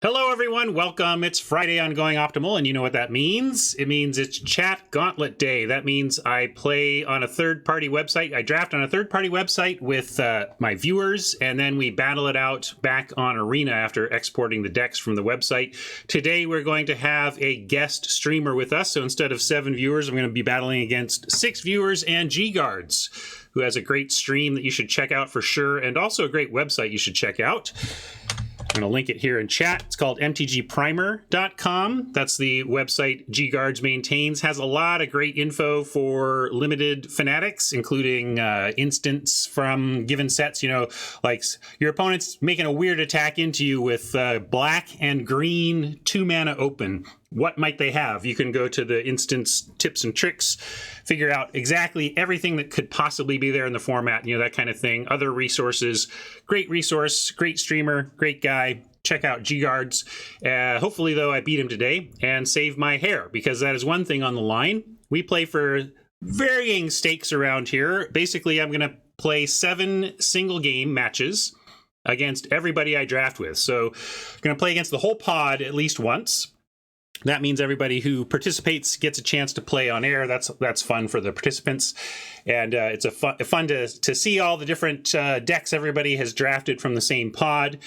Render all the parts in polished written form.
Hello everyone, welcome. It's Friday on Going Optimal, and you know what that means. It means it's Chat Gauntlet Day. That means I play on a third-party website. I draft on a third-party website with my viewers, and then we battle it out back on Arena after exporting the decks from the website. Today we're going to have a guest streamer with us, so instead of 7 viewers, I'm going to be battling against 6 viewers and G-Guards, who has a great stream that you should check out for sure, and also a great website you should check out. I'm going to link it here in chat. It's called mtgprimer.com. That's the website G-Guards maintains. Has a lot of great info for limited fanatics, including instants from given sets. You know, like your opponent's making a weird attack into you with black and green 2-mana open. What might they have? You can go to the instance tips and tricks, figure out exactly everything that could possibly be there in the format, you know, that kind of thing. Other resources, great resource, great streamer, great guy. Check out G-Guards. Hopefully, though, I beat him today and save my hair, because that is one thing on the line. We play for varying stakes around here. Basically, I'm going to play 7 single-game matches against everybody I draft with. So I'm going to play against the whole pod at least once. That means everybody who participates gets a chance to play on air. That's fun for the participants, and it's fun to see all the different decks everybody has drafted from the same pod.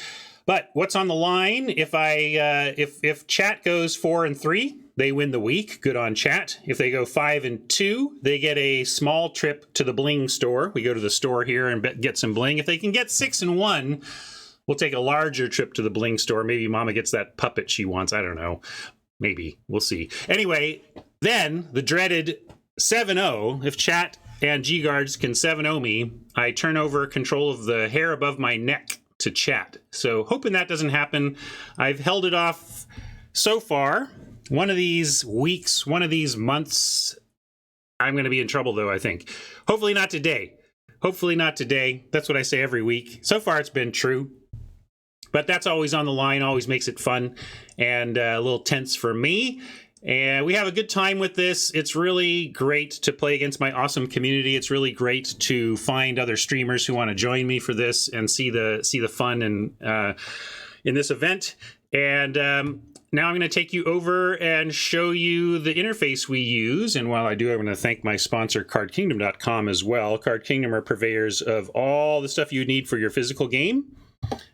But what's on the line? If chat goes 4-3, they win the week. Good on chat. If they go 5-2, they get a small trip to the bling store. We go to the store here and get some bling. If they can get 6-1, we'll take a larger trip to the bling store. Maybe Mama gets that puppet she wants. I don't know. Maybe. We'll see. Anyway, then the dreaded 7-0. If chat and G-Guards can 7-0 me, I turn over control of the hair above my neck to chat. So hoping that doesn't happen. I've held it off so far. One of these weeks, one of these months, I'm going to be in trouble, though, I think. Hopefully not today. Hopefully not today. That's what I say every week. So far, it's been true. But that's always on the line, always makes it fun and a little tense for me. And we have a good time with this. It's really great to play against my awesome community. It's really great to find other streamers who want to join me for this and see the fun in this event. And now I'm going to take you over and show you the interface we use. And while I do, I'm going to thank my sponsor, CardKingdom.com, as well. Card Kingdom are purveyors of all the stuff you need for your physical game.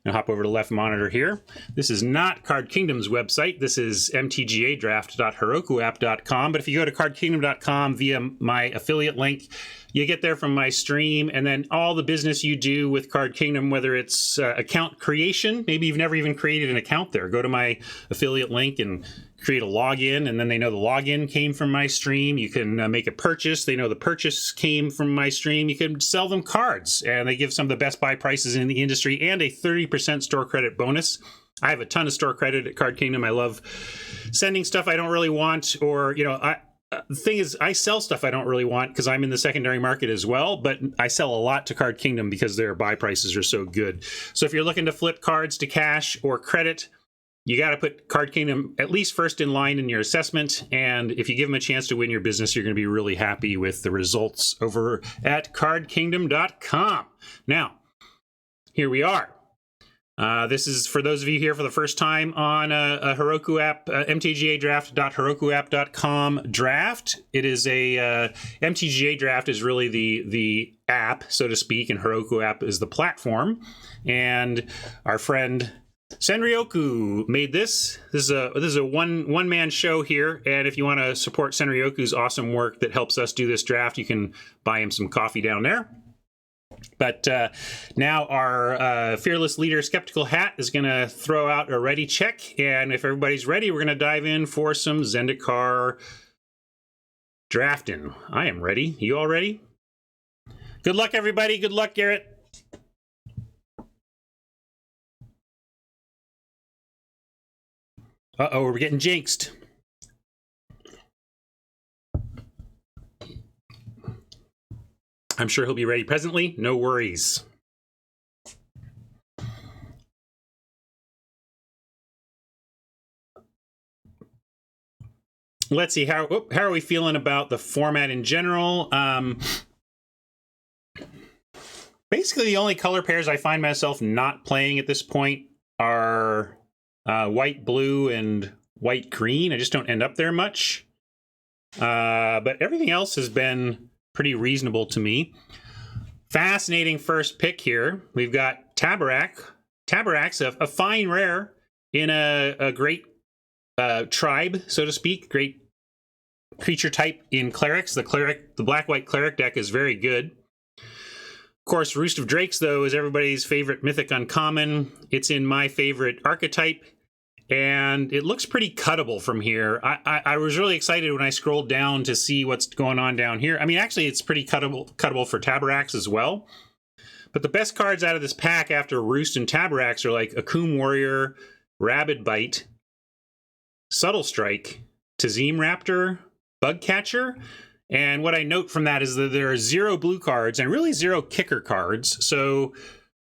I'll hop over to the left monitor here. This is not Card Kingdom's website. This is mtgadraft.herokuapp.com. But if you go to cardkingdom.com via my affiliate link, you get there from my stream, and then all the business you do with Card Kingdom, whether it's account creation, maybe you've never even created an account there. Go to my affiliate link and create a login, and then they know the login came from my stream. You can make a purchase. They know the purchase came from my stream. You can sell them cards, and they give some of the best buy prices in the industry and a 30% store credit bonus. I have a ton of store credit at Card Kingdom. I love sending stuff I don't really want, or, you know, the thing is, I sell stuff I don't really want because I'm in the secondary market as well, but I sell a lot to Card Kingdom because their buy prices are so good. So if you're looking to flip cards to cash or credit, you got to put Card Kingdom at least first in line in your assessment. And if you give them a chance to win your business, you're going to be really happy with the results over at cardkingdom.com. Now, here we are. This is for those of you here for the first time on a Heroku app, mtgadraft.herokuapp.com draft. It is a MTGA draft is really the app, so to speak, and Heroku app is the platform. And our friend Senryoku made this. This is a one-man show here, and if you want to support Senryoku's awesome work that helps us do this draft, you can buy him some coffee down there. But now our fearless leader, Skeptical Hat, is going to throw out a ready check, and if everybody's ready, we're going to dive in for some Zendikar drafting. I am ready. You all ready? Good luck, everybody. Good luck, Garrett. Uh-oh, we're getting jinxed. I'm sure he'll be ready presently. No worries. Let's see, how are we feeling about the format in general? Basically, the only color pairs I find myself not playing at this point are white, blue, and white, green. I just don't end up there much. But everything else has been pretty reasonable to me. Fascinating first pick here. We've got Tabarak. Tabarak's a fine rare in a great tribe, so to speak. Great creature type in clerics. The black-white cleric deck is very good. Of course, Roost of Drakes, though, is everybody's favorite mythic uncommon. It's in my favorite archetype, and it looks pretty cuttable from here. I was really excited when I scrolled down to see what's going on down here. I mean, actually, it's pretty cuttable for Tabaraks as well. But the best cards out of this pack after Roost and Tabaraks are like Akum Warrior, Rabid Bite, Subtle Strike, Tazim Raptor, Bug Catcher. And what I note from that is that there are 0 blue cards and really 0 kicker cards. So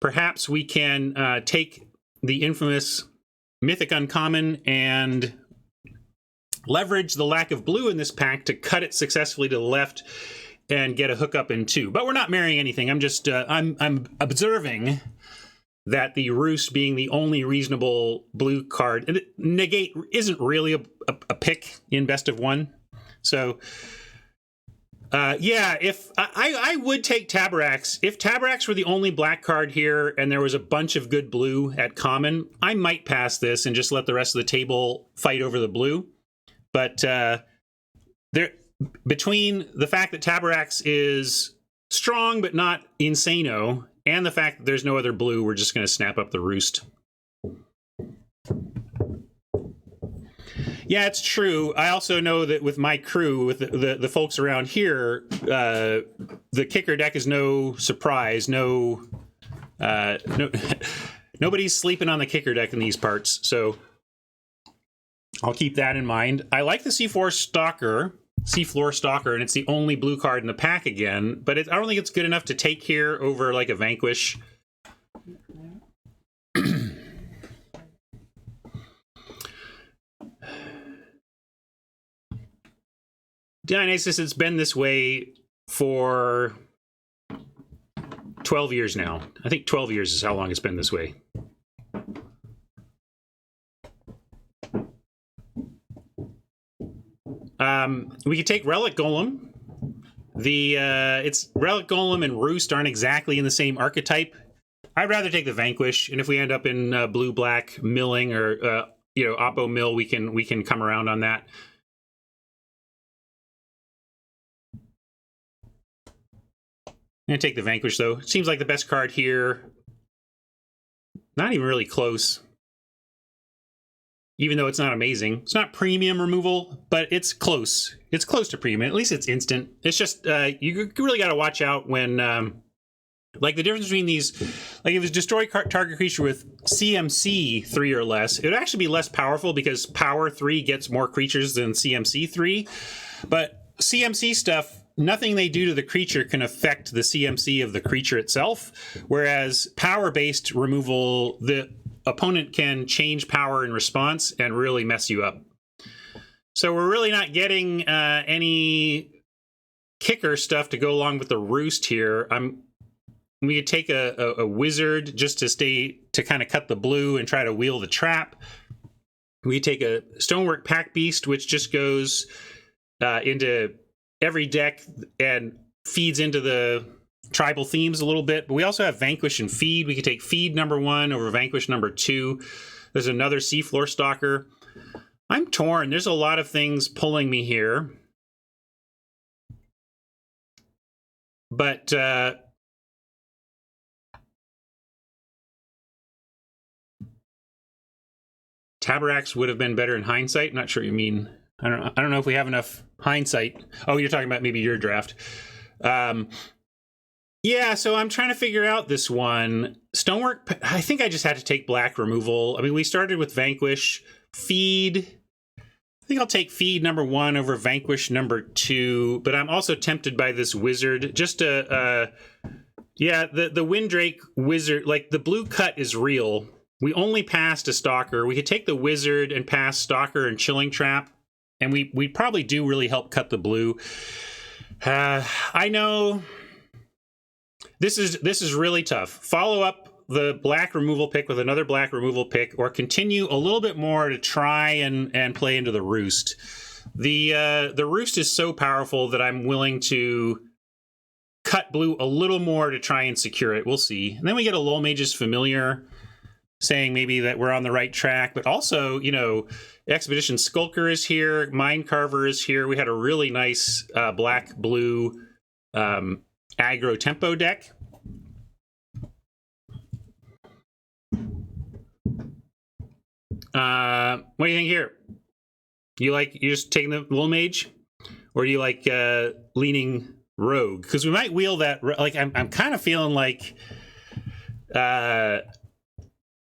perhaps we can take the infamous Mythic Uncommon and leverage the lack of blue in this pack to cut it successfully to the left and get a hookup in 2. But we're not marrying anything. I'm just I'm observing that the Roost being the only reasonable blue card, and Negate isn't really a pick in best of 1. So yeah, if I would take Tabaraks. If Tabaraks were the only black card here and there was a bunch of good blue at common, I might pass this and just let the rest of the table fight over the blue. But there, between the fact that Tabaraks is strong but not insano, and the fact that there's no other blue, we're just going to snap up the Roost. Yeah, it's true. I also know that with my crew, with the folks around here, the kicker deck is no surprise. No, nobody's sleeping on the kicker deck in these parts. So I'll keep that in mind. I like the Seafloor Stalker, and it's the only blue card in the pack again. But I don't think it's good enough to take here over like a Vanquish. Dionysus, it's been this way for 12 years now. I think 12 years is how long it's been this way. We could take Relic Golem. It's Relic Golem and Roost aren't exactly in the same archetype. I'd rather take the Vanquish, and if we end up in blue-black milling or Oppo mill, we can come around on that. I'm going to take the Vanquish, though. It seems like the best card here. Not even really close. Even though it's not amazing. It's not premium removal, but it's close. It's close to premium. At least it's instant. It's just, you really got to watch out when, like the difference between these, like if it's destroy target creature with CMC 3 or less, it would actually be less powerful because Power 3 gets more creatures than CMC 3. But CMC stuff, nothing they do to the creature can affect the CMC of the creature itself, whereas power-based removal, the opponent can change power in response and really mess you up. So we're really not getting any kicker stuff to go along with the Roost here. We could take a Wizard just to kind of cut the blue and try to wheel the trap. We take a Stonework Pack Beast, which just goes into every deck and feeds into the tribal themes a little bit. But we also have Vanquish and Feed. We could take Feed #1 over Vanquish #2. There's another Seafloor Stalker. I'm torn. There's a lot of things pulling me here. But Tabaraks would have been better in hindsight. Not sure what you mean. I don't know if we have enough hindsight. Oh, you're talking about maybe your draft. Yeah, so I'm trying to figure out this one. Stonework, I think I just had to take black removal. I mean, we started with Vanquish. Feed. I think I'll take Feed #1 over Vanquish #2. But I'm also tempted by this Wizard. Just yeah, the Windrake Wizard, like the blue cut is real. We only passed a Stalker. We could take the Wizard and pass Stalker and Chilling Trap. And we probably do really help cut the blue. I know this is really tough. Follow up the black removal pick with another black removal pick, or continue a little bit more to try and play into the Roost. The Roost is so powerful that I'm willing to cut blue a little more to try and secure it. We'll see. And then we get a Lowell Mage's Familiar, saying maybe that we're on the right track, but also, you know, Expedition Skulker is here, Mind Carver is here. We had a really nice black-blue aggro tempo deck. What do you think here? You just taking the Lowell Mage, or do you like leaning Rogue? Because we might wheel that. Like I'm kind of feeling like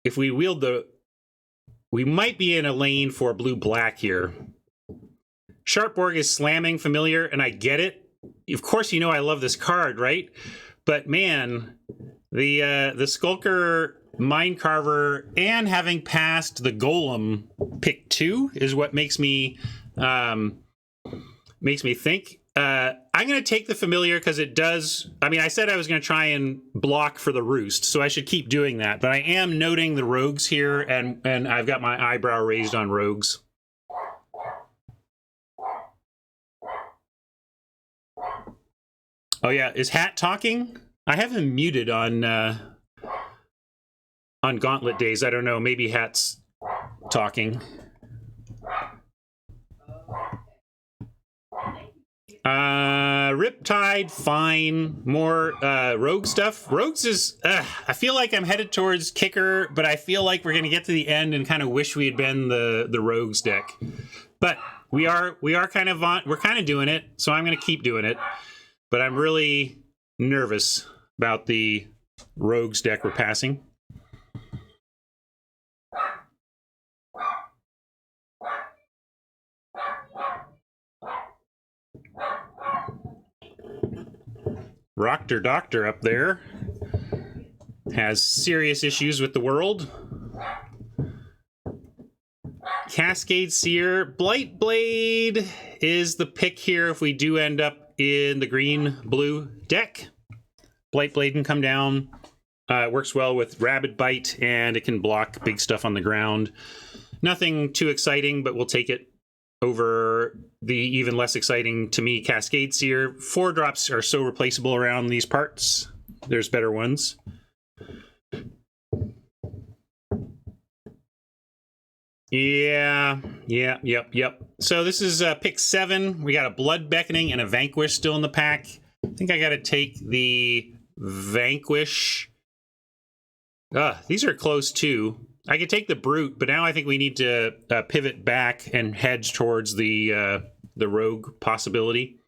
if we wield we might be in a lane for blue-black here. Sharpborg is slamming Familiar, and I get it. Of course, you know I love this card, right? But man, the Skulker, Mind Carver, and having passed the Golem pick 2 is what makes me think. I'm going to take the Familiar because it does. I mean, I said I was going to try and block for the Roost, so I should keep doing that. But I am noting the Rogues here, and I've got my eyebrow raised on Rogues. Oh yeah, is Hat talking? I have him muted on Gauntlet days. I don't know. Maybe Hat's talking. Riptide, fine. More Rogue stuff. Rogues is, I feel like I'm headed towards Kicker, but I feel like we're going to get to the end and kind of wish we had been the Rogues deck. But we are kind of we're kind of doing it, so I'm going to keep doing it. But I'm really nervous about the Rogues deck we're passing. Rockter Doctor up there has serious issues with the world. Cascade Seer. Blightblade is the pick here if we do end up in the green-blue deck. Blightblade can come down. It works well with Rabid Bite, and it can block big stuff on the ground. Nothing too exciting, but we'll take it over the even less exciting, to me, Cascade Seer. 4-drops are so replaceable around these parts. There's better ones. Yeah. Yep. So this is pick 7. We got a Blood Beckoning and a Vanquish still in the pack. I think I got to take the Vanquish. These are close too. I could take the Brute, but now I think we need to pivot back and hedge towards the Rogue possibility.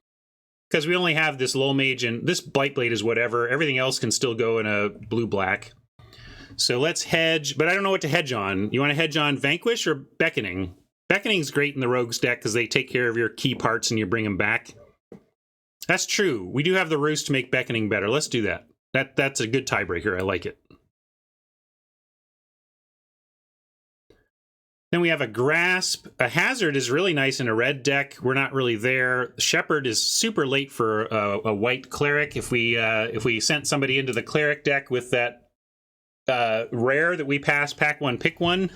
Because we only have this Lowell Mage, and this Blightblade is whatever. Everything else can still go in a blue-black. So let's hedge, but I don't know what to hedge on. You want to hedge on Vanquish or Beckoning? Beckoning's great in the Rogues deck because they take care of your key parts and you bring them back. That's true. We do have the Roost to make Beckoning better. Let's do that. That's a good tiebreaker. I like it. Then we have a Grasp. A Hazard is really nice in a red deck. We're not really there. Shepherd is super late for a white Cleric. If we sent somebody into the Cleric deck with that rare that we passed pack 1 pick 1,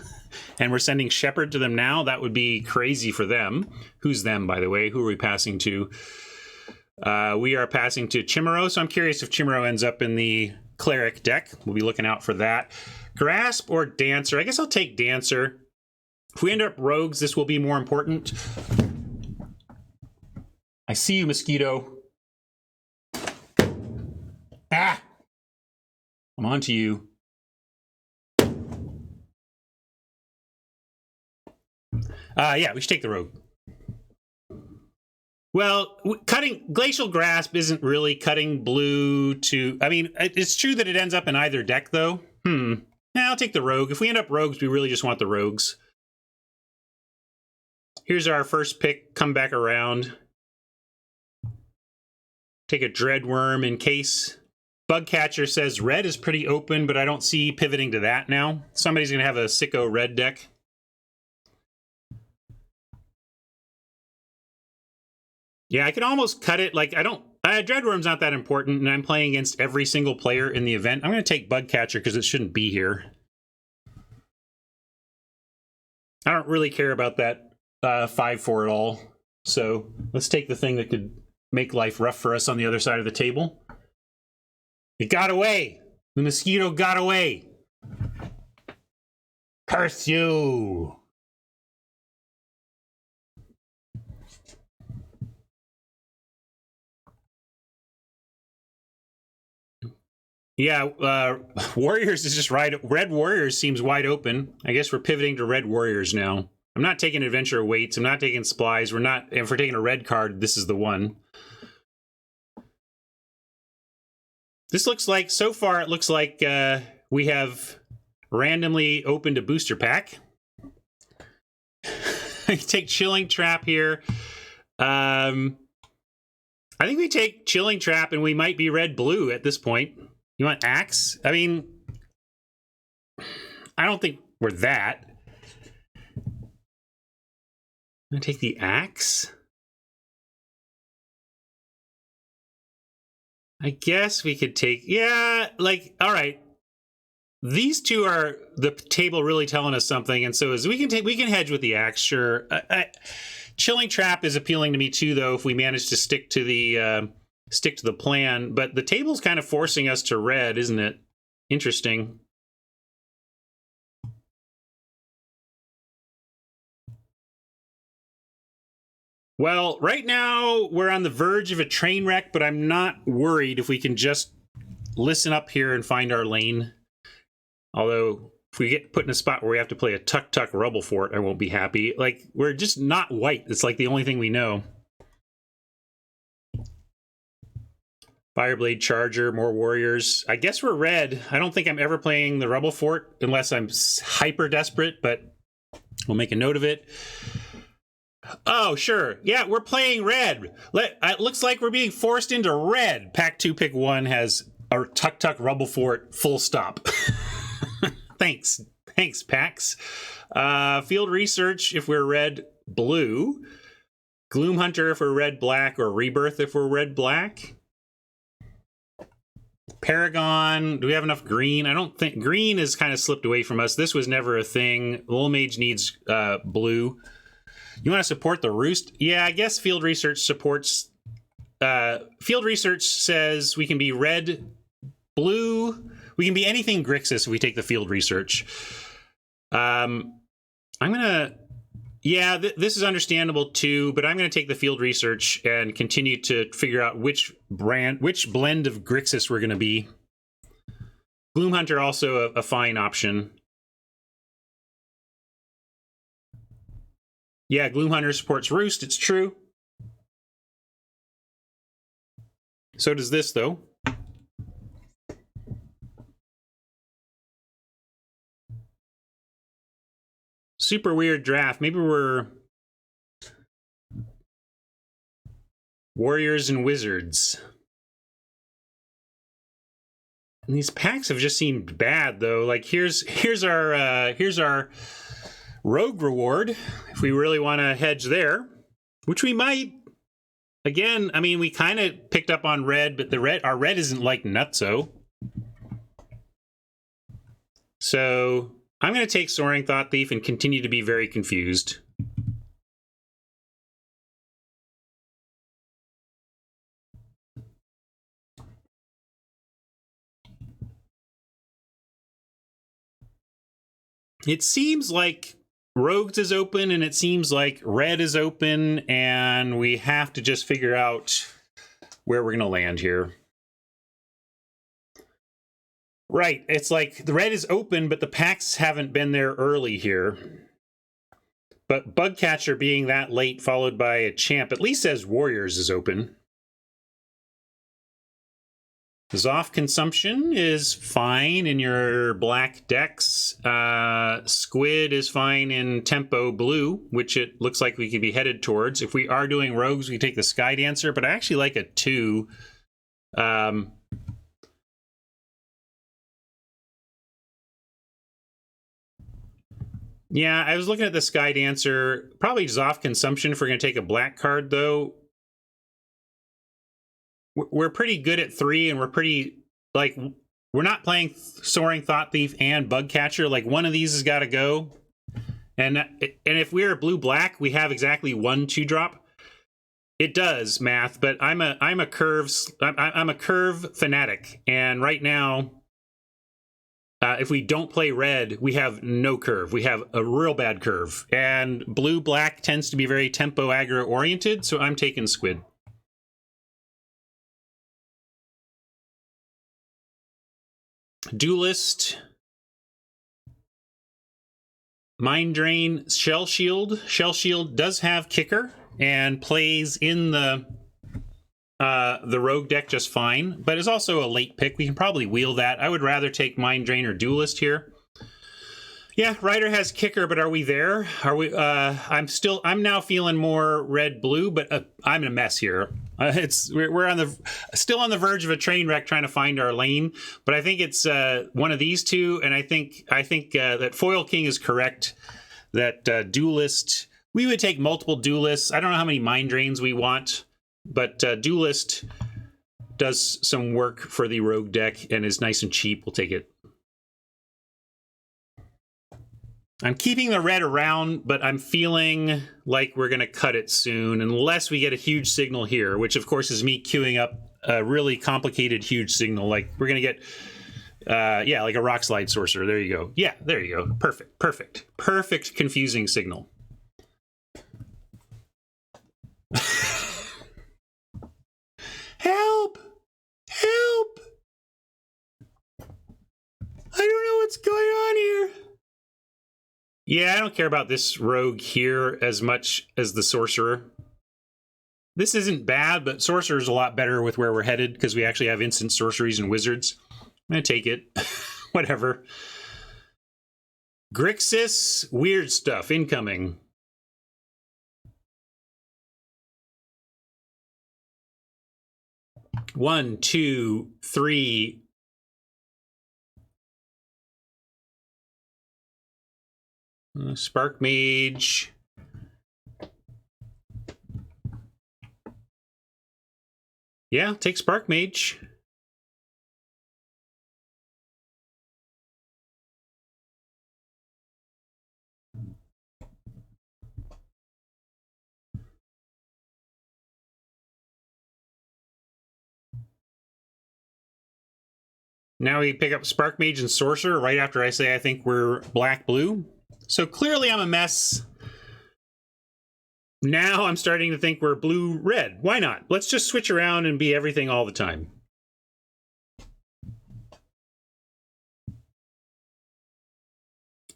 and we're sending Shepherd to them now, that would be crazy for them. Who's them, by the way? Who are we passing to? We are passing to Chimero, so I'm curious if Chimero ends up in the Cleric deck. We'll be looking out for that. Grasp or Dancer? I guess I'll take Dancer. If we end up Rogues, this will be more important. I see you, Mosquito. Ah! I'm on to you. Yeah, we should take the Rogue. Well, cutting Glacial Grasp isn't really cutting blue to... I mean, it's true that it ends up in either deck, though. Yeah, I'll take the Rogue. If we end up Rogues, we really just want the Rogues. Here's our first pick. Come back around. Take a Dreadworm in case. Bugcatcher says red is pretty open, but I don't see pivoting to that now. Somebody's going to have a sicko red deck. Yeah, I could almost cut it. Like, I don't Dreadworm's not that important, and I'm playing against every single player in the event. I'm going to take Bugcatcher because it shouldn't be here. I don't really care about that 5-4 at all. So let's take the thing that could make life rough for us on the other side of the table. It got away! The mosquito got away! Curse you! Yeah, Warriors is just right. Red Warriors seems wide open. I guess we're pivoting to Red Warriors now. I'm not taking Adventure Weights. I'm not taking Supplies. We're not. If we're taking a red card, this is the one. This looks like, so far, it looks like we have randomly opened a booster pack. I take Chilling Trap here. I think we take Chilling Trap and we might be red-blue at this point. You want Axe? I mean, I don't think we're that. I'm going to take the Axe. I guess we could take, yeah, like, all right. These two are the table really telling us something, and so as we can hedge with the Axe, sure. Chilling Trap is appealing to me too, though, if we manage to stick to the plan. But the table's kind of forcing us to red, isn't it? Interesting. Well, right now we're on the verge of a train wreck, but I'm not worried if we can just listen up here and find our lane. Although, if we get put in a spot where we have to play a tuck-tuck rubble fort, I won't be happy. Like, we're just not white. It's like the only thing we know. Fireblade Charger, more warriors. I guess we're red. I don't think I'm ever playing the rubble fort unless I'm hyper desperate, but we'll make a note of it. Oh, sure. Yeah, we're playing red. It looks like we're being forced into red. Pack 2, pick 1 has a tuck-tuck rubble fort, full stop. Thanks. Thanks, Pax. Field Research if we're red-blue. Gloom Hunter if we're red-black, or Rebirth if we're red-black. Paragon, do we have enough green? I don't think... Green has kind of slipped away from us. This was never a thing. Little Mage needs blue. You want to support the Roost? Yeah, I guess Field Research supports... Field Research says we can be red, blue... We can be anything Grixis if we take the Field Research. I'm going to... Yeah, this is understandable too, but I'm going to take the Field Research and continue to figure out which blend of Grixis we're going to be. Gloom Hunter also a fine option. Yeah, Gloom Hunter supports Roost, it's true. So does this, though. Super weird draft. Maybe we're Warriors and Wizards. And these packs have just seemed bad, though. Like here's our Rogue reward if we really want to hedge there, which we might. Again, I mean, we kind of picked up on red, but our red isn't like nutso. So I'm going to take Soaring Thought Thief and continue to be very confused. It seems like Rogues is open, and it seems like red is open, and we have to just figure out where we're going to land here. Right, it's like the red is open, but the packs haven't been there early here. But Bugcatcher being that late, followed by a champ, at least says Warriors is open. Zoff Consumption is fine in your black decks. Squid is fine in Tempo Blue, which it looks like we could be headed towards. If we are doing Rogues, we take the Sky Dancer, but I actually like a 2. Yeah, I was looking at the Sky Dancer. Probably Zoff Consumption if we're going to take a black card, though. we're pretty good at 3, and we're pretty, like, we're not playing Soaring Thought Thief and Bug Catcher. Like, one of these has got to go. And if we're blue-black, we have exactly 1 2-drop. It does, Math, but I'm a curve fanatic, and right now, if we don't play red, we have no curve. We have a real bad curve, and blue-black tends to be very tempo aggro oriented, so I'm taking Squid. Duelist, Mind Drain, Shell Shield. Shell Shield does have kicker and plays in the rogue deck just fine, but is also a late pick. We can probably wheel that. I would rather take Mind Drain or Duelist here. Yeah, Rider has kicker, but are we there? Are we? I'm now feeling more red-blue, but I'm in a mess here. We're still on the verge of a train wreck trying to find our lane. But I think it's one of these two, and I think that Foil King is correct. That Duelist, we would take multiple Duelists. I don't know how many Mind Drains we want, but Duelist does some work for the rogue deck and is nice and cheap. We'll take it. I'm keeping the red around, but I'm feeling like we're going to cut it soon, unless we get a huge signal here, which of course is me queuing up a really complicated huge signal. Like we're going to get, yeah, like a Rock Slide Sorcerer. There you go. Yeah, there you go. Perfect, perfect, perfect confusing signal. Help! Help! I don't know what's going on here. Yeah, I don't care about this rogue here as much as the sorcerer. This isn't bad, but sorcerer's a lot better with where we're headed because we actually have instant sorceries and wizards. I'm going to take it. Whatever. Grixis, weird stuff incoming. One, two, three. Spark Mage. Yeah, take Spark Mage. Now we pick up Spark Mage and Sorcerer right after I say I think we're black-blue. So clearly I'm a mess. Now I'm starting to think we're blue-red. Why not? Let's just switch around and be everything all the time.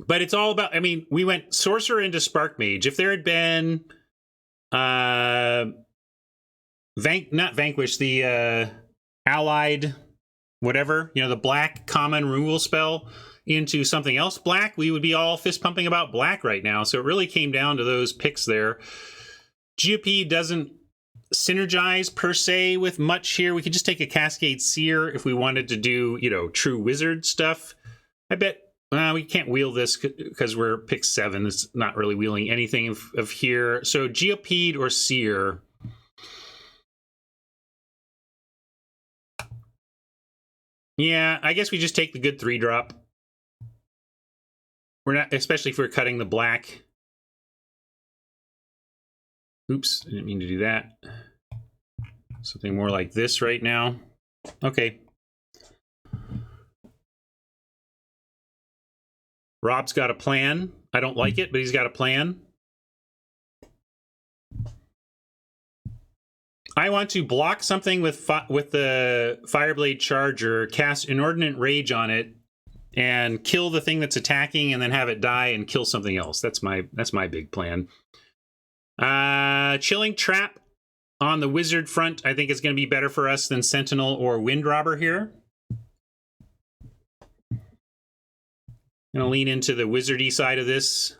But it's all about, I mean, we went Sorcerer into Spark Mage. If there had been, not Vanquish, the allied, whatever, you know, the black common removal spell into something else black, we would be all fist pumping about black right now. So it really came down to those picks there. GOP doesn't synergize per se with much here. We could just take a Cascade Seer if we wanted to do, you know, true wizard stuff. I bet we can't wheel this because we're pick 7. It's not really wheeling anything of here. So GOP or Seer. Yeah, I guess we just take the good 3-drop. We're not, especially if we're cutting the black. Oops, I didn't mean to do that. Something more like this right now. Okay. Rob's got a plan. I don't like it, but he's got a plan. I want to block something with the Fireblade Charger, cast Inordinate Rage on it, and kill the thing that's attacking, and then have it die and kill something else. That's my big plan. Chilling Trap on the wizard front, I think is going to be better for us than Sentinel or Wind Robber here. Going to lean into the wizardy side of this.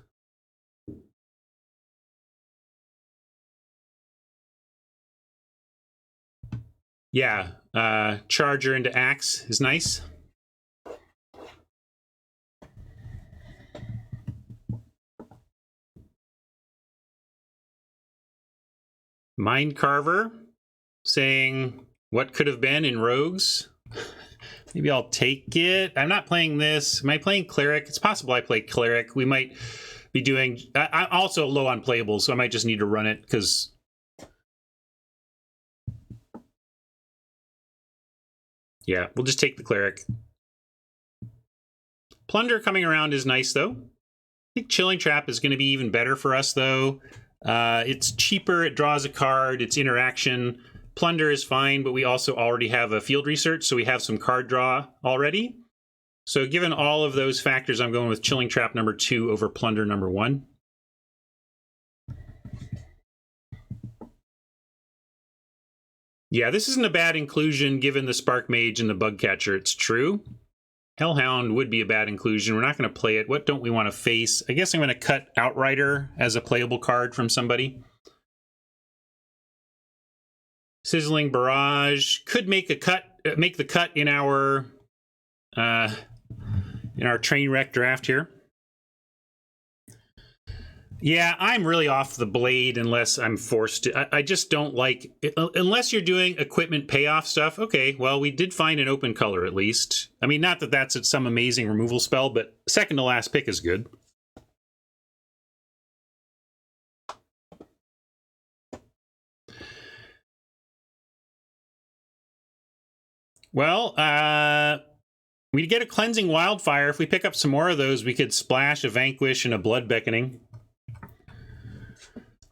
Yeah, Charger into Axe is nice. Mind Carver saying What could have been in Rogues? Maybe I'll take it. I'm not playing this. Am I playing Cleric? It's possible I play Cleric. We might be doing... I'm also low on playables, so I might just need to run it, because... Yeah, we'll just take the Cleric. Plunder coming around is nice, though. I think Chilling Trap is going to be even better for us, though. It's cheaper, it draws a card, it's interaction. Plunder is fine, but we also already have a field research, so we have some card draw already. So given all of those factors, I'm going with Chilling Trap number 2 over Plunder number 1. Yeah, this isn't a bad inclusion given the Spark Mage and the Bug Catcher. It's true. Hellhound would be a bad inclusion. We're not going to play it. What don't we want to face? I guess I'm going to cut Outrider as a playable card from somebody. Sizzling Barrage could make the cut in our train wreck draft here. Yeah, I'm really off the blade unless I'm forced to. I just don't like unless you're doing equipment payoff stuff. Okay, well, we did find an open color at least. I mean, not that that's some amazing removal spell, but second to last pick is good. Well, we get a Cleansing Wildfire. If we pick up some more of those, we could splash a Vanquish and a Blood Beckoning.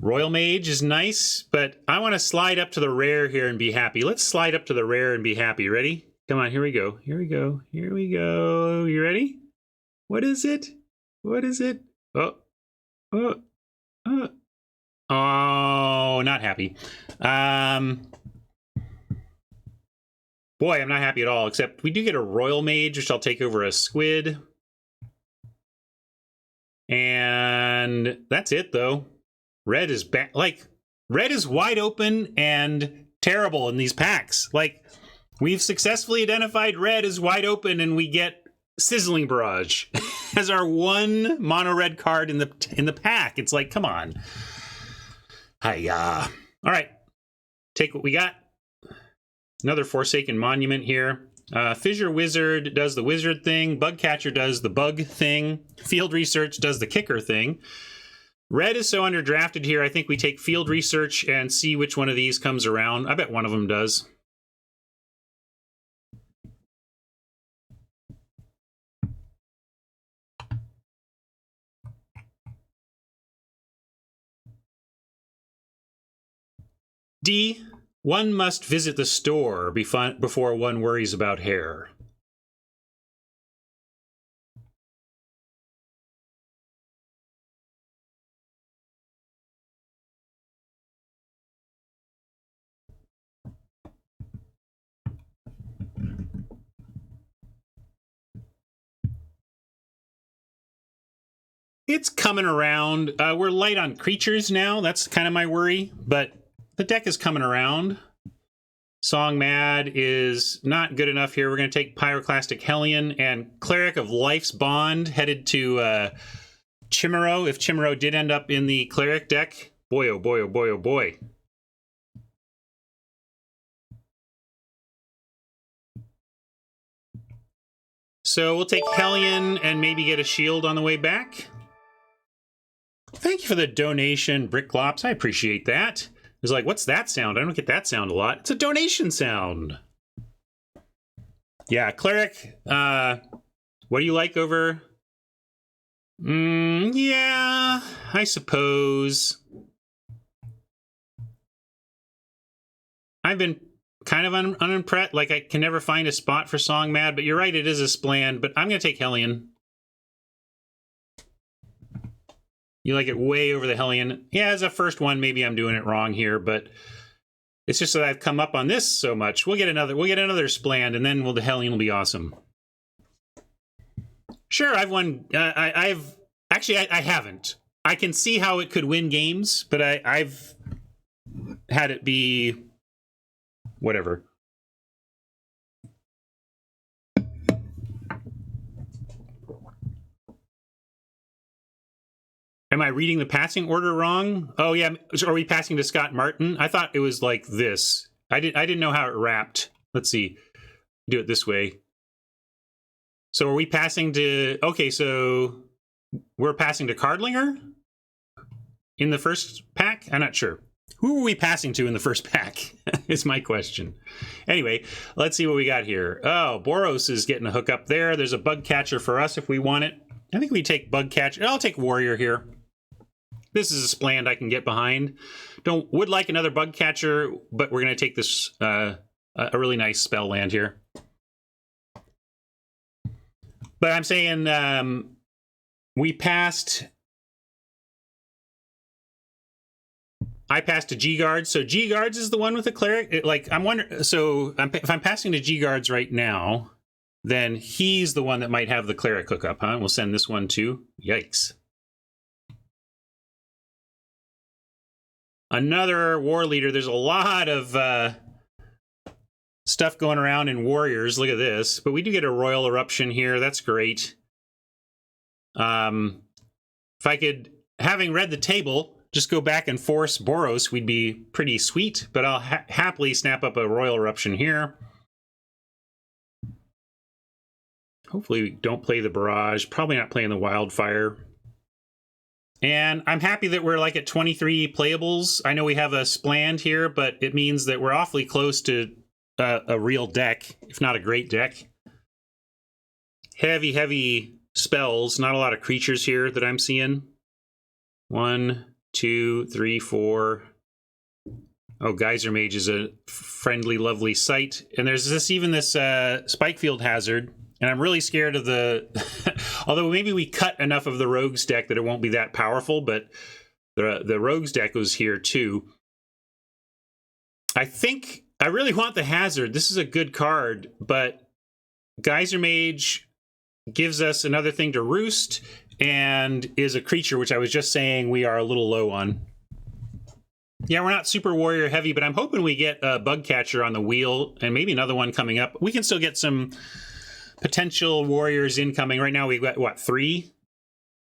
Royal Mage is nice, but I want to slide up to the rare here and be happy. Let's slide up to the rare and be happy. Ready? Come on, here we go. Here we go. Here we go. You ready? What is it? What is it? Oh, not happy. Boy, I'm not happy at all, except we do get a Royal Mage, which I'll take over a Squid. And that's it, though. Red is red is wide open and terrible in these packs. Like, we've successfully identified red as wide open, and we get Sizzling Barrage as our one mono red card in the pack. It's like, come on. Hiya. All right, take what we got. Another Forsaken Monument here. Fissure Wizard does the wizard thing. Bug Catcher does the bug thing. Field Research does the kicker thing. Red is so underdrafted here, I think we take Field Research and see which one of these comes around. I bet one of them does. D. One must visit the store before one worries about hair. It's coming around. We're light on creatures now. That's kind of my worry, but the deck is coming around. Song Mad is not good enough here. We're going to take Pyroclastic Hellion and Cleric of Life's Bond headed to Chimero. If Chimero did end up in the Cleric deck, boy, oh boy, oh boy, oh boy. So we'll take Hellion and maybe get a shield on the way back. Thank you for the donation, Bricklops. I appreciate that. It's like, what's that sound? I don't get that sound a lot. It's a donation sound. Yeah, Cleric. What do you like over? Yeah, I suppose. I've been kind of unimpressed. Like, I can never find a spot for Song Mad, but you're right, it is a splan. But I'm going to take Hellion. You like it way over the Hellion. Yeah, as a first one, maybe I'm doing it wrong here, but it's just that I've come up on this so much. We'll get another splan, and then the Hellion will be awesome. Sure, I've won. I haven't. I can see how it could win games, but I've had it be whatever. Am I reading the passing order wrong? Oh, yeah. Are we passing to Scott Martin? I thought it was like this. I didn't know how it wrapped. Let's see. Do it this way. So are we passing to... Okay, so we're passing to Cardlinger in the first pack? I'm not sure. Who are we passing to in the first pack is my question. Anyway, let's see what we got here. Oh, Boros is getting a hook up there. There's a bug catcher for us if we want it. I think we take bug catcher. I'll take warrior here. This is a spland I can get behind. Would like another bug catcher, but we're going to take this a really nice spell land here. But I'm saying we passed... I passed to G-Guards, so G-Guards is the one with the cleric. I'm wondering, so if I'm passing to G-Guards right now, then he's the one that might have the cleric hookup, huh? We'll send this one too. Yikes. Another war leader. There's a lot of stuff going around in warriors. Look at this. But we do get a royal eruption here. That's great. If I could, having read the table, just go back and force Boros, we'd be pretty sweet, but I'll happily snap up a royal eruption here. Hopefully we don't play the barrage, probably not playing the wildfire. And I'm happy that we're like at 23 playables. I know we have a spland here, but it means that we're awfully close to a real deck, if not a great deck. Heavy spells, not a lot of creatures here that I'm seeing. 1, 2, 3, 4. Oh, Geyser Mage is a friendly, lovely sight. And there's even this Spikefield Hazard. And I'm really scared of the... Although maybe we cut enough of the Rogues deck that it won't be that powerful, but the Rogues deck was here too. I think I really want the Hazard. This is a good card, but Geyser Mage gives us another thing to roost, and is a creature, which I was just saying we are a little low on. Yeah, we're not super warrior heavy, but I'm hoping we get a bug catcher on the wheel, and maybe another one coming up. We can still get some potential warriors incoming. Right now we've got, what, 3?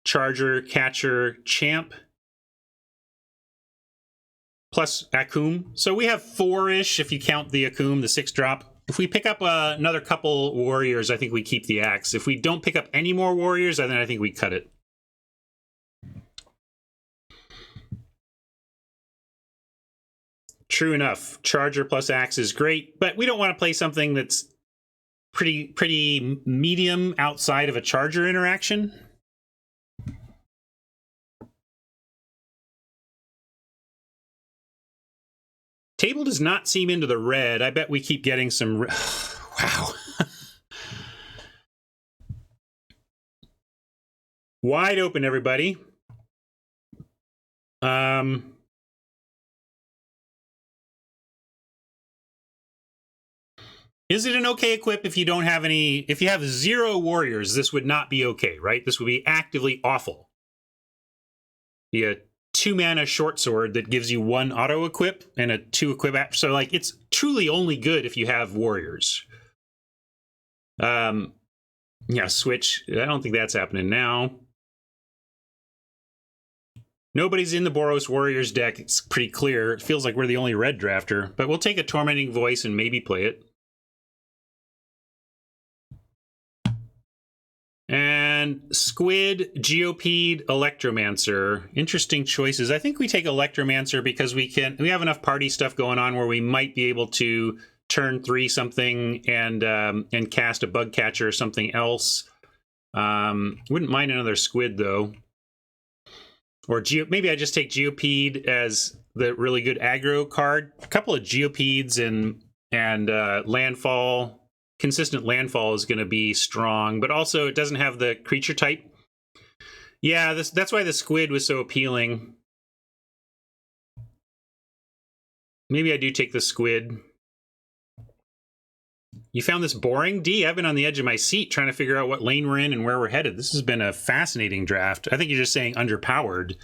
Charger, Catcher, Champ, plus Akum. So we have 4-ish if you count the Akum, the 6-drop. If we pick up another couple warriors, I think we keep the axe. If we don't pick up any more warriors, then I think we cut it. True enough. Charger plus axe is great, but we don't want to play something that's pretty medium outside of a charger interaction. Table does not seem into the red. I bet we keep getting some... Wow. Wide open, everybody. Is it an okay equip if you don't have any... If you have 0 warriors, this would not be okay, right? This would be actively awful. Yeah. 2-mana short sword that gives you 1 auto equip and a 2 equip. So like it's truly only good if you have warriors. Yeah, switch. I don't think that's happening now. Nobody's in the Boros Warriors deck. It's pretty clear. It feels like we're the only red drafter, but we'll take a Tormenting Voice and maybe play it. And Squid, Geopede, Electromancer. Interesting choices. I think we take Electromancer because we have enough party stuff going on where we might be able to turn 3 something and cast a bug catcher or something else. Wouldn't mind another Squid though. Or maybe I just take Geopede as the really good aggro card. A couple of Geopedes and landfall. Consistent landfall is going to be strong, but also it doesn't have the creature type. Yeah, that's why the Squid was so appealing. Maybe I do take the Squid. You found this boring? D, I've been on the edge of my seat trying to figure out what lane we're in and where we're headed. This has been a fascinating draft. I think you're just saying underpowered.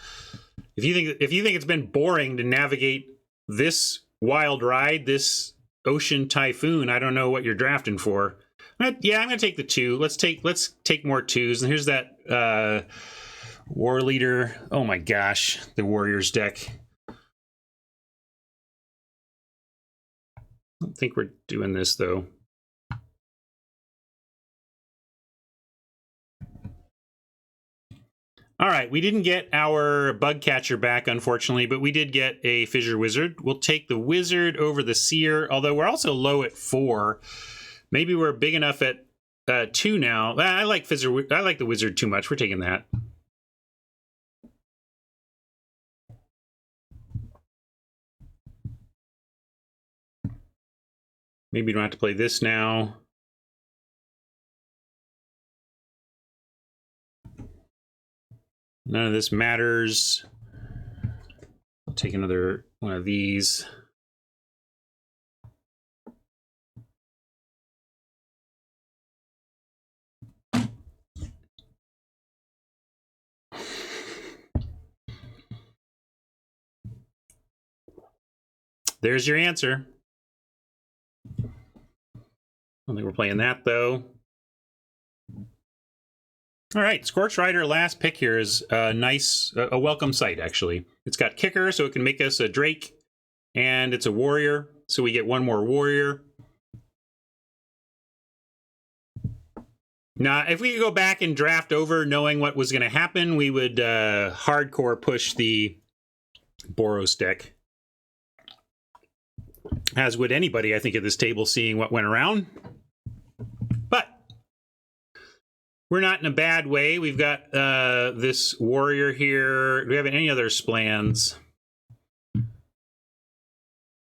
If you think it's been boring to navigate this wild ride, this ocean typhoon, I don't know what you're drafting for. But yeah, I'm gonna take the 2. Let's take more 2s. And here's that war leader. Oh my gosh, the Warriors deck. I don't think we're doing this, though. All right, we didn't get our bug catcher back, unfortunately, but we did get a fissure wizard. We'll take the wizard over the seer, although we're also low at 4. Maybe we're big enough at 2 now. I like the wizard too much. We're taking that. Maybe we don't have to play this now. None of this matters. I'll take another one of these. There's your answer. I don't think we're playing that, though. All right, Scorch Rider, last pick here is a nice, a welcome sight, actually. It's got kicker, so it can make us a Drake, and it's a warrior, so we get one more warrior. Now, if we could go back and draft over knowing what was going to happen, we would hardcore push the Boros deck. As would anybody, I think, at this table, seeing what went around. But we're not in a bad way. We've got this warrior here. Do we have any other splans?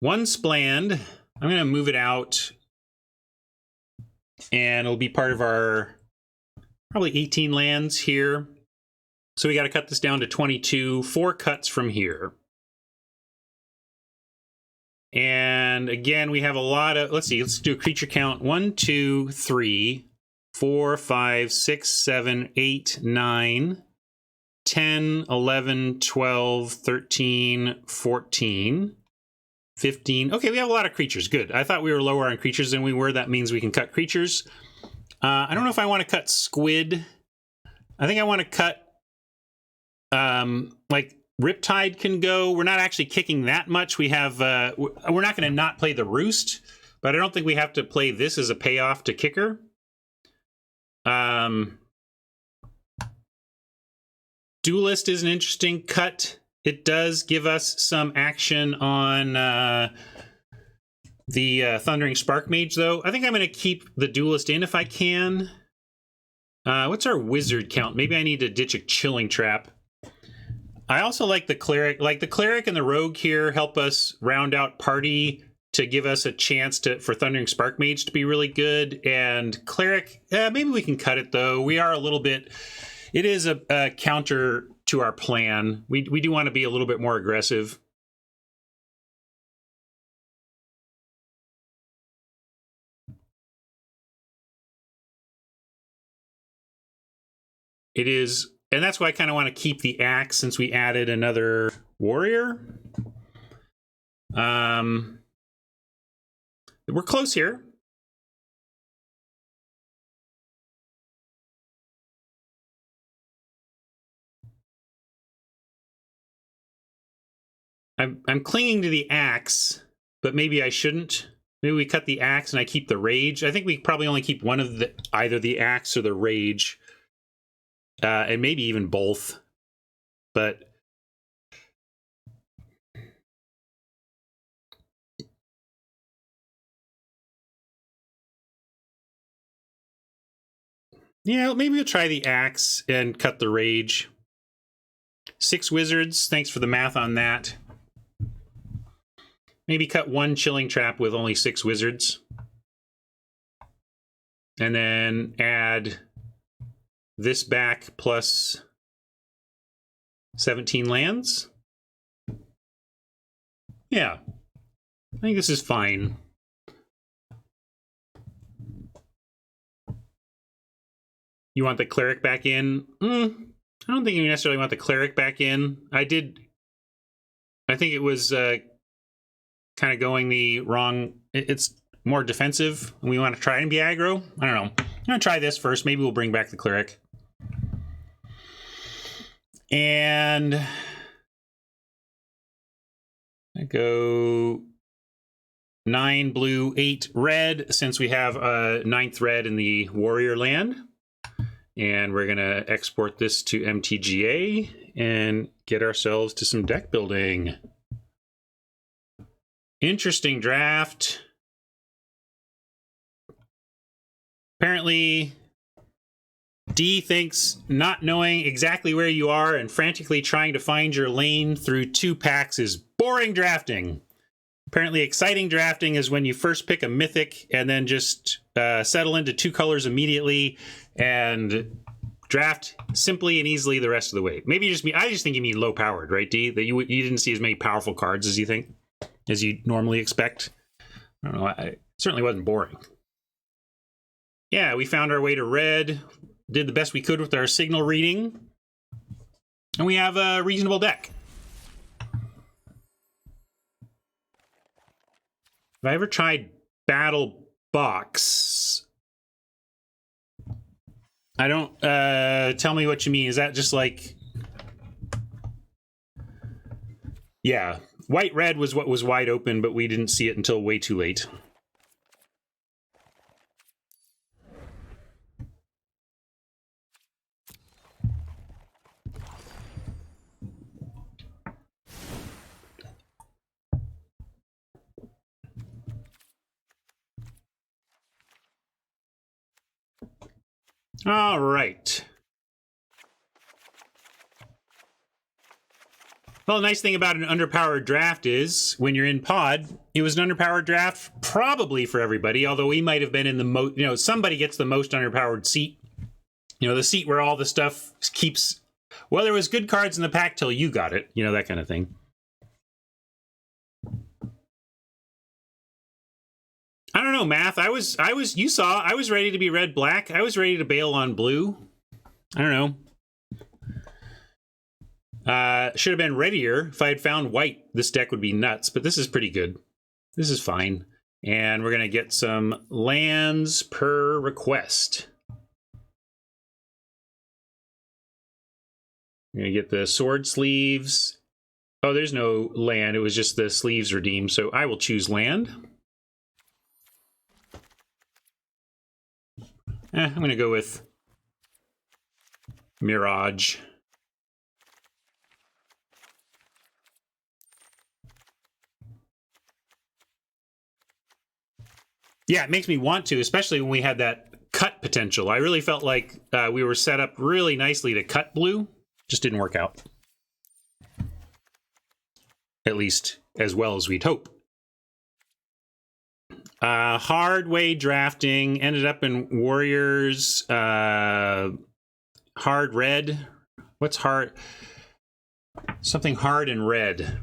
One spland. I'm going to move it out. And it'll be part of our probably 18 lands here. So we got to cut this down to 22. 4 cuts from here. And again, we have a lot of, let's see, let's do a creature count. 1, 2, 3, 4, 5, 6, 7, 8, 9, 10, 11, 12, 13, 14, 15. Okay, we have a lot of creatures. Good. I thought we were lower on creatures than we were. That means we can cut creatures. I don't know if I want to cut squid. I think I want to cut, like, Riptide can go. We're not actually kicking that much. We have, we're not going to not play the Roost, but I don't think we have to play this as a payoff to kicker. Duelist is an interesting cut. It does give us some action on the Thundering Spark Mage, though. I think I'm going to keep the Duelist in if I can. What's our wizard count? Maybe I need to ditch a Chilling Trap. I also like the Cleric. Like, the Cleric and the Rogue here help us round out party to give us a chance for Thundering Spark Mage to be really good. And Cleric, maybe we can cut it, though. We are a little bit... It is a counter to our plan. We do want to be a little bit more aggressive. It is... And that's why I kind of want to keep the axe since we added another warrior. We're close here. I'm clinging to the axe, but maybe I shouldn't. Maybe we cut the axe and I keep the rage. I think we probably only keep one of either the axe or the rage. And maybe even both, but yeah, maybe we'll try the axe and cut the rage. 6 wizards. Thanks for the math on that. Maybe cut 1 Chilling Trap with only 6 wizards, and then add this back plus 17 lands. Yeah, I think this is fine. You want the Cleric back in? I don't think you necessarily want the Cleric back in. I think it was kind of going the wrong... It's more defensive. We want to try and be aggro. I don't know. I'm going to try this first. Maybe we'll bring back the Cleric. And I go 9 blue, 8 red, since we have a 9th red in the warrior land. And we're going to export this to MTGA and get ourselves to some deck building. Interesting draft. Apparently, D thinks not knowing exactly where you are and frantically trying to find your lane through 2 packs is boring drafting. Apparently, exciting drafting is when you first pick a mythic and then just settle into 2 colors immediately and draft simply and easily the rest of the way. Maybe just me. I just think you mean low powered, right, D? That you didn't see as many powerful cards as you think, as you normally expect. I don't know. It certainly wasn't boring. Yeah, we found our way to red. Did the best we could with our signal reading. And we have a reasonable deck. Have I ever tried Battle Box? I don't, tell me what you mean. Is that just like... Yeah, white-red was what was wide open, but we didn't see it until way too late. All right. Well, the nice thing about an underpowered draft is when you're in pod, it was an underpowered draft probably for everybody, although we might have been in the most, you know, somebody gets the most underpowered seat. You know, the seat where all the stuff keeps, well, there was good cards in the pack till you got it, you know, that kind of thing. I don't know, Math. You saw, I was ready to be red-black. I was ready to bail on blue. I don't know. Should have been readier. If I had found white, this deck would be nuts, but this is pretty good. This is fine. And we're going to get some lands per request. We're going to get the sword sleeves. Oh, there's no land. It was just the sleeves redeemed, so I will choose land. I'm going to go with Mirage. Yeah, it makes me want to, especially when we had that cut potential. I really felt like we were set up really nicely to cut blue. Just didn't work out. At least as well as we'd hope. Hard way drafting, ended up in Warriors, hard red. What's hard? Something hard and red.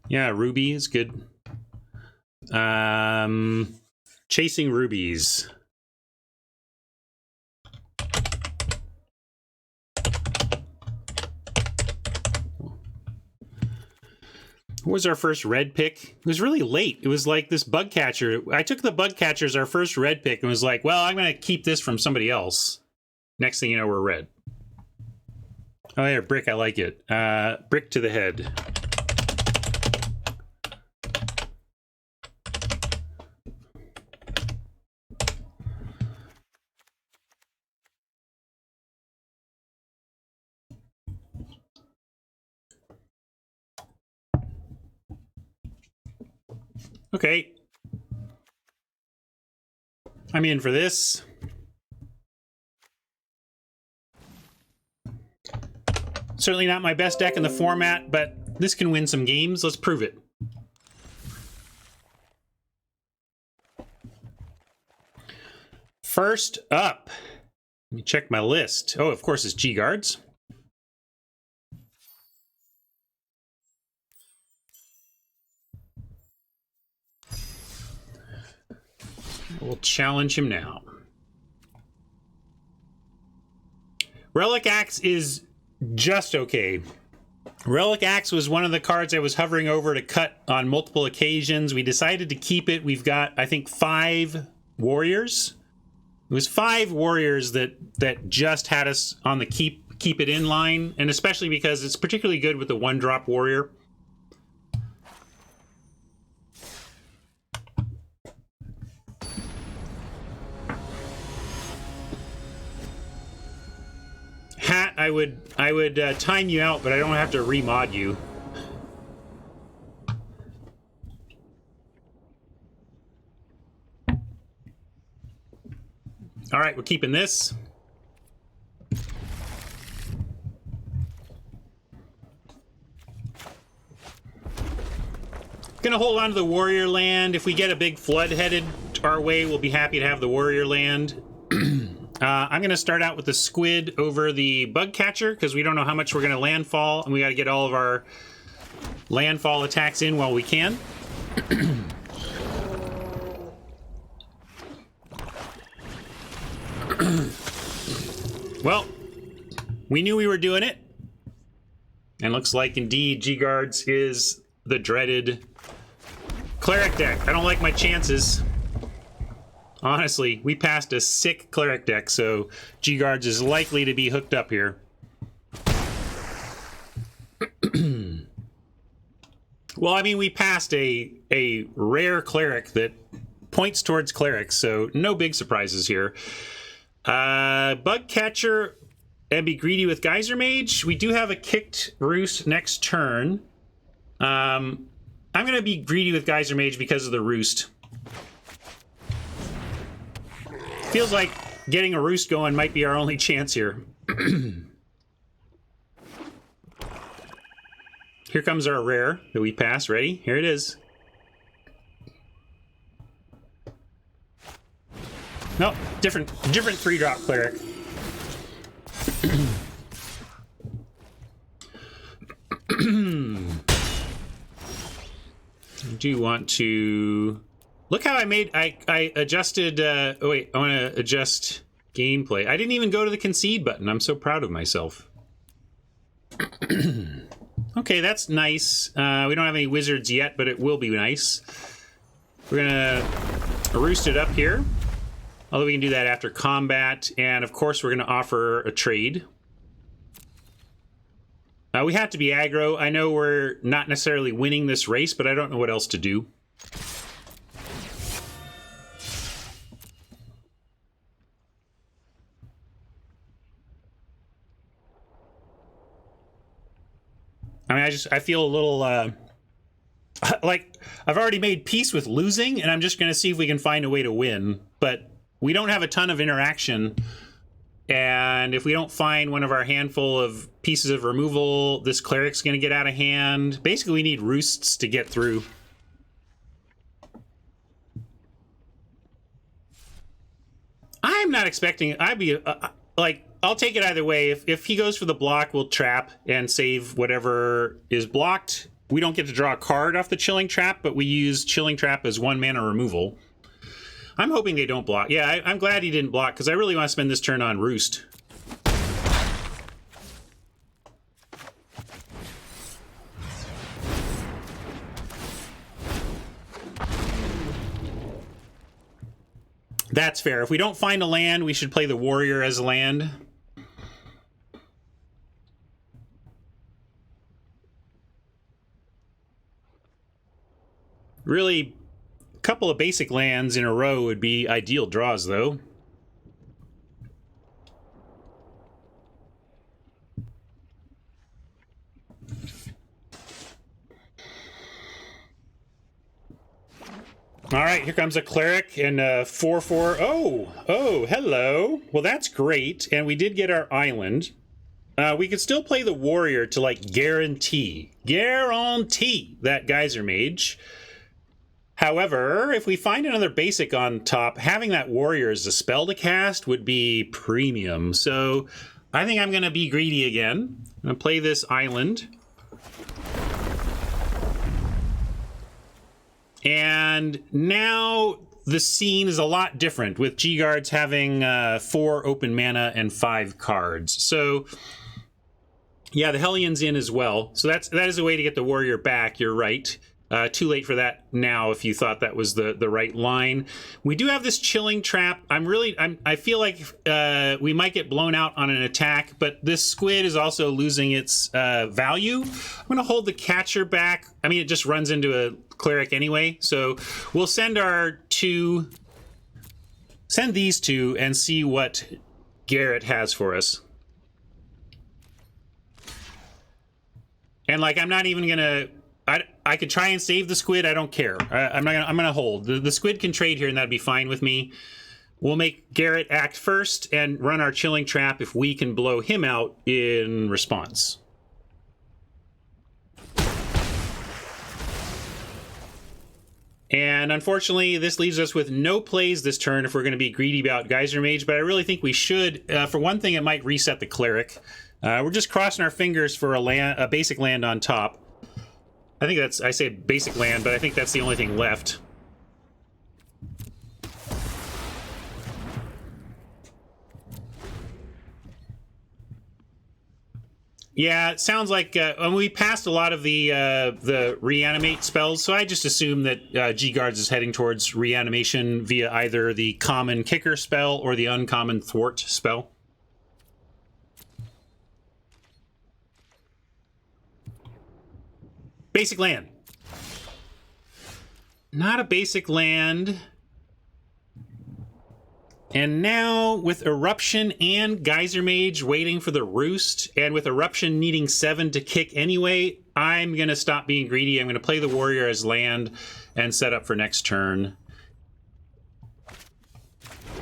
Yeah, ruby is good. Chasing rubies. What was our first red pick? It was really late. It was like this bug catcher. I took the bug catcher as our first red pick and was like, well, I'm going to keep this from somebody else. Next thing you know, we're red. Oh, yeah, brick. I like it. Brick to the head. Okay. I'm in for this. Certainly not my best deck in the format, but this can win some games. Let's prove it. First up, let me check my list. Oh, of course, it's G-Guards. We'll challenge him now. Relic Axe is just okay. Relic Axe was one of the cards I was hovering over to cut on multiple occasions. We decided to keep it. We've got, I think, 5 warriors. It was 5 warriors that just had us on the keep it in line, and especially because it's particularly good with the 1-drop warrior. Hat, I would time you out, but I don't have to remod you. All right, we're keeping this. Gonna hold on to the warrior land. If we get a big flood headed our way, we'll be happy to have the warrior land. I'm gonna start out with the squid over the bug catcher because we don't know how much we're gonna landfall, and we got to get all of our landfall attacks in while we can. Well, we knew we were doing it, and looks like indeed G-Guards is the dreaded cleric deck. I don't like my chances. Honestly, we passed a sick cleric deck, so G-Guards is likely to be hooked up here. Well, I mean, we passed a rare cleric that points towards clerics, so no big surprises here. Bug catcher and be greedy with Geyser Mage. We do have a kicked roost next turn. I'm going to be greedy with Geyser Mage because of the roost. Feels like getting a roost going might be our only chance here. Here comes our rare that we pass. Ready? Here it is. Nope, different 3-drop cleric. Do you want to look how I adjusted oh wait, I want to adjust gameplay. I didn't even go to the concede button. I'm so proud of myself. Okay, that's nice. We don't have any wizards yet, but it will be nice. We're gonna roost it up here. Although we can do that after combat, and of course we're going to offer a trade. We have to be aggro. I know we're not necessarily winning this race, but I don't know what else to do. I mean, I feel a little like I've already made peace with losing, and I'm just going to see if we can find a way to win. But we don't have a ton of interaction, and if we don't find one of our handful of pieces of removal, this cleric's going to get out of hand. Basically, we need roosts to get through. I'm not expecting... I'd be... like, I'll take it either way. If he goes for the block, we'll trap and save whatever is blocked. We don't get to draw a card off the Chilling Trap, but we use Chilling Trap as 1 mana removal. I'm hoping they don't block. Yeah, I'm glad he didn't block, because I really want to spend this turn on Roost. That's fair. If we don't find a land, we should play the warrior as a land. Really, a couple of basic lands in a row would be ideal draws, though. All right, here comes a cleric and a 4/4. Oh, hello. Well, that's great. And we did get our island. We could still play the warrior to, like, guarantee that Geyser Mage. However, if we find another basic on top, having that warrior as a spell to cast would be premium. So I think I'm going to be greedy again. I'm going to play this island. And now the scene is a lot different, with G-Guards having 4 open mana and 5 cards. So Yeah, the Hellion's in as well. So that is a way to get the warrior back. You're right. Too late for that now if you thought that was the right line. We do have this chilling trap. I feel like we might get blown out on an attack, but this squid is also losing its value. I'm going to hold the catcher back. I mean, it just runs into a cleric anyway. So we'll send these two and see what Garrett has for us. And like, I'm not even gonna. I could try and save the squid. I don't care. I'm gonna hold. The squid can trade here, and that'd be fine with me. We'll make Garrett act first and run our chilling trap if we can blow him out in response. And unfortunately, this leaves us with no plays this turn if we're going to be greedy about Geyser Mage. But I really think we should. For one thing, it might reset the cleric. We're just crossing our fingers for a basic land on top. I think I say basic land, but I think that's the only thing left. Yeah, it sounds like we passed a lot of the reanimate spells, so I just assume that G-Guards is heading towards reanimation via either the common kicker spell or the uncommon thwart spell. Basic land. Not a basic land. And now, with Eruption and Geyser Mage waiting for the Roost, and with Eruption needing 7 to kick anyway, I'm going to stop being greedy. I'm going to play the Warrior as land and set up for next turn.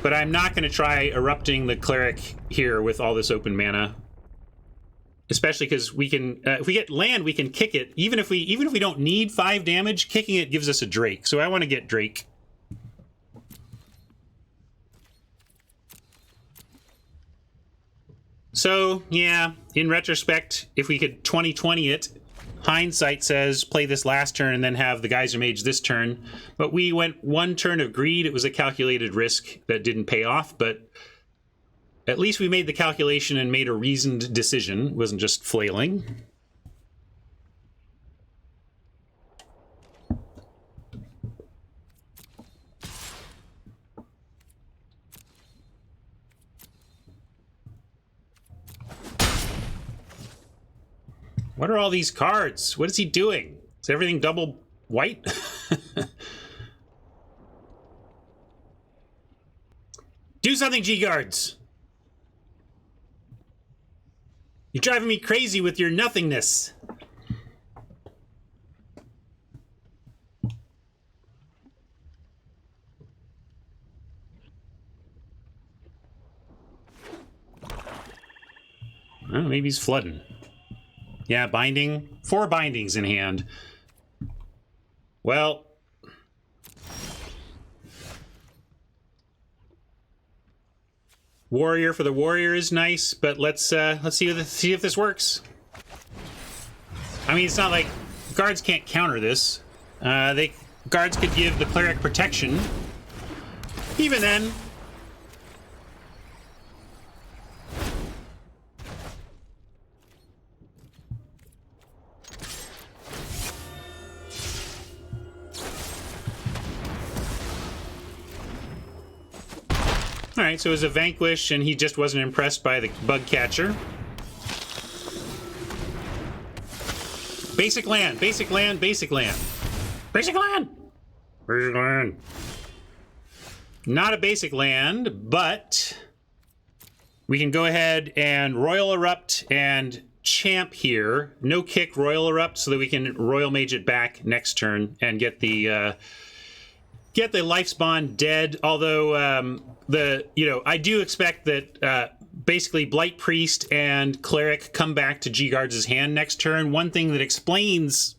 But I'm not going to try Erupting the Cleric here with all this open mana. Especially because we can, if we get land, we can kick it. Even if we don't need 5 damage, kicking it gives us a Drake. So I want to get Drake. So yeah, in retrospect, if we could 2020 it, hindsight says play this last turn and then have the Geyser Mage this turn. But we went 1 turn of greed. It was a calculated risk that didn't pay off, but at least we made the calculation and made a reasoned decision. It wasn't just flailing. What are all these cards? What is he doing? Is everything double white? Do something, G-Guards! You're driving me crazy with your nothingness. Well, maybe he's flooding. Yeah, binding. 4 bindings in hand. Well, Warrior for the Warrior is nice, but let's see if this works. I mean, it's not like guards can't counter this. Guards could give the cleric protection. Even then. All right, so it was a vanquish, and he just wasn't impressed by the bug catcher. Basic land, basic land, basic land. Basic land! Basic land. Not a basic land, but we can go ahead and Royal Erupt and Champ here. No kick Royal Erupt so that we can Royal Mage it back next turn and get the life spawn dead. Although I do expect that basically Blight Priest and Cleric come back to G-Guards' hand next turn. One thing that explains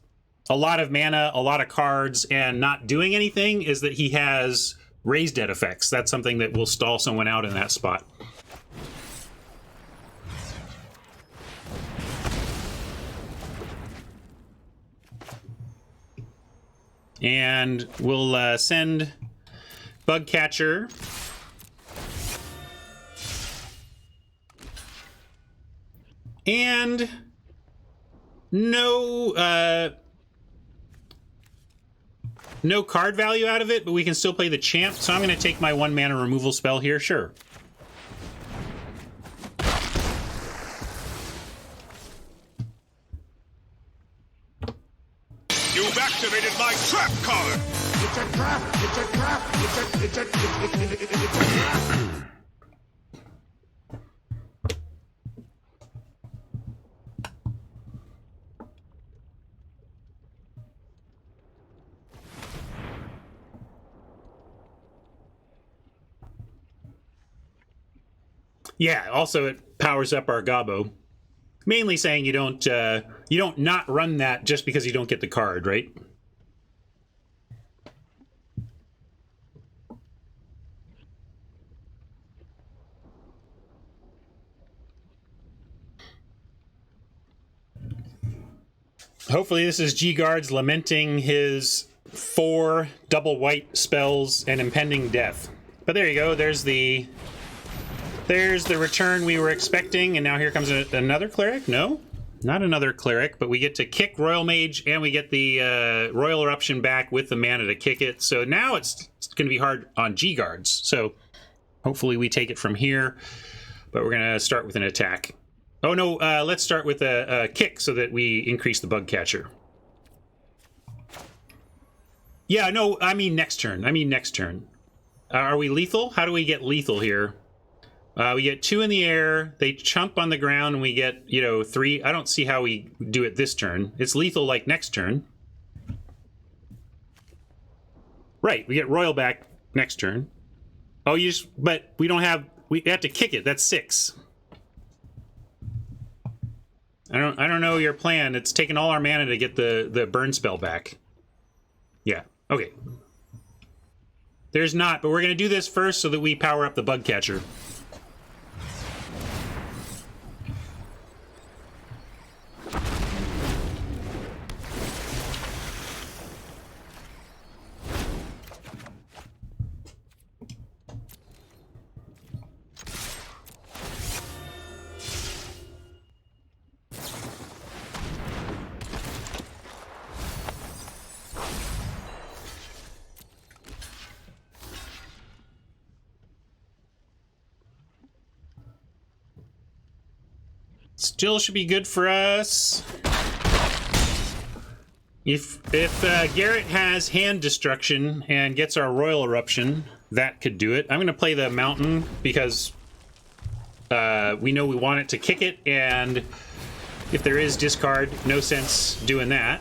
a lot of mana, a lot of cards, and not doing anything is that he has Raise Dead effects. That's something that will stall someone out in that spot. And we'll send Bug Catcher. And no no card value out of it, but we can still play the champ. So I'm going to take my 1 mana removal spell here. Sure. You've activated my trap card! It's a trap! It's a trap! It's a trap! Yeah, also it powers up our Gabo. Mainly saying you don't not run that just because you don't get the card, right? Hopefully this is G-Guards lamenting his 4 double white spells and impending death. But there you go, there's the return we were expecting, and now here comes another cleric? No? Not another cleric, but we get to kick Royal Mage, and we get the Royal Eruption back with the mana to kick it. So now it's going to be hard on G-Guards. So hopefully we take it from here, but we're going to start with an attack. Oh no, let's start with a kick so that we increase the bug catcher. Yeah, no, I mean next turn. Are we lethal? How do we get lethal here? We get 2 in the air, they chump on the ground, and we get, 3. I don't see how we do it this turn. It's lethal like next turn. Right, we get Royal back next turn. Oh, but we don't have, we have to kick it, that's 6. I don't know your plan. It's taking all our mana to get the burn spell back. Yeah, okay. There's not, but we're going to do this first so that we power up the bug catcher. Still should be good for us. If Garrett has hand destruction and gets our Royal Eruption, that could do it. I'm going to play the Mountain because we know we want it to kick it, and if there is discard, no sense doing that.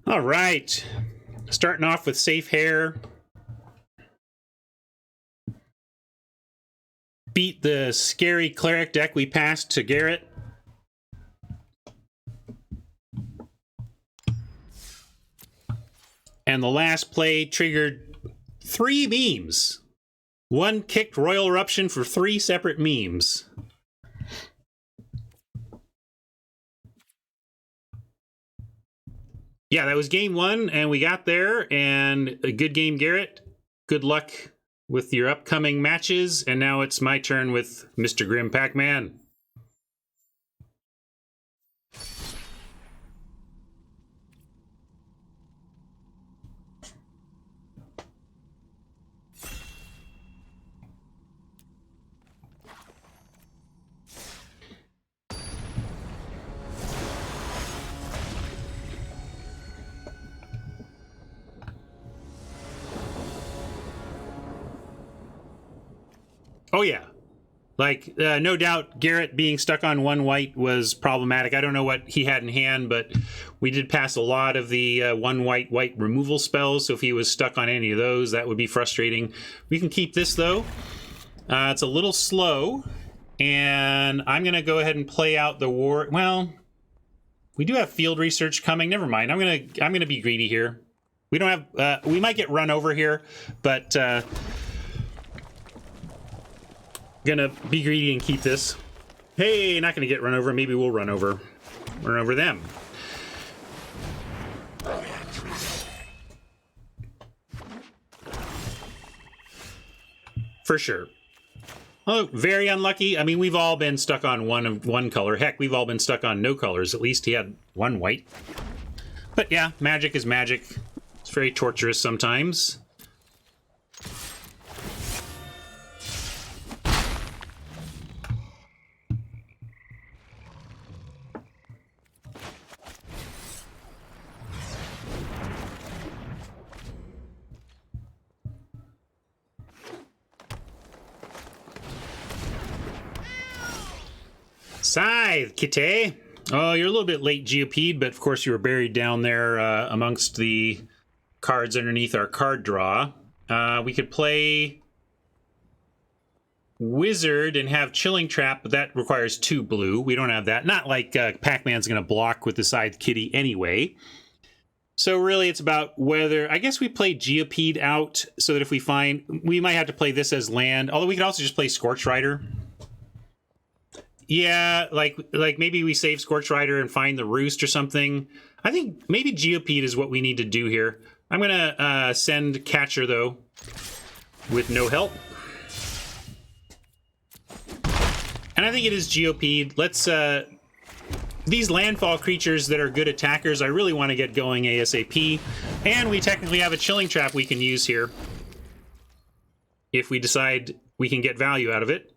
All right, starting off with safe hair. Beat the scary cleric deck we passed to Garrett. And the last play triggered 3 memes. 1 kicked Royal Eruption for 3 separate memes. Yeah, that was game 1, and we got there, and a good game, Garrett. Good luck with your upcoming matches, and now it's my turn with Mr. Grim Pac-Man. Oh, yeah. Like, no doubt Garrett being stuck on 1 white was problematic. I don't know what he had in hand, but we did pass a lot of the 1 white removal spells, so if he was stuck on any of those, that would be frustrating. We can keep this, though. It's a little slow, and I'm going to go ahead and play out the war. Well, we do have field research coming. Never mind. I'm gonna be greedy here. We don't have, we might get run over here, but gonna be greedy and keep this. Hey, not gonna get run over. Maybe we'll run over them. For sure. Oh, very unlucky. I mean, we've all been stuck on one color. Heck, we've all been stuck on no colors. At least he had one white. But yeah, magic is magic. It's very torturous sometimes. Scythe, Kitty. Oh, you're a little bit late GOP'd, but of course you were buried down there amongst the cards underneath our card draw. We could play Wizard and have Chilling Trap, but that requires 2 blue. We don't have that. Not like Pac-Man's going to block with the Scythe Kitty anyway. So really it's about whether... I guess we play GOP'd out so that if we find... We might have to play this as land, although we could also just play Scorch Rider. Yeah, like maybe we save Scorch Rider and find the Roost or something. I think maybe GOP'd is what we need to do here. I'm going to send Catcher, though, with no help. And I think it is GOP'd. Let's... these landfall creatures that are good attackers, I really want to get going ASAP. And we technically have a Chilling Trap we can use here, if we decide we can get value out of it.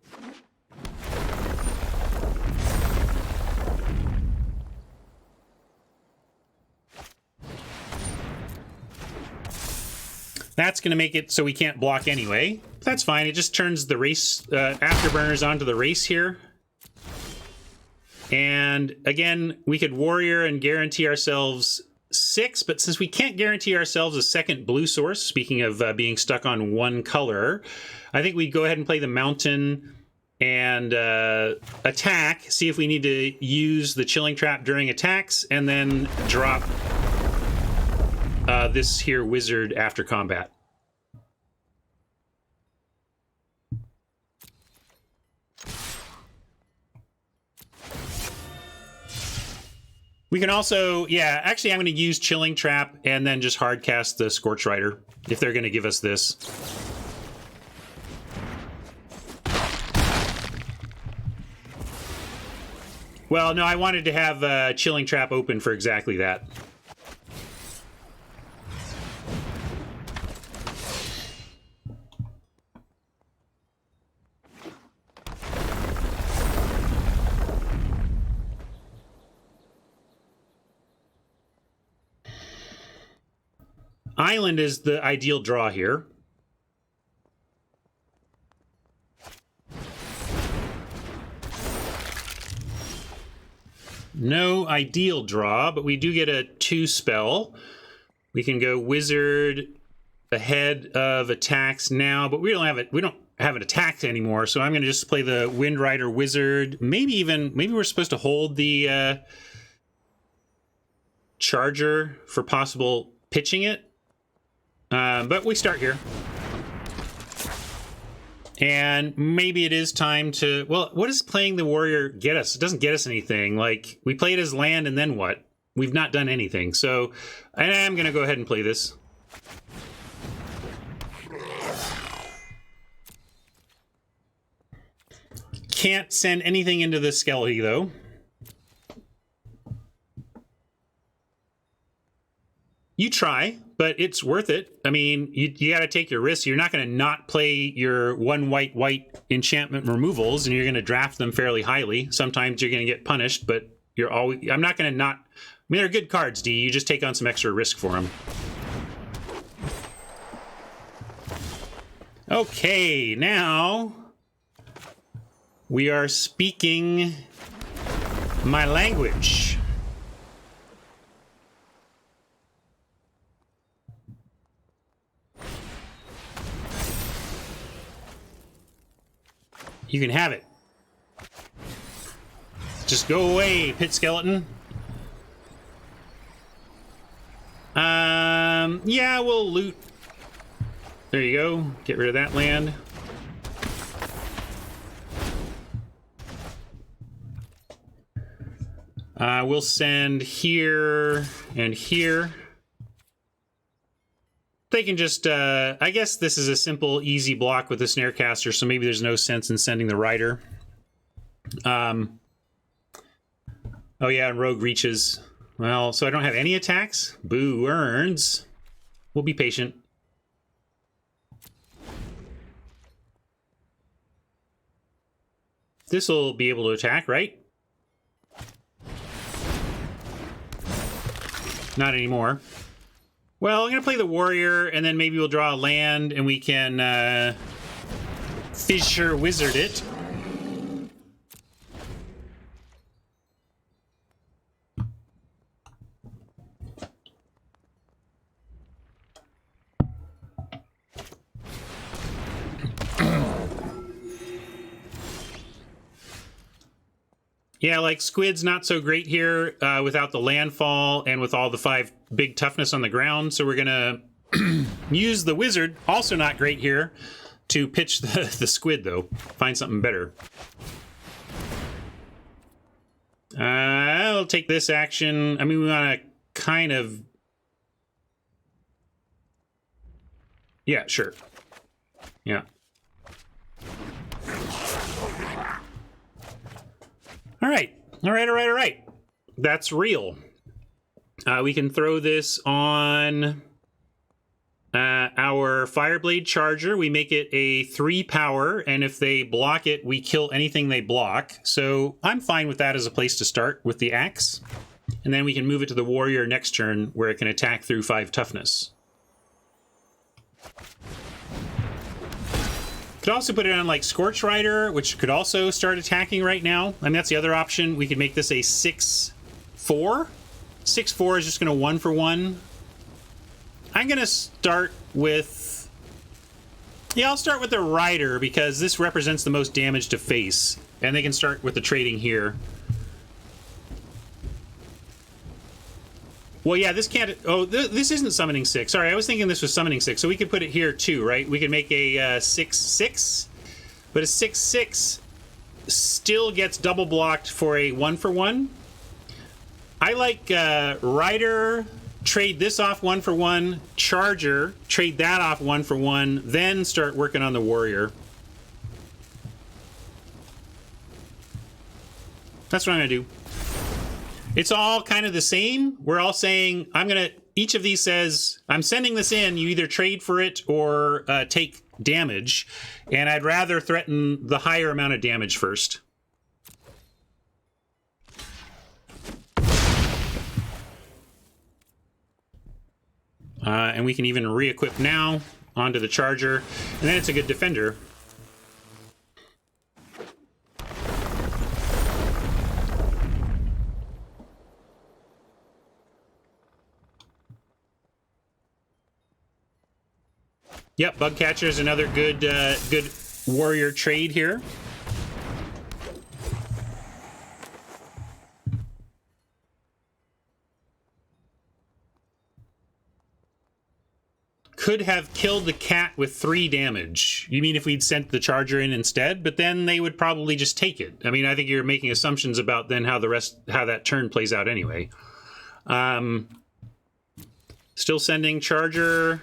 That's going to make it so we can't block anyway. That's fine. It just turns the race afterburners onto the race here. And again, we could warrior and guarantee ourselves 6, but since we can't guarantee ourselves a second blue source, speaking of being stuck on one color, I think we'd go ahead and play the mountain and attack, see if we need to use the Chilling Trap during attacks, and then drop this here wizard after combat. We can also, yeah, actually I'm going to use Chilling Trap and then just hard cast the Scorch Rider if they're going to give us this. Well, no, I wanted to have Chilling Trap open for exactly that. Island is the ideal draw here. No ideal draw, but we do get a 2 spell. We can go wizard ahead of attacks now, but we don't have it attacked anymore, so I'm going to just play the Wind Rider wizard. Maybe we're supposed to hold the charger for possible pitching it. But we start here. And maybe it is time to... Well, what does playing the warrior get us? It doesn't get us anything. Like, we play it as land, and then what? We've not done anything. So, I am going to go ahead and play this. Can't send anything into the Skelly, though. You try, but it's worth it. I mean, you got to take your risks. You're not going to not play your 1 white enchantment removals, and you're going to draft them fairly highly. Sometimes you're going to get punished, but you're always... I'm not going to not... I mean, they're good cards, D. You just take on some extra risk for them. Okay, now we are speaking my language. You can have it. Just go away, pit skeleton. Yeah, we'll loot. There you go. Get rid of that land. We'll send here and here. They can just, I guess this is a simple, easy block with the Snarecaster, so maybe there's no sense in sending the Rider. Oh yeah, and Rogue reaches. Well, so I don't have any attacks? Boo earns. We'll be patient. This will be able to attack, right? Not anymore. Well, I'm going to play the Warrior, and then maybe we'll draw a land, and we can Fissure Wizard it. Yeah, like Squid's not so great here without the landfall and with all the 5 big toughness on the ground. So we're going to use the Wizard, also not great here, to pitch the Squid, though. Find something better. I'll take this action. I mean, we want to kind of... Yeah, sure. Yeah. All right. That's real. We can throw this on our Fireblade Charger. We make it a 3 power, and if they block it, we kill anything they block. So I'm fine with that as a place to start with the axe. And then we can move it to the Warrior next turn, where it can attack through 5 toughness. Could also put it on like Scorch Rider, which could also start attacking right now. I mean, that's the other option. We could make this a 6/4. 6/4 is just going to 1-for-1. I'm going to start with... Yeah, I'll start with the Rider because this represents the most damage to face. And they can start with the trading here. Well, yeah, this can't... Oh, this isn't summoning 6. Sorry, I was thinking this was summoning 6. So we could put it here, too, right? We could make a 6/6. But a 6/6 still gets double blocked for a 1-for-1. I like Rider, trade this off 1-for-1. Charger, trade that off 1-for-1. Then start working on the Warrior. That's what I'm going to do. It's all kind of the same. We're all saying, each of these says, I'm sending this in, you either trade for it or take damage. And I'd rather threaten the higher amount of damage first. And we can even re-equip now onto the Charger. And then it's a good defender. Yep, Bugcatcher is another good good Warrior trade here. Could have killed the cat with 3 damage. You mean if we'd sent the Charger in instead? But then they would probably just take it. I mean, I think you're making assumptions about then how that turn plays out anyway. Still sending Charger.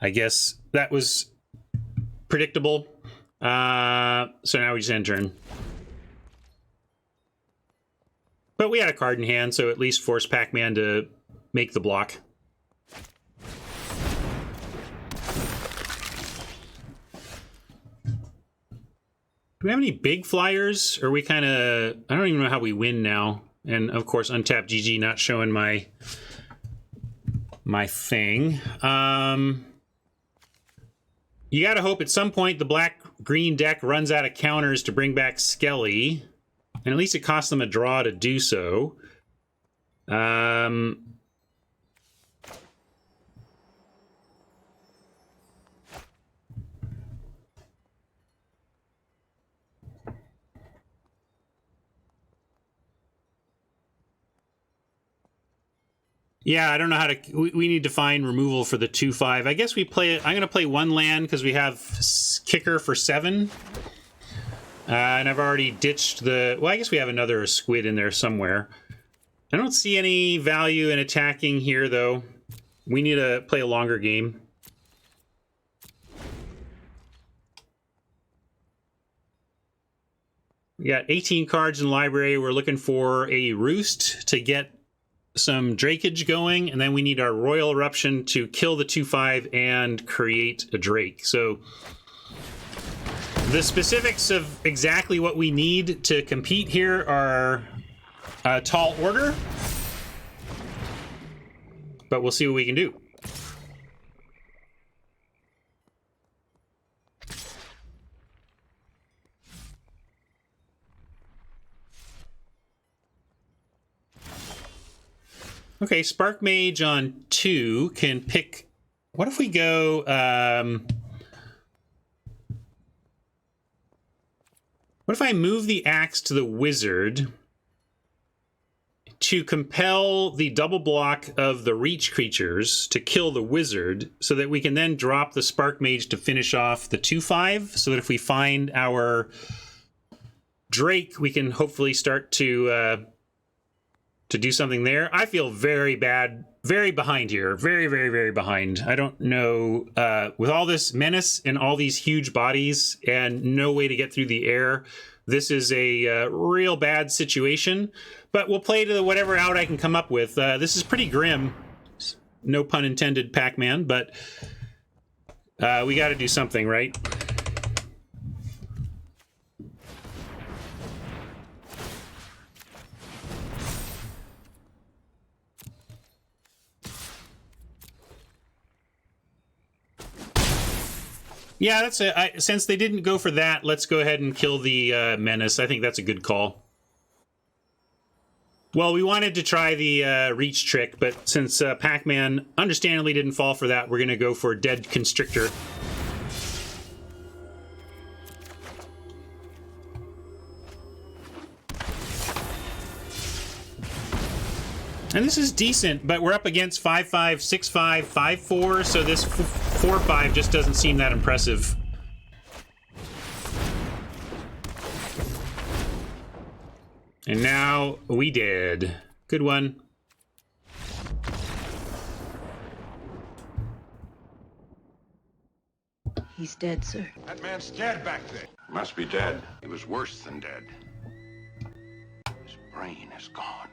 I guess that was predictable. So now we just end turn. But we had a card in hand, so at least force Pac-Man to make the block. Do we have any big flyers? Or we kind of... I don't even know how we win now. And, of course, Untapped GG not showing my thing. You gotta hope at some point the black-green deck runs out of counters to bring back Skelly. And at least it costs them a draw to do so. Yeah, I don't know how to... We need to find removal for the 2/5. I guess we play... I'm going to play one land because we have kicker for 7. And I've already ditched the... Well, I guess we have another squid in there somewhere. I don't see any value in attacking here, though. We need to play a longer game. We got 18 cards in the library. We're looking for a roost to get some drakeage going, and then we need our Royal Eruption to kill the 2/5 and create a drake. So the specifics of exactly what we need to compete here are a tall order, but we'll see what we can do. Okay, Spark Mage on 2 can pick... What if we go... What if I move the axe to the wizard to compel the double block of the reach creatures to kill the wizard so that we can then drop the Spark Mage to finish off the 2/5 so that if we find our Drake, we can hopefully start to do something there. I feel very bad, very behind here. Very, very, very behind. I don't know, with all this menace and all these huge bodies and no way to get through the air, this is a real bad situation. But we'll play to whatever out I can come up with. This is pretty grim. No pun intended, Pac-Man, but we got to do something, right? Yeah, that's it. Since they didn't go for that, let's go ahead and kill the menace. I think that's a good call. Well, we wanted to try the reach trick, but since Pac-Man understandably didn't fall for that, we're going to go for Dead Constrictor. And this is decent, but we're up against 5/5, 6/5, 5/4, so this 4/5 just doesn't seem that impressive. And now we did. Good one. He's dead, sir. That man's dead back there. Must be dead. He was worse than dead. His brain is gone.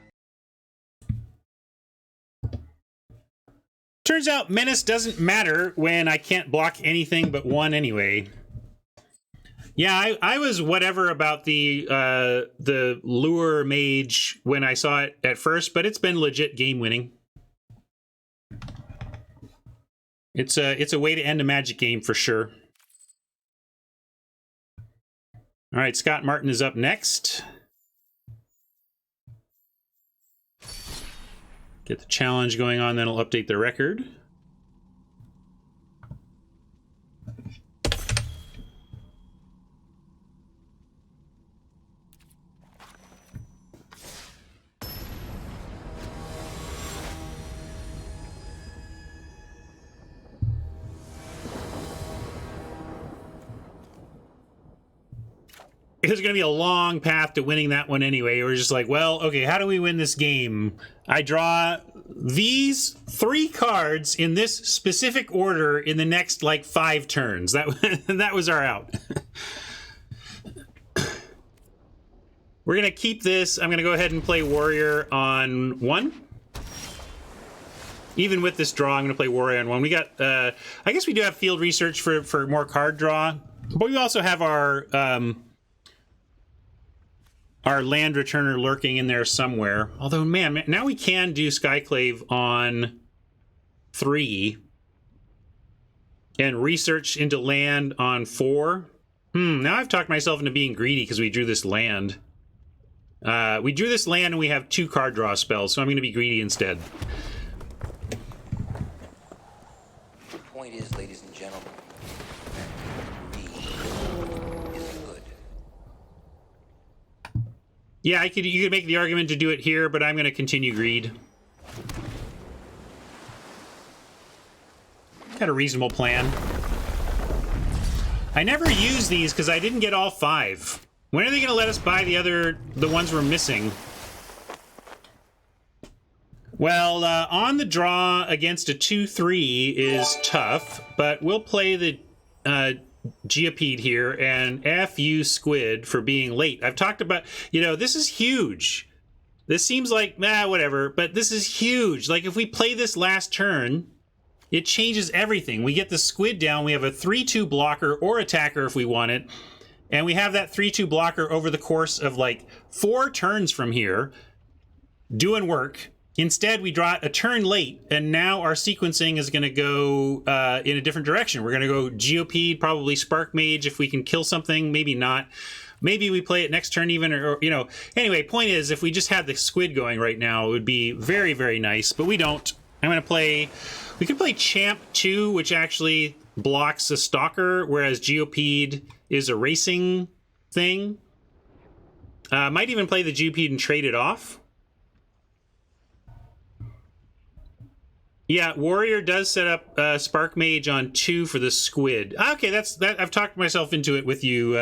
Turns out Menace doesn't matter when I can't block anything but one anyway. Yeah, I was whatever about the lure mage when I saw it at first, but it's been legit game winning. It's a way to end a Magic game for sure. All right, Scott Martin is up next. Get the challenge going on, then I'll update the record. It was going to be a long path to winning that one anyway. We're just like, well, okay, how do we win this game? I draw these 3 cards in this specific order in the next, like, 5 turns. That was our out. We're going to keep this. I'm going to go ahead and play Warrior on 1. Even with this draw, I'm going to play Warrior on 1. We got, I guess we do have field research for more card draw. But we also have our land returner lurking in there somewhere. Although, man, now we can do Skyclave on 3 and research into land on 4. Now I've talked myself into being greedy because we drew this land. We drew this land and we have 2 card draw spells, so I'm going to be greedy instead. The point is, ladies and gentlemen, greed is good. Yeah, you could make the argument to do it here, but I'm going to continue greed. got a reasonable plan. I never use these because I didn't get all 5. When are they going to let us buy the ones we're missing? Well, on the draw against a 2-3 is tough, but we'll play the Geopede here, and F you Squid for being late. I've talked about, this is huge. This seems like, whatever, but this is huge. Like, if we play this last turn, it changes everything. We get the Squid down, we have a 3-2 blocker or attacker if we want it, and we have that 3-2 blocker over the course of, like, 4 turns from here, doing work. Instead, we draw a turn late, and now our sequencing is going to go in a different direction. We're going to go Geopede, probably Spark Mage if we can kill something, maybe not. Maybe we play it next turn even, or Anyway, point is, if we just had the Squid going right now, it would be very, very nice, but we don't. I'm going to play... We could play Champ 2, which actually blocks a Stalker, whereas Geopede is a racing thing. Might even play the Geopede and trade it off. Yeah, Warrior does set up Spark Mage on 2 for the Squid. Okay, that. I've talked myself into it with you,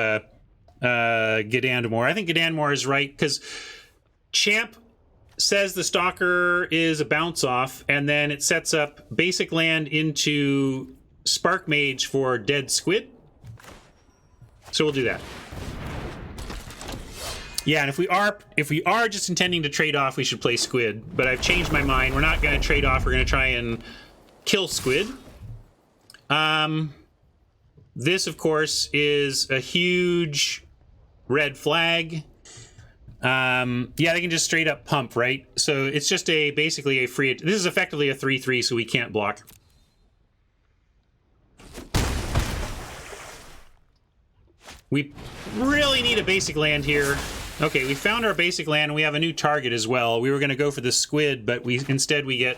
Gadandamore. I think Gadandamore is right, because Champ says the Stalker is a bounce off, and then it sets up basic land into Spark Mage for dead Squid. So we'll do that. Yeah, and if we are just intending to trade off, we should play Squid. But I've changed my mind. We're not going to trade off. We're going to try and kill Squid. This, of course, is a huge red flag. Yeah, they can just straight up pump, right? So it's just basically a free... This is effectively a 3-3, so we can't block. We really need a basic land here. Okay, we found our basic land, and we have a new target as well. We were going to go for the Squid, but instead we get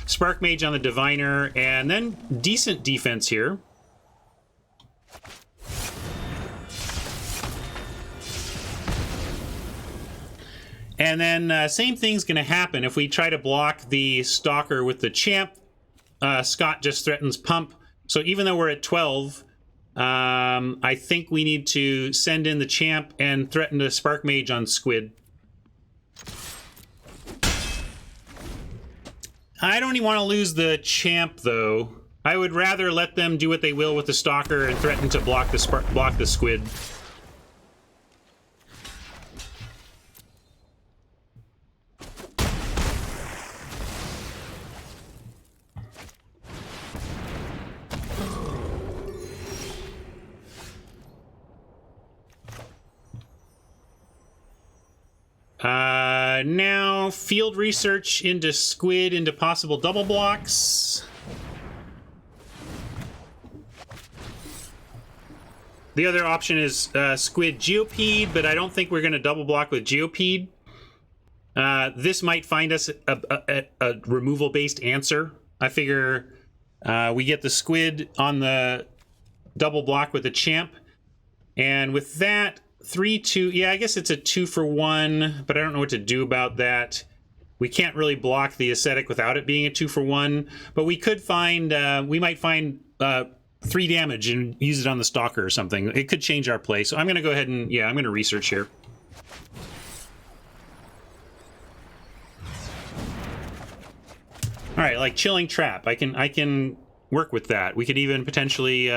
Spark Mage on the Diviner, and then decent defense here. And then same thing's going to happen. If we try to block the Stalker with the Champ, Scott just threatens Pump. So even though we're at 12... I think we need to send in the Champ and threaten to Spark Mage on Squid. I don't even want to lose the Champ, though. I would rather let them do what they will with the Stalker and threaten to block the Squid. Now, field research into Squid, into possible double blocks. The other option is Squid Geopede, but I don't think we're going to double block with Geopede. This might find us a removal-based answer. I figure we get the Squid on the double block with the Champ. And with that... 3-2, yeah, I guess it's a 2-for-1, but I don't know what to do about that. We can't really block the Ascetic without it being a 2-for-1, but we could find, we might find 3 damage and use it on the Stalker or something. It could change our play, so I'm going to go ahead and, yeah, I'm going to research here. All right, like Chilling Trap, I can work with that. We could even potentially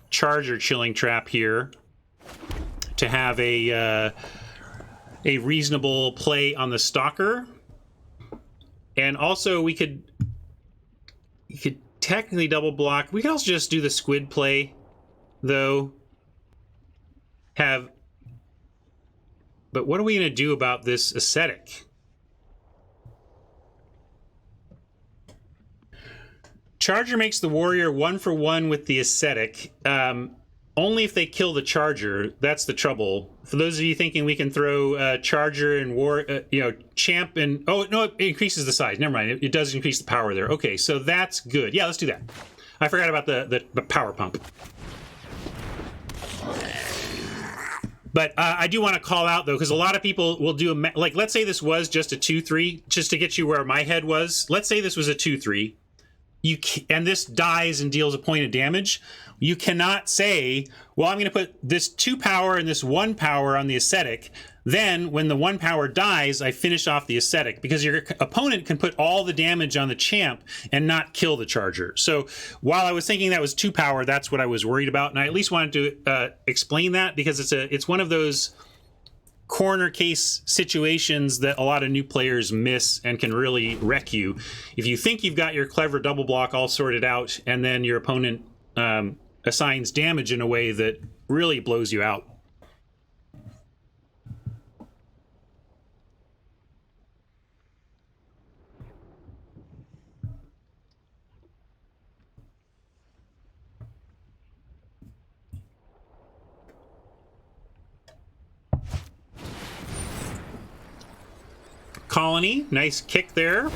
charge our Chilling Trap here to have a reasonable play on the Stalker. And also we could technically double block. We could also just do the Squid play, though. But what are we going to do about this Ascetic? Charger makes the Warrior 1-for-1 with the Ascetic. Only if they kill the Charger. That's the trouble. For those of you thinking we can throw Charger and Champ and... Oh, no, it increases the size. Never mind. It does increase the power there. Okay, so that's good. Yeah, let's do that. I forgot about the power pump. But I do want to call out, though, because a lot of people will do... Like, let's say this was just a 2-3, just to get you where my head was. Let's say this was a 2-3. and this dies and deals a point of damage, you cannot say, well, I'm going to put this 2 power and this 1 power on the ascetic. Then when the 1 power dies, I finish off the ascetic, because your opponent can put all the damage on the champ and not kill the charger. So while I was thinking that was 2 power, that's what I was worried about. And I at least wanted to explain that, because it's one of those corner case situations that a lot of new players miss and can really wreck you. If you think you've got your clever double block all sorted out, and then your opponent assigns damage in a way that really blows you out. Colony, nice kick there.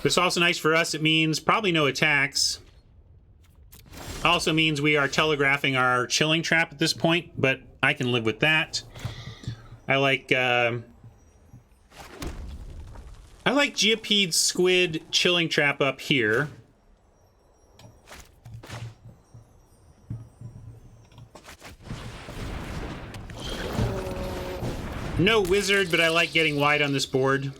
This also nice for us. It means probably no attacks. Also means we are telegraphing our chilling trap at this point, but I can live with that. I like Geopede's squid chilling trap up here. No wizard, but I like getting wide on this board.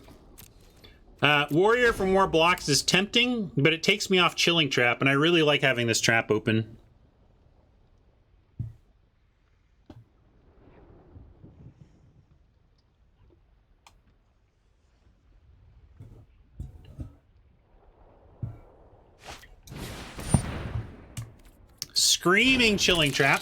Warrior for more blocks is tempting, but it takes me off chilling trap, and I really like having this trap open. Screaming chilling trap.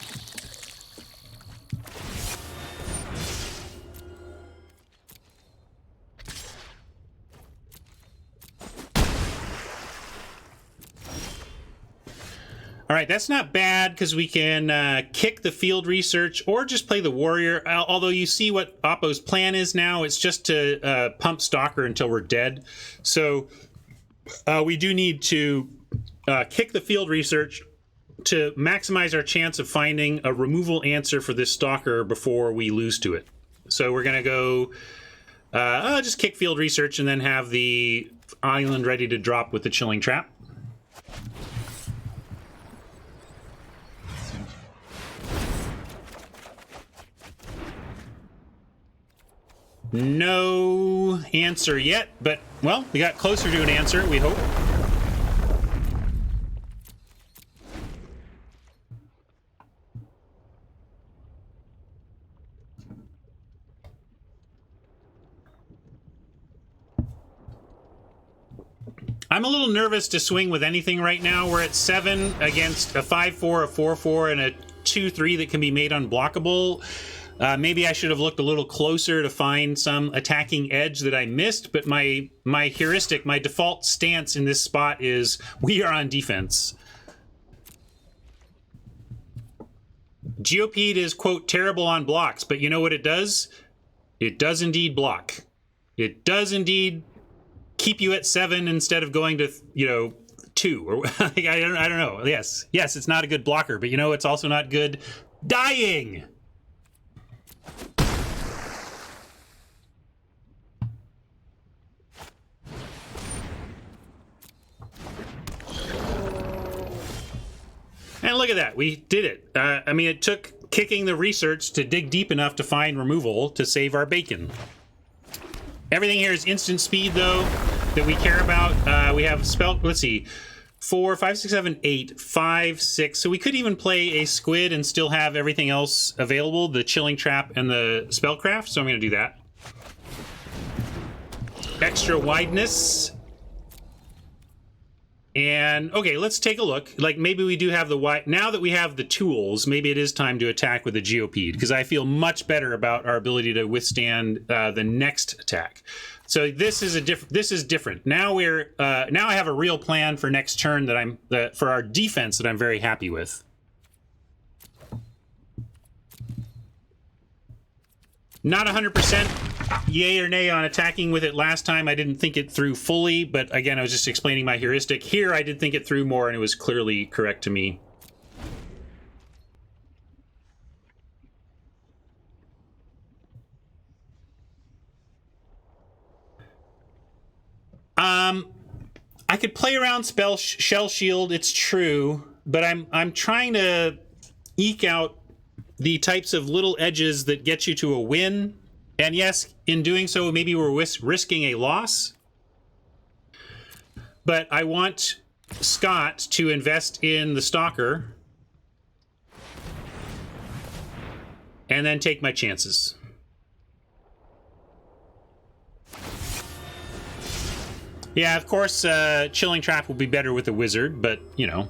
All right, that's not bad, because we can kick the field research or just play the warrior. Although you see what Oppo's plan is now, it's just to pump Stalker until we're dead. So we do need to kick the field research to maximize our chance of finding a removal answer for this Stalker before we lose to it. So we're going to go just kick field research and then have the island ready to drop with the chilling trap. No answer yet, but, well, we got closer to an answer, we hope. I'm a little nervous to swing with anything right now. We're at 7 against a 5-4, a 4-4, and a 2-3 that can be made unblockable. Maybe I should have looked a little closer to find some attacking edge that I missed, but my heuristic, my default stance in this spot is we are on defense. Geopede is, quote, terrible on blocks, but you know what it does? It does indeed block. It does indeed keep you at 7 instead of going to, 2. Or I don't know. Yes, it's not a good blocker, but it's also not good dying. And look at that, we did it. I mean, it took kicking the research to dig deep enough to find removal to save our bacon. Everything here is instant speed, though, that we care about. We have spell, let's see, 4, 5, 6, 7, 8, 5, 6. So we could even play a squid and still have everything else available, the chilling trap and the spellcraft. So I'm going to do that. Extra wideness. And, okay, let's take a look. Like, maybe we do have the wide... Now that we have the tools, maybe it is time to attack with the Geopede, because I feel much better about our ability to withstand the next attack. So this is different. Now now I have a real plan for next turn for our defense that I'm very happy with. Not 100% yay or nay on attacking with it last time. I didn't think it through fully, but again, I was just explaining my heuristic. Here, I did think it through more, and it was clearly correct to me. I could play around Shell Shield, it's true, but I'm trying to eke out the types of little edges that get you to a win. And yes, in doing so, maybe we're risking a loss. But I want Scott to invest in the Stalker and then take my chances. Yeah, of course, Chilling Trap will be better with the Wizard, but, you know.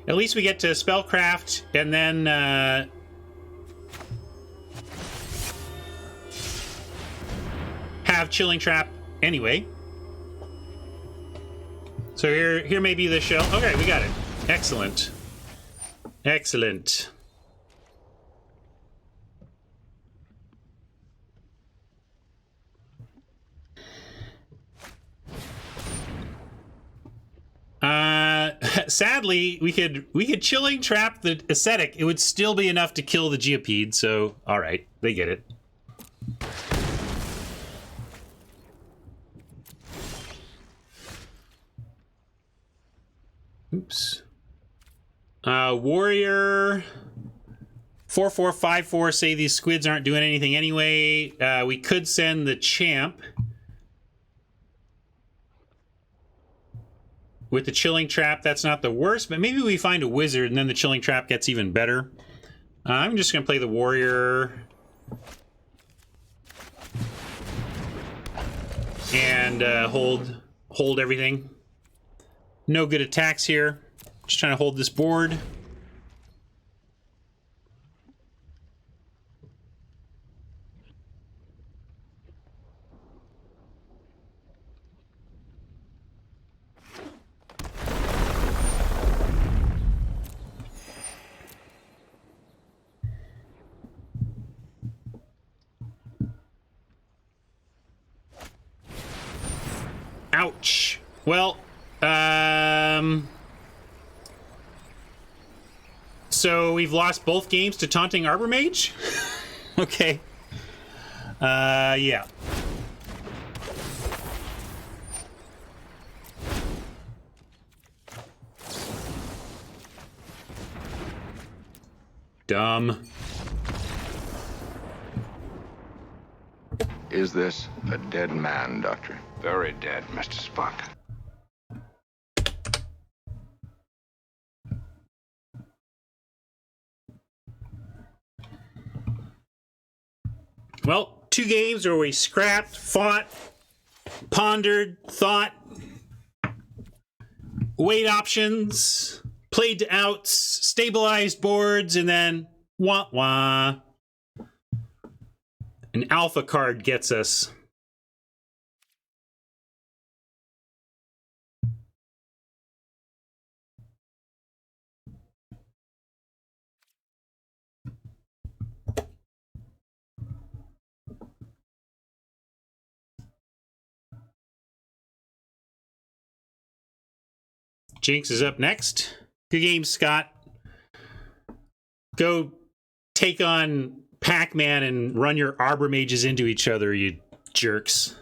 At least we get to Spellcraft, and then... have Chilling Trap anyway. So here may be the shell. Okay, we got it. Excellent. Excellent. Sadly, we could Chilling Trap the Ascetic. It would still be enough to kill the Geopede, so alright, they get it. Oops. Warrior 4454 say these squids aren't doing anything anyway. We could send the champ with the Chilling Trap. That's not the worst, but maybe we find a wizard and then the Chilling Trap gets even better. I'm just gonna play the warrior and hold everything. No good attacks here. Just trying to hold this board. Ouch. Well, so we've lost both games to Taunting Arbor Mage? Okay. Yeah. Dumb. Is this a dead man, Doctor? Very dead, Mr. Spock. Well, 2 games where we scrapped, fought, pondered, thought, weighed options, played to outs, stabilized boards, and then wah-wah. An alpha card gets us. Jinx is up next. Good game, Scott. Go take on Pac-Man and run your Arbor Mages into each other, you jerks.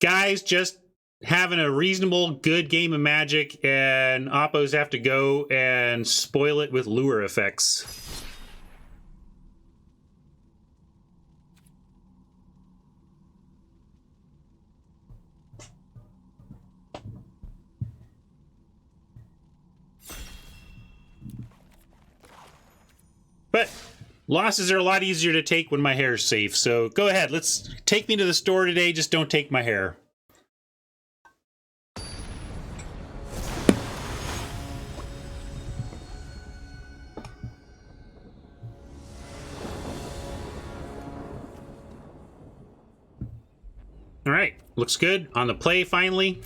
Guys, just having a reasonable, good game of Magic, and Oppos have to go and spoil it with lure effects. But losses are a lot easier to take when my hair's safe, so go ahead. Let's take me to the store today, just don't take my hair. All right, looks good. On the play, finally.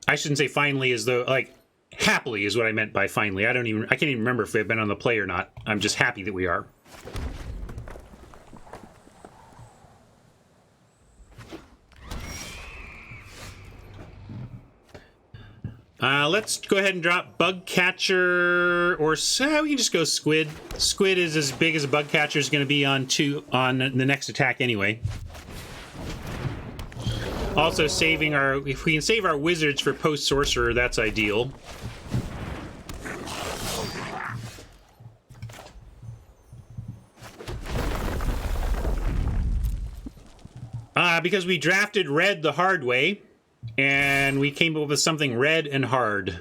I shouldn't say finally as though, like, happily is what I meant by finally. I can't even remember if we've been on the play or not. I'm just happy that we are. Let's go ahead and drop bug catcher, or so we can just go squid. Squid is as big as a bug catcher is going to be on the next attack anyway. Also saving if we can save our wizards for post sorcerer, that's ideal. Because we drafted red the hard way, and we came up with something red and hard.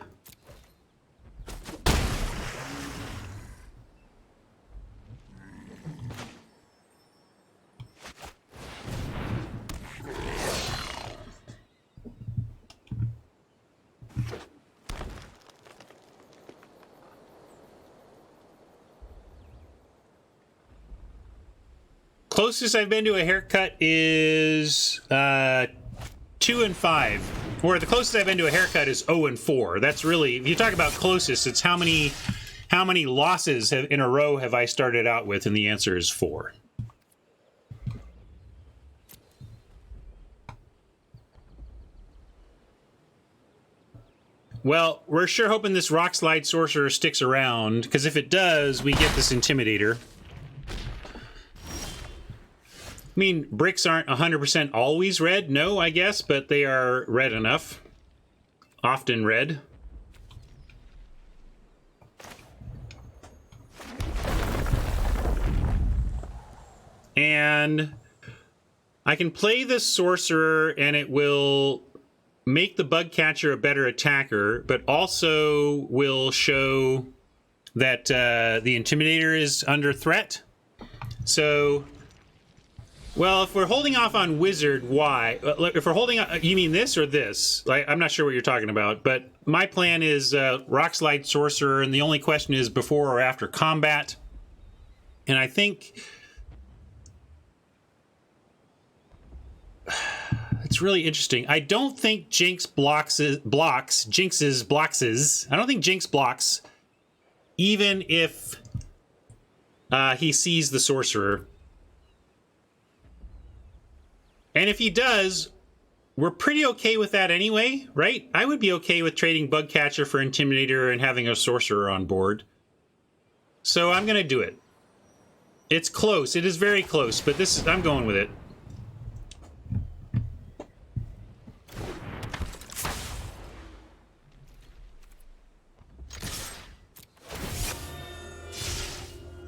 Closest I've been to a haircut is 2 and 5. Or the closest I've been to a haircut is 0 and 4. That's really, if you talk about closest, it's how many losses in a row have I started out with, and the answer is 4. Well, we're sure hoping this Rock Slide Sorcerer sticks around, because if it does, we get this Intimidator. I mean, bricks aren't 100% always red, no, I guess, but they are red enough. Often red. And I can play this Sorcerer, and it will make the Bug Catcher a better attacker, but also will show that the Intimidator is under threat. So... well, if we're holding off on Wizard, why? If we're holding on, you mean this or this? I'm not sure what you're talking about, but my plan is Rock Slide Sorcerer, and the only question is before or after combat. And I think it's really interesting. I don't think Jinx Jinxes blocks. I don't think Jinx blocks, even if he sees the Sorcerer. And if he does, we're pretty okay with that anyway, right? I would be okay with trading Bug Catcher for Intimidator and having a Sorcerer on board. So I'm going to do it. It's close. It is very close, but I'm going with it.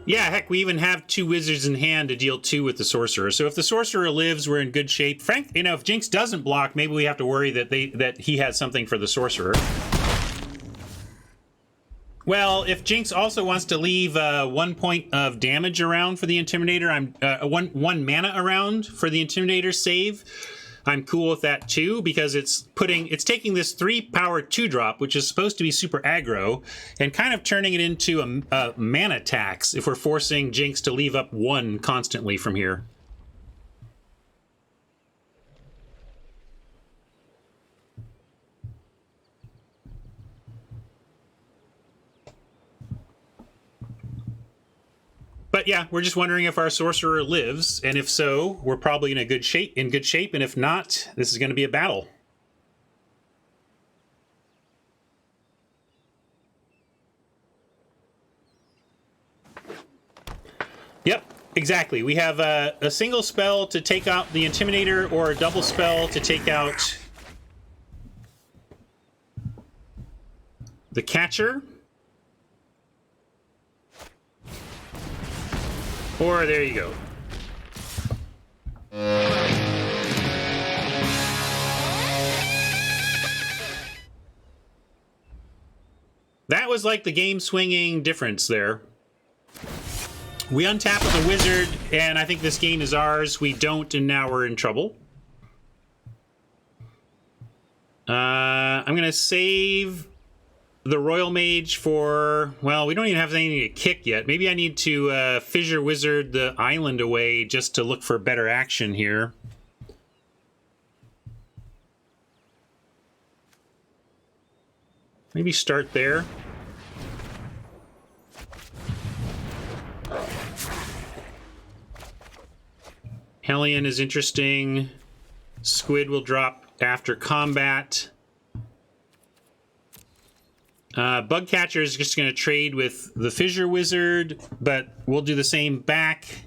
Yeah, heck, we even have 2 wizards in hand to deal 2 with the Sorcerer. So if the Sorcerer lives, we're in good shape. Frank, if Jinx doesn't block, maybe we have to worry that he has something for the Sorcerer. Well, if Jinx also wants to leave 1 point of damage around for the Intimidator, one mana around for the Intimidator save, I'm cool with that too, because it's taking this 3-power 2-drop, which is supposed to be super aggro, and kind of turning it into a mana tax if we're forcing Jinx to leave up 1 constantly from here. But yeah, we're just wondering if our Sorcerer lives, and if so, we're probably in good shape, and if not, this is going to be a battle. Yep, exactly. We have a single spell to take out the Intimidator, or a double spell to take out the Catcher. Or there you go. That was like the game-swinging difference there. We untap with the wizard, and I think this game is ours. We don't, and now we're in trouble. I'm going to save the Royal Mage for... well, we don't even have anything to kick yet. Maybe I need to Fissure Wizard the island away just to look for better action here. Maybe start there. Hellion is interesting. Squid will drop after combat. Bug Catcher is just going to trade with the Fissure Wizard, but we'll do the same back.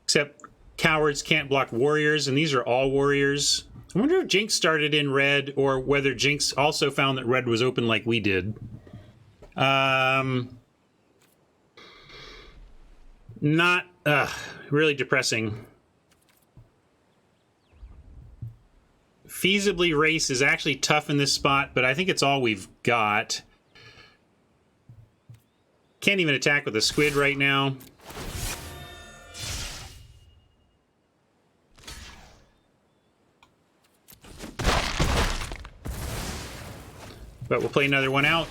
Except cowards can't block warriors, and these are all warriors. I wonder if Jinx started in red, or whether Jinx also found that red was open like we did. Not really depressing. Feasibly race is actually tough in this spot, but I think it's all we've got. Can't even attack with a squid right now. But we'll play another one out.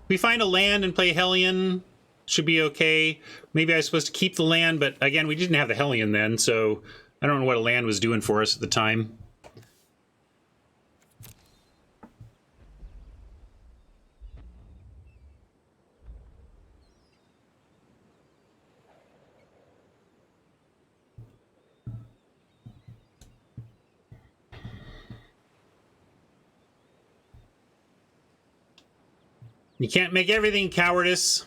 We find a land and play Hellion. Should be okay. Maybe I was supposed to keep the land, but again, we didn't have the Hellion then, so I don't know what a land was doing for us at the time. You can't make everything cowardice.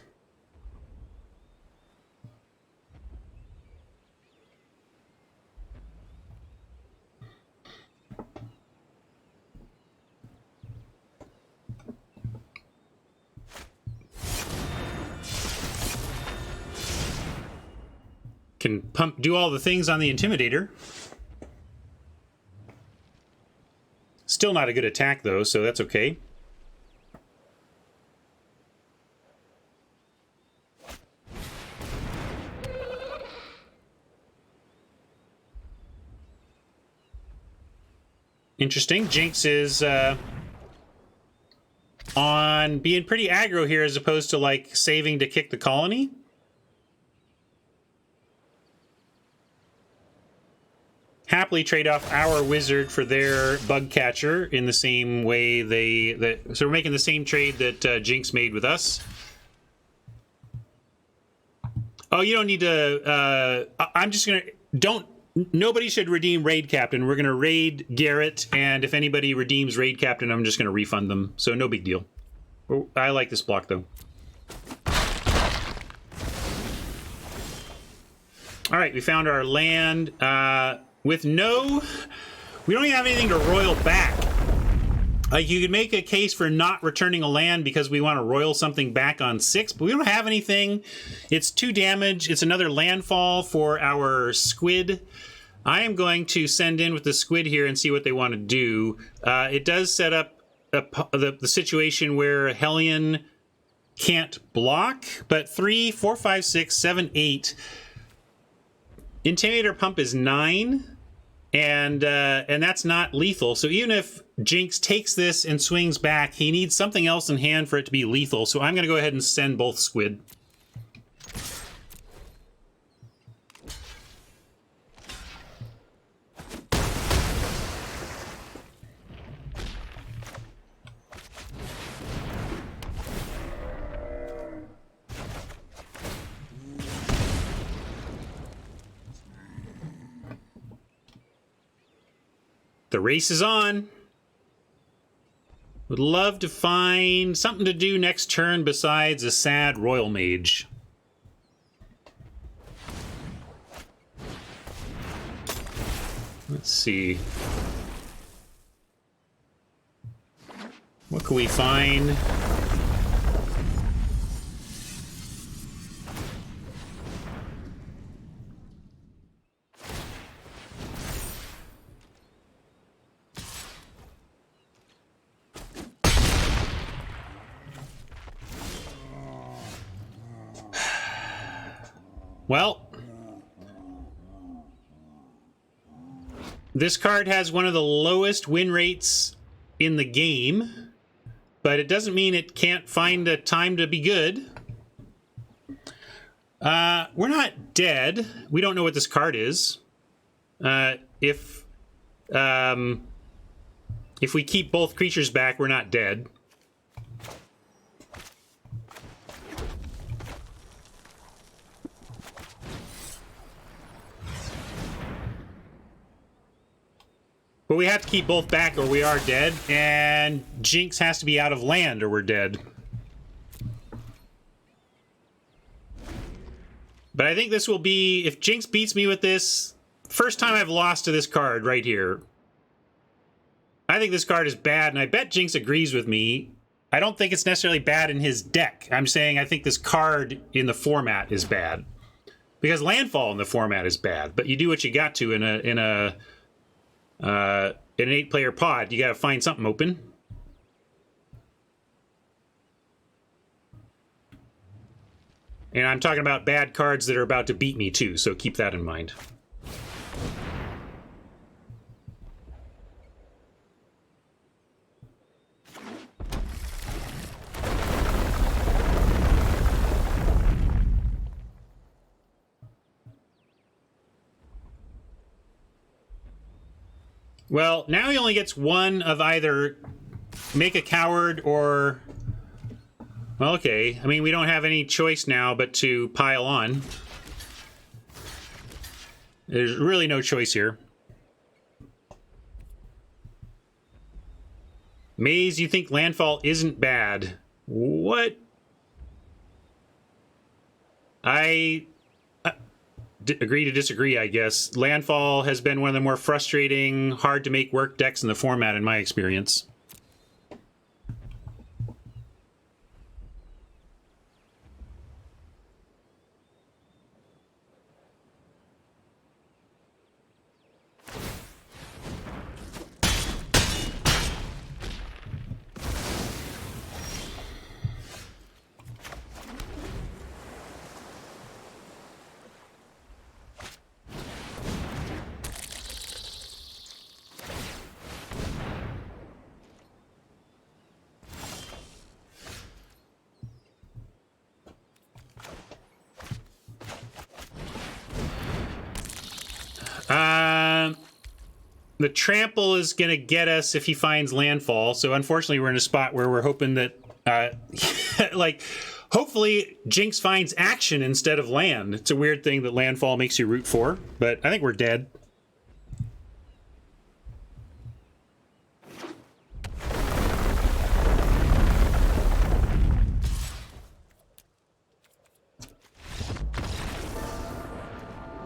Can do all the things on the Intimidator. Still not a good attack though, so that's okay. Interesting. Jinx is on being pretty aggro here as opposed to like saving to kick the colony. Happily trade off our wizard for their bug catcher in the same way so we're making the same trade that Jinx made with us. Oh, you don't need to I'm just gonna nobody should redeem Raid Captain. We're gonna raid Garrett, and if anybody redeems Raid Captain, I'm just gonna refund them. So no big deal. I like this block though. All right, we found our land. We don't even have anything to royal back. Like, you could make a case for not returning a land because we want to royal something back on 6, but we don't have anything. It's 2 damage. It's another landfall for our squid. I am going to send in with the squid here and see what they want to do. It does set up the situation where Hellion can't block, but 3, 4, 5, 6, 7, 8. Intimidator pump is 9. And that's not lethal. So even if Jinx takes this and swings back, he needs something else in hand for it to be lethal. So I'm going to go ahead and send both squid. The race is on. Would love to find something to do next turn besides a sad Royal Mage. Let's see. What can we find? Well, this card has one of the lowest win rates in the game, but it doesn't mean it can't find a time to be good. We're not dead. We don't know what this card is. If we keep both creatures back, we're not dead. But we have to keep both back or we are dead, and Jinx has to be out of land or we're dead. But I think this will be, if Jinx beats me with this, first time I've lost to this card right here. I think this card is bad, and I bet Jinx agrees with me. I don't think it's necessarily bad in his deck. I'm saying I think this card in the format is bad. Because landfall in the format is bad, but you do what you got to in an 8-player pod. You got to find something open. And I'm talking about bad cards that are about to beat me too, so keep that in mind. Well, now he only gets one of either make a coward or... Well, okay. I mean, we don't have any choice now but to pile on. There's really no choice here. Maze, you think landfall isn't bad. What? I agree to disagree, I guess. Landfall has been one of the more frustrating, hard to make work decks in the format in my experience. The trample is going to get us if he finds landfall. So unfortunately, we're in a spot where we're hoping that, like, hopefully Jinx finds action instead of land. It's a weird thing that landfall makes you root for, but I think we're dead.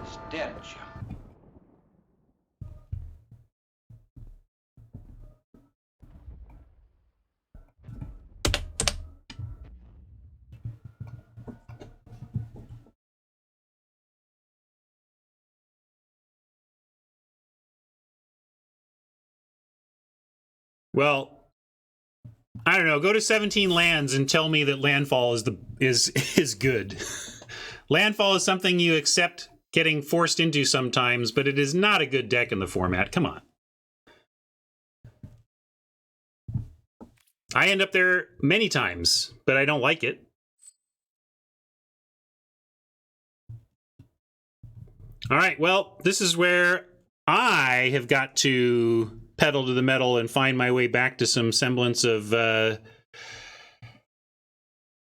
It's dead, Jim. Well, I don't know. Go to 17 lands and tell me that landfall is good. Landfall is something you accept getting forced into sometimes, but it is not a good deck in the format. Come on. I end up there many times, but I don't like it. All right, well, this is where I have got to pedal to the metal and find my way back to some semblance of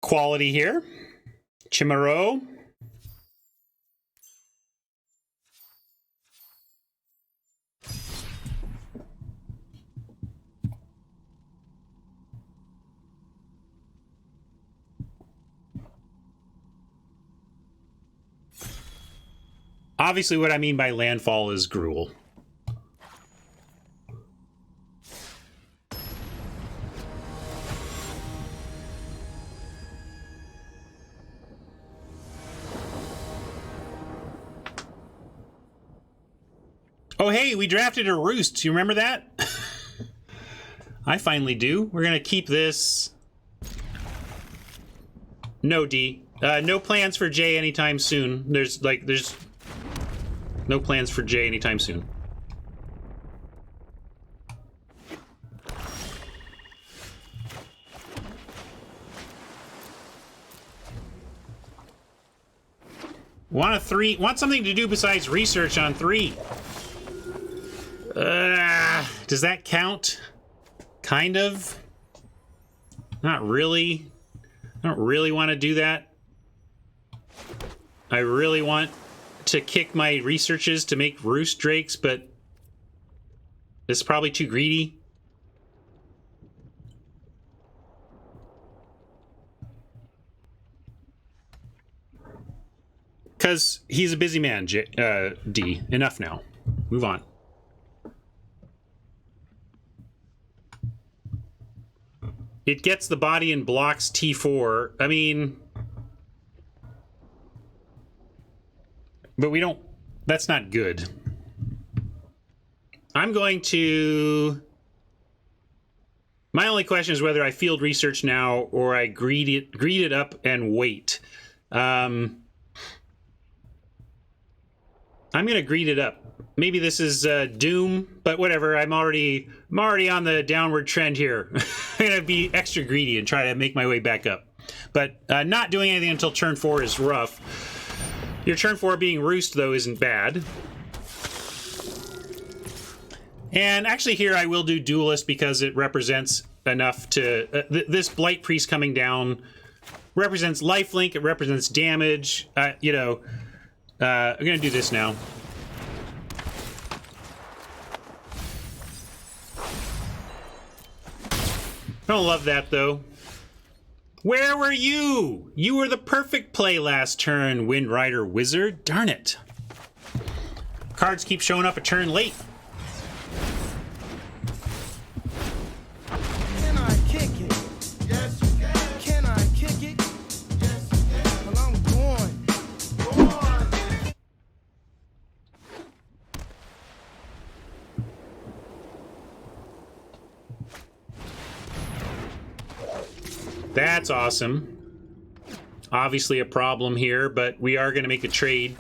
quality here. Chimero. Obviously, what I mean by landfall is Gruul. Oh, hey, we drafted a Roost. Do you remember that? I finally do. We're going to keep this. No, D. No plans for J anytime soon. There's no plans for J anytime soon. Want something to do besides research on 3. Does that count? Kind of. Not really. I don't really want to do that. I really want to kick my researches to make Roost Drakes, but This is probably too greedy. Because he's a busy man, D. Enough now. Move on. It gets the body and blocks T4. I mean... But we don't... That's not good. I'm going to... My only question is whether I field research now or I greed it up and wait. I'm gonna greed it up. Maybe this is doom, but whatever. I'm already on the downward trend here. I'm gonna be extra greedy and try to make my way back up. But not doing anything until turn 4 is rough. Your turn 4 being roost though isn't bad. And actually here I will do duelist because it represents enough to this blight priest coming down represents lifelink. It represents damage. You know. I'm gonna do this now. I don't love that though. Where were you? You were the perfect play last turn, Wind Rider Wizard. Darn it. Cards keep showing up a turn late. Can I kick it? Yes, you can. Can I kick it? Yes, you can. Well, I'm going. Go on. That's awesome. Obviously a problem here, but we are going to make a trade.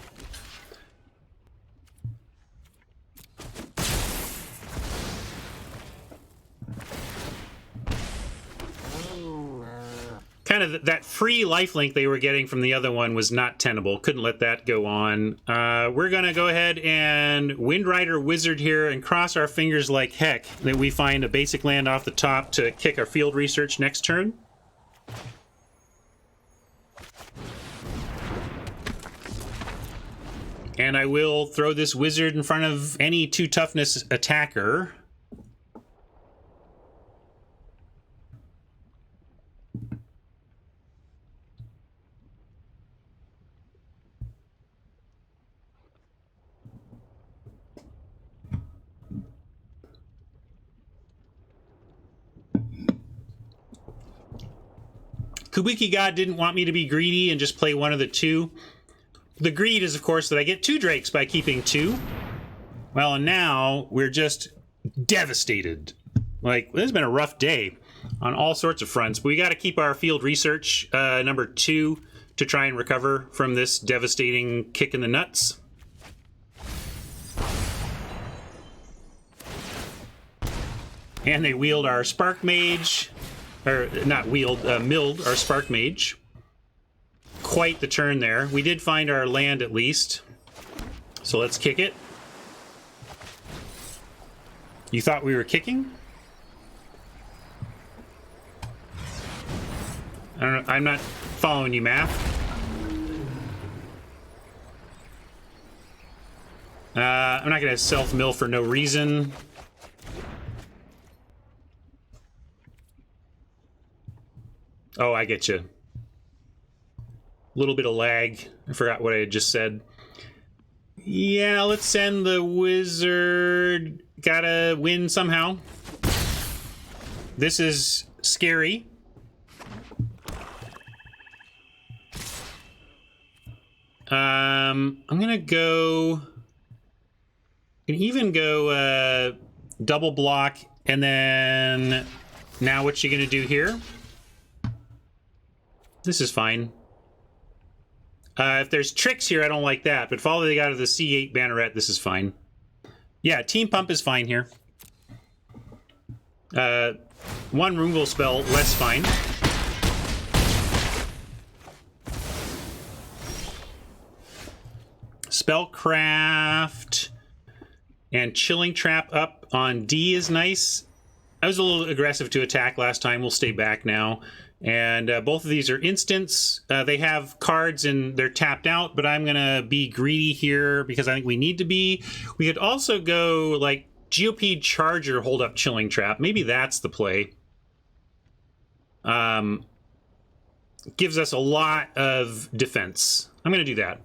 Kind of that free lifelink they were getting from the other one was not tenable. Couldn't let that go on. We're going to go ahead and Wind Rider Wizard here and cross our fingers like heck that we find a basic land off the top to kick our field research next turn. And I will throw this wizard in front of any 2 toughness attacker. Kabuki God didn't want me to be greedy and just play one of the 2. The greed is, of course, that I get 2 drakes by keeping 2. Well, and now we're just devastated. Like, this has been a rough day on all sorts of fronts, but we got to keep our field research number 2 to try and recover from this devastating kick in the nuts. And they wield our Spark Mage, or not wield, milled our Spark Mage. Quite the turn there. We did find our land at least. So let's kick it. You thought we were kicking? I don't know. I'm not following you, math. I'm not going to self-mill for no reason. Oh, I get you. Little bit of lag. I forgot what I had just said. Yeah, let's send the wizard. Gotta win somehow. This is scary. I'm gonna go. Can even go double block, and then now what you gonna do here? This is fine. If there's tricks here, I don't like that. But follow the out of the C8 banneret, this is fine. Yeah, Team Pump is fine here. One removal spell, less fine. Spellcraft and Chilling Trap up on D is nice. I was a little aggressive to attack last time. We'll stay back now. And both of these are instants. They have cards and they're tapped out, but I'm going to be greedy here because I think we need to be. We could also go like GOP Charger hold up Chilling Trap. Maybe that's the play. Gives us a lot of defense. I'm going to do that.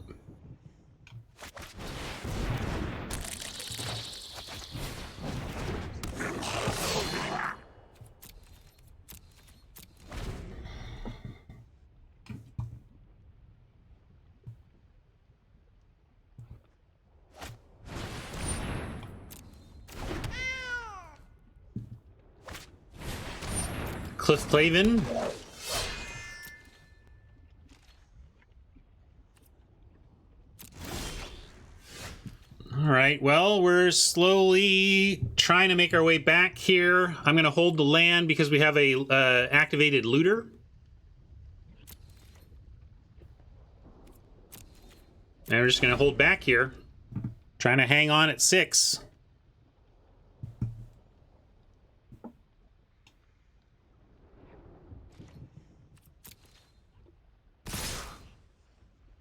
Cliff Clavin. All right, well, we're slowly trying to make our way back here. I'm going to hold the land because we have a activated looter. And we're just going to hold back here. Trying to hang on at 6.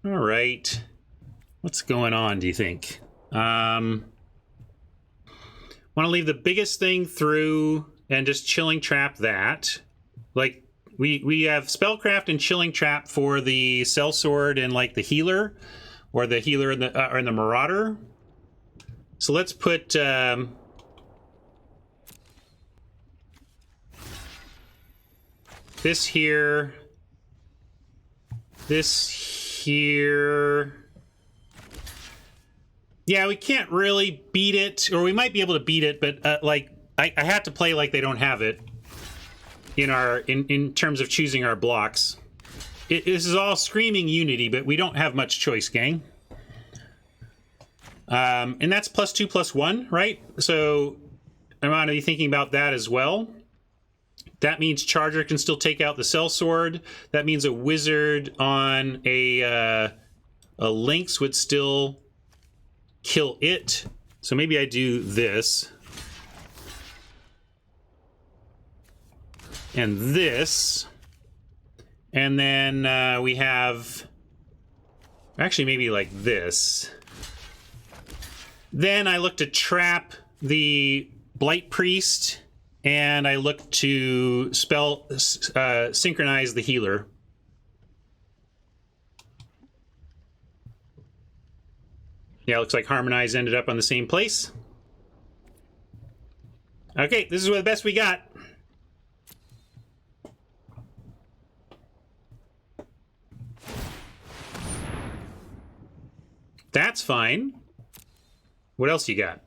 All right. What's going on, do you think? Want to leave the biggest thing through and just Chilling Trap that. Like, we have Spellcraft and Chilling Trap for the Sellsword and, like, the Healer. Or the Healer and the Marauder. So let's put... this here. This here... Yeah, we can't really beat it, or we might be able to beat it, but like I had to play like they don't have it in terms of choosing our blocks. This is all screaming unity, but we don't have much choice, gang. And that's +2/+1, right? So I'm going to be thinking about that as well. That means Charger can still take out the Sellsword. That means a Wizard on a Lynx would still kill it. So maybe I do this. And this. And then we have... Actually, maybe like this. Then I look to trap the Blight Priest. And I look to synchronize the Healer. Yeah, looks like Harmonize ended up on the same place. Okay, this is the best we got. That's fine. What else you got?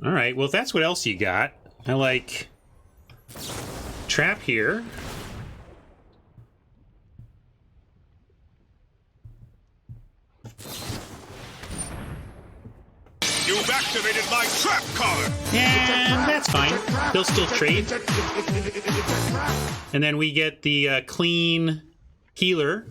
All right, well, if that's what else you got, I like trap here. You've activated my trap card! And that's fine. They'll still trade. And then we get the clean Healer.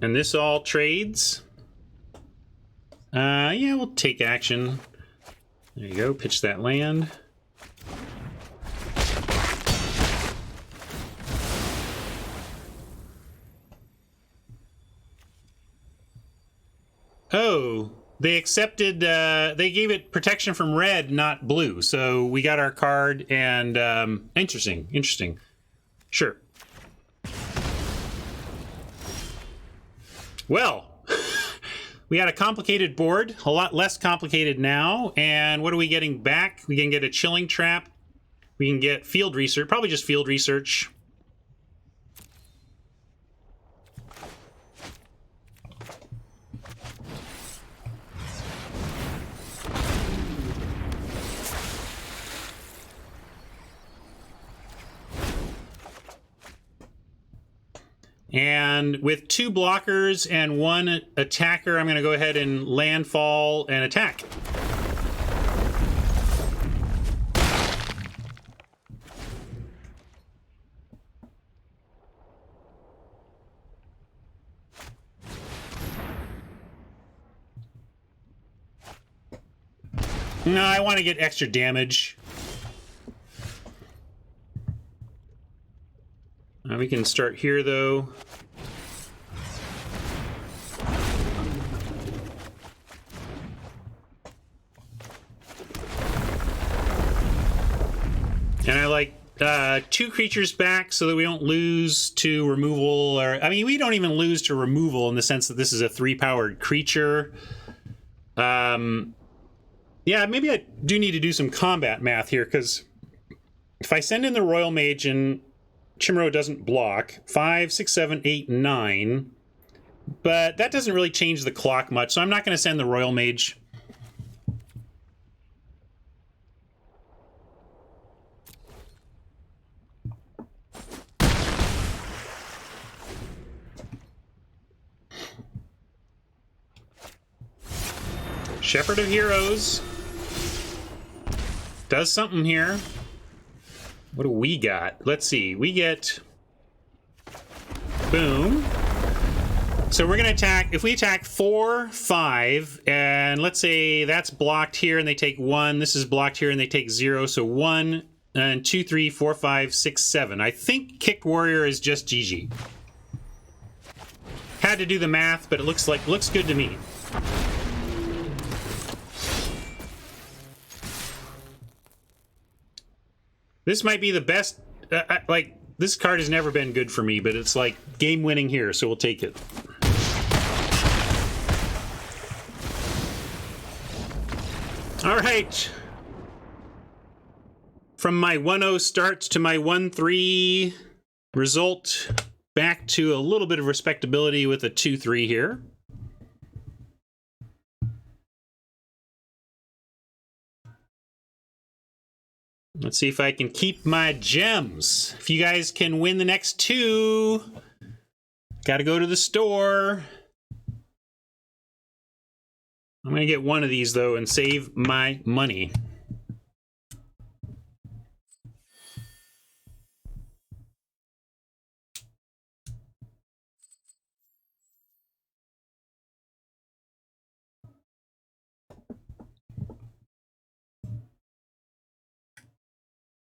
And this all trades. Yeah, we'll take action. There you go, pitch that land. Oh, they accepted, they gave it protection from red, not blue. So we got our card and, interesting. Sure. Well, we had a complicated board, a lot less complicated now. And what are we getting back? We can get a Chilling Trap. We can get Field Research, probably just Field Research. And with 2 blockers and 1 attacker, I'm going to go ahead and landfall and attack. No, I want to get extra damage. We can start here, though. And I like 2 creatures back so that we don't lose to removal. Or I mean, we don't even lose to removal in the sense that this is a 3-powered creature. Yeah, maybe I do need to do some combat math here, because if I send in the Royal Mage and Chimero doesn't block, 5, 6, 7, 8, 9, but that doesn't really change the clock much, so I'm not going to send the Royal Mage. Shepherd of Heroes does something here. What do we got? Let's see. We get... Boom. So we're going to attack... If we attack 4, 5, and let's say that's blocked here and they take 1. This is blocked here and they take 0. So 1, and 2, 3, 4, 5, 6, 7. I think Kicked Warrior is just GG. Had to do the math, but it looks good to me. This might be the best, like, this card has never been good for me, but it's like game winning here, so we'll take it. All right. From my 1-0 start to my 1-3 result, back to a little bit of respectability with a 2-3 here. Let's see if I can keep my gems. If you guys can win the next 2, got to go to the store. I'm going to get one of these, though, and save my money.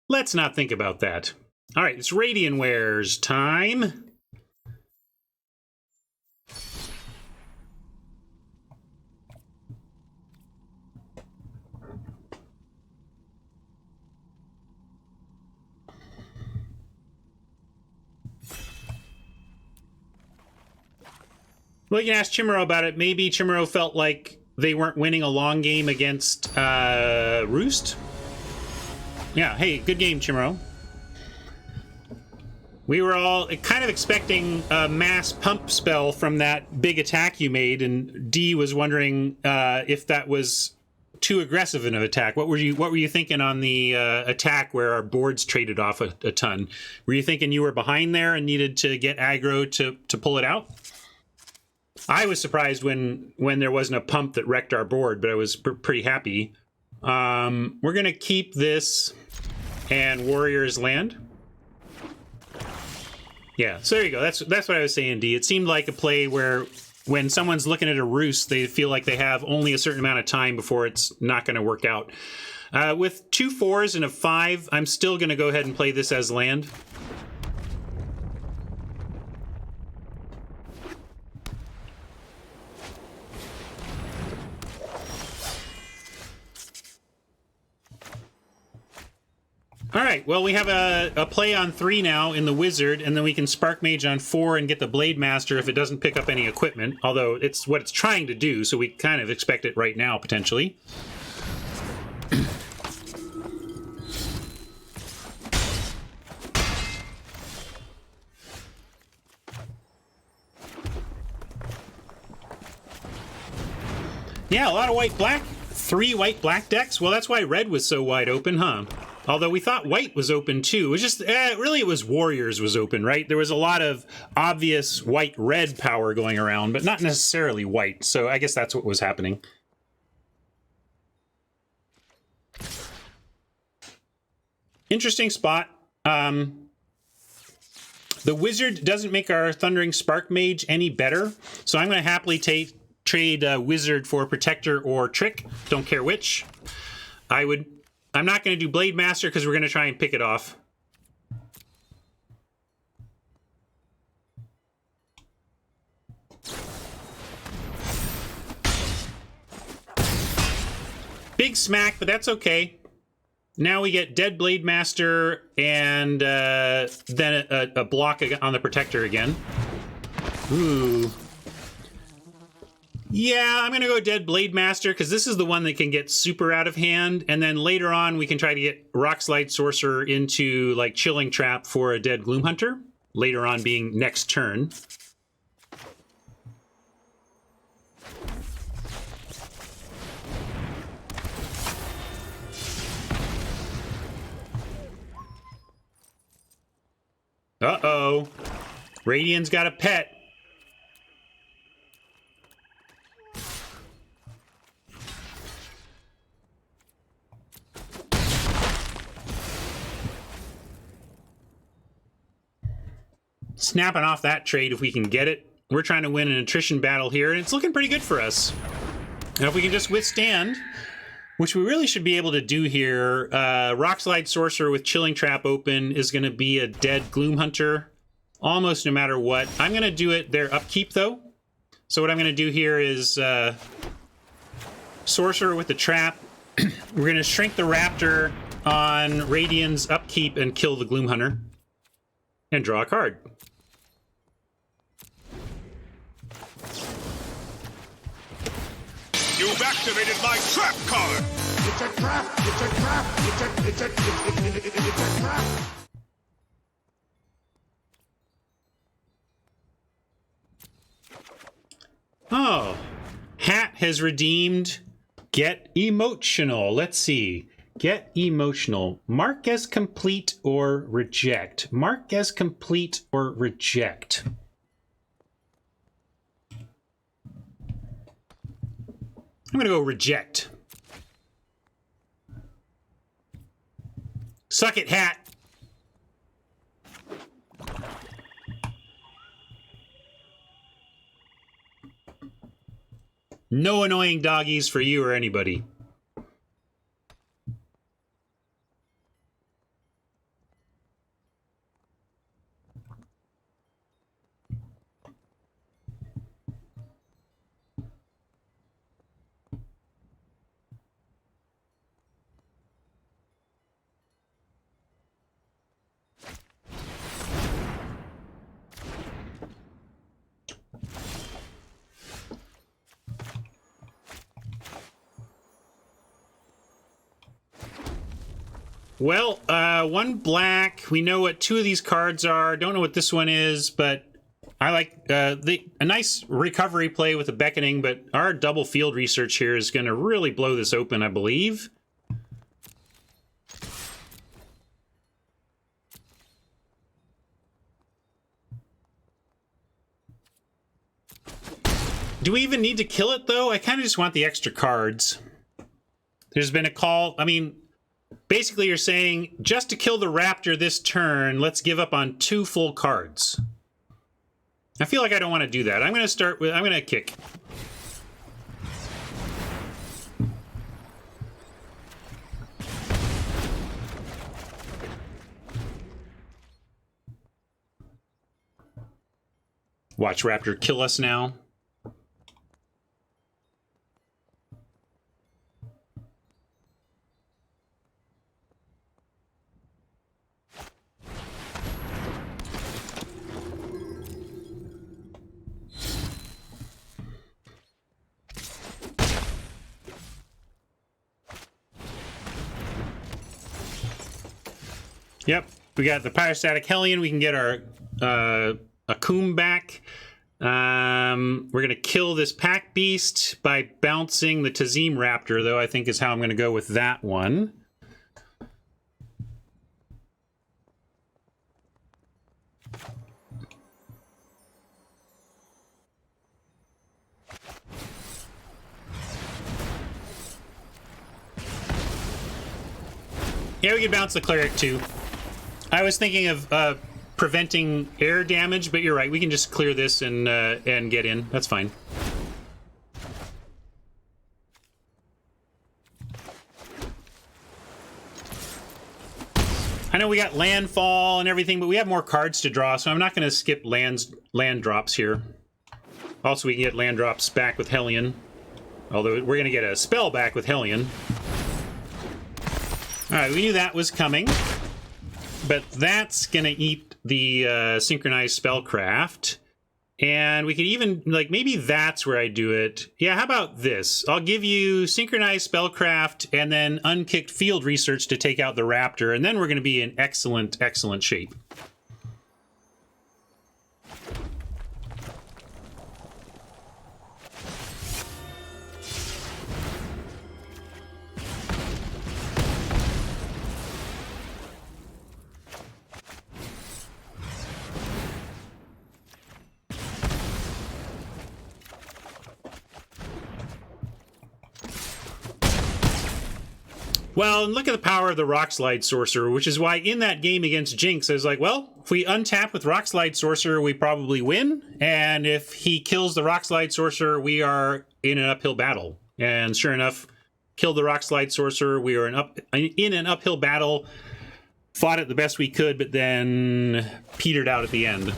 Let's not think about that. All right, it's Radiantware's time. Well, you can ask Chimero about it. Maybe Chimero felt like they weren't winning a long game against Roost. Yeah, hey, good game, Chimero. We were all kind of expecting a mass pump spell from that big attack you made, and D was wondering if that was too aggressive an attack. What were you thinking on the attack where our boards traded off a ton? Were you thinking you were behind there and needed to get aggro to pull it out? I was surprised when there wasn't a pump that wrecked our board, but I was pretty happy. We're gonna keep this and Warriors land. Yeah, so there you go. That's what I was saying, D. It seemed like a play where when someone's looking at a Roost, they feel like they have only a certain amount of time before it's not going to work out. With 2 4s and a 5, I'm still going to go ahead and play this as land. All right, well, we have a play on 3 now in the Wizard, and then we can Spark Mage on 4 and get the Blade Master if it doesn't pick up any equipment, although it's what it's trying to do, so we kind of expect it right now, potentially. Yeah, a lot of white-black. 3 white-black decks? Well, that's why red was so wide open, huh? Although we thought white was open too. It was just, really it was Warriors was open, right? There was a lot of obvious white-red power going around, but not necessarily white. So I guess that's what was happening. Interesting spot. The Wizard doesn't make our Thundering Spark Mage any better. So I'm going to happily trade Wizard for Protector or Trick. Don't care which. I'm not going to do Blade Master because we're going to try and pick it off. Big smack, but that's okay. Now we get Dead Blade Master and then a block on the Protector again. Ooh. Yeah, I'm going to go Dead Blade Master because this is the one that can get super out of hand. And then later on, we can try to get Rockslide Sorcerer into like Chilling Trap for a Dead Gloom Hunter. Later on being next turn. Uh-oh. Radiant's got a pet. Snapping off that trade if we can get it. We're trying to win an attrition battle here, and it's looking pretty good for us. And if we can just withstand, which we really should be able to do here, Rockslide Sorcerer with Chilling Trap open is going to be a dead Gloom Hunter, almost no matter what. I'm going to do it their upkeep, though. So what I'm going to do here is Sorcerer with the Trap. We're going to shrink the Raptor on Radian's upkeep and kill the Gloom Hunter. And draw a card. You've activated my trap card! It's a trap! It's a trap! It's a trap! Oh, Hat has redeemed Get Emotional. Let's see. Get Emotional. Mark as complete or reject. Mark as complete or reject. I'm going to go reject. Suck it, Hat. No annoying doggies for you or anybody. Well, one black. We know what two of these cards are. Don't know what this one is, but I like a nice recovery play with a Beckoning, but our double field research here is going to really blow this open, I believe. Do we even need to kill it, though? I kind of just want the extra cards. There's been a call. I mean, basically you're saying, just to kill the Raptor this turn, let's give up on 2 full cards. I feel like I don't want to do that. I'm going to start with... I'm going to kick. Watch Raptor kill us now. Yep, we got the Pyrostatic Hellion. We can get our Akum back. We're going to kill this Pack Beast by bouncing the Tazim Raptor, though, I think is how I'm going to go with that one. Yeah, we can bounce the Cleric, too. I was thinking of preventing air damage, but you're right. We can just clear this and get in. That's fine. I know we got landfall and everything, but we have more cards to draw, so I'm not going to skip land drops here. Also, we can get land drops back with Hellion. Although we're going to get a spell back with Hellion. Alright, we knew that was coming. But that's going to eat the synchronized spellcraft. And we could even, like, maybe that's where I do it. Yeah, how about this? I'll give you synchronized spellcraft and then unkicked field research to take out the raptor, and then we're going to be in excellent, excellent shape. Well, and look at the power of the Rock Slide Sorcerer, which is why in that game against Jinx, I was like, well, if we untap with Rock Slide Sorcerer, we probably win. And if he kills the Rock Slide Sorcerer, we are in an uphill battle. And sure enough, killed the Rock Slide Sorcerer. We were in an uphill battle, fought it the best we could, but then petered out at the end.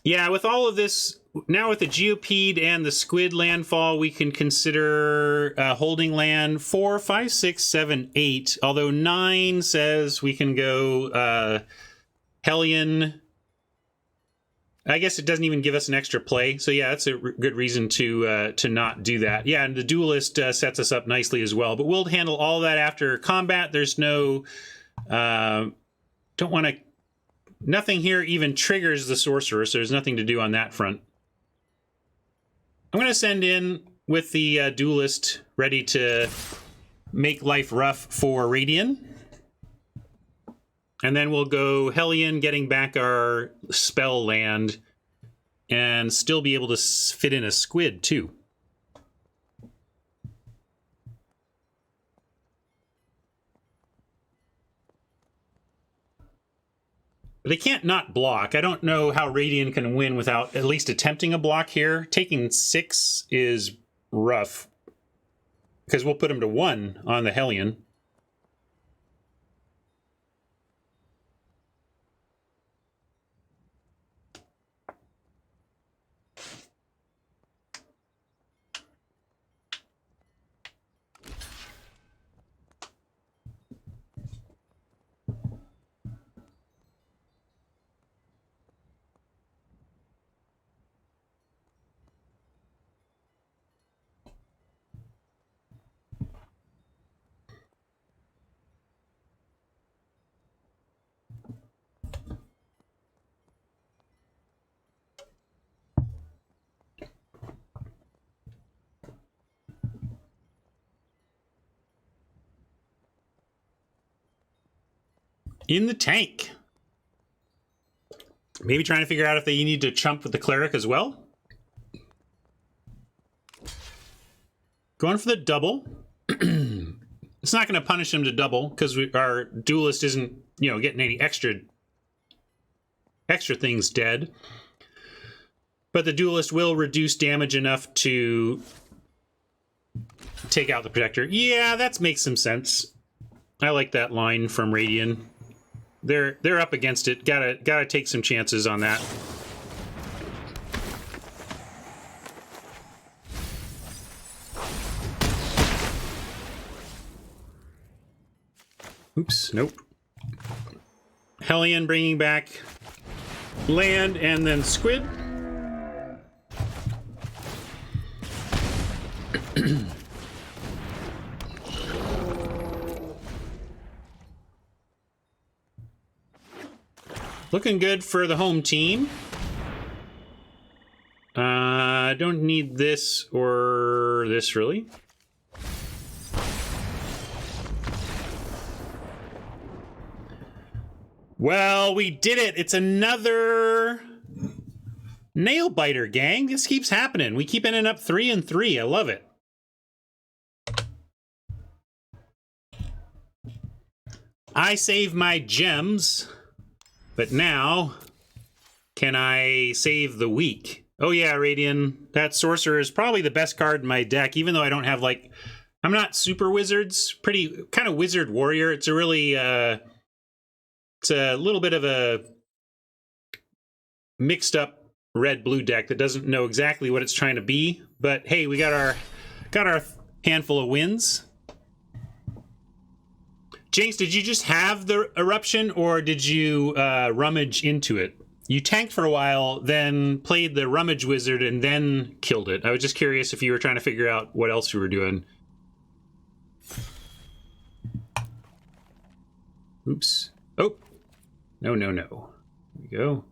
Yeah, with all of this, now with the Geopede and the Squid landfall, we can consider holding land 4, 5, 6, 7, 8. Although 9 says we can go Hellion. I guess it doesn't even give us an extra play. So yeah, that's a good reason to not do that. Yeah, and the Duelist sets us up nicely as well. But we'll handle all that after combat. There's no... don't want to... Nothing here even triggers the Sorcerer, so there's nothing to do on that front. I'm going to send in with the Duelist ready to make life rough for Radian. And then we'll go Hellion, getting back our spell land, and still be able to fit in a Squid, too. They can't not block. I don't know how Radiant can win without at least attempting a block here. Taking 6 is rough, because we'll put him to 1 on the Hellion. In the tank. Maybe trying to figure out if they need to chump with the cleric as well. Going for the double. It's not going to punish him to double because our Duelist isn't, you know, getting any extra things dead. But the Duelist will reduce damage enough to take out the Protector. Yeah, that makes some sense. I like that line from Radian. They're up against it. Gotta take some chances on that. Oops, nope. Hellion bringing back land and then Squid. Looking good for the home team. I don't need this or this, really. Well, we did it. It's another nail biter, gang. This keeps happening. We keep ending up 3-3. I love it. I save my gems. But now, can I save the week? Oh yeah, Radian. That sorcerer is probably the best card in my deck, even though I don't have like... I'm not super wizards. Pretty kind of wizard warrior. It's a really... it's a little bit of a mixed up red-blue deck that doesn't know exactly what it's trying to be. But hey, we got our handful of wins. Jinx, did you just have the eruption, or did you rummage into it? You tanked for a while, then played the rummage wizard, and then killed it. I was just curious if you were trying to figure out what else you were doing. Oops. Oh. No, no, no. There we go.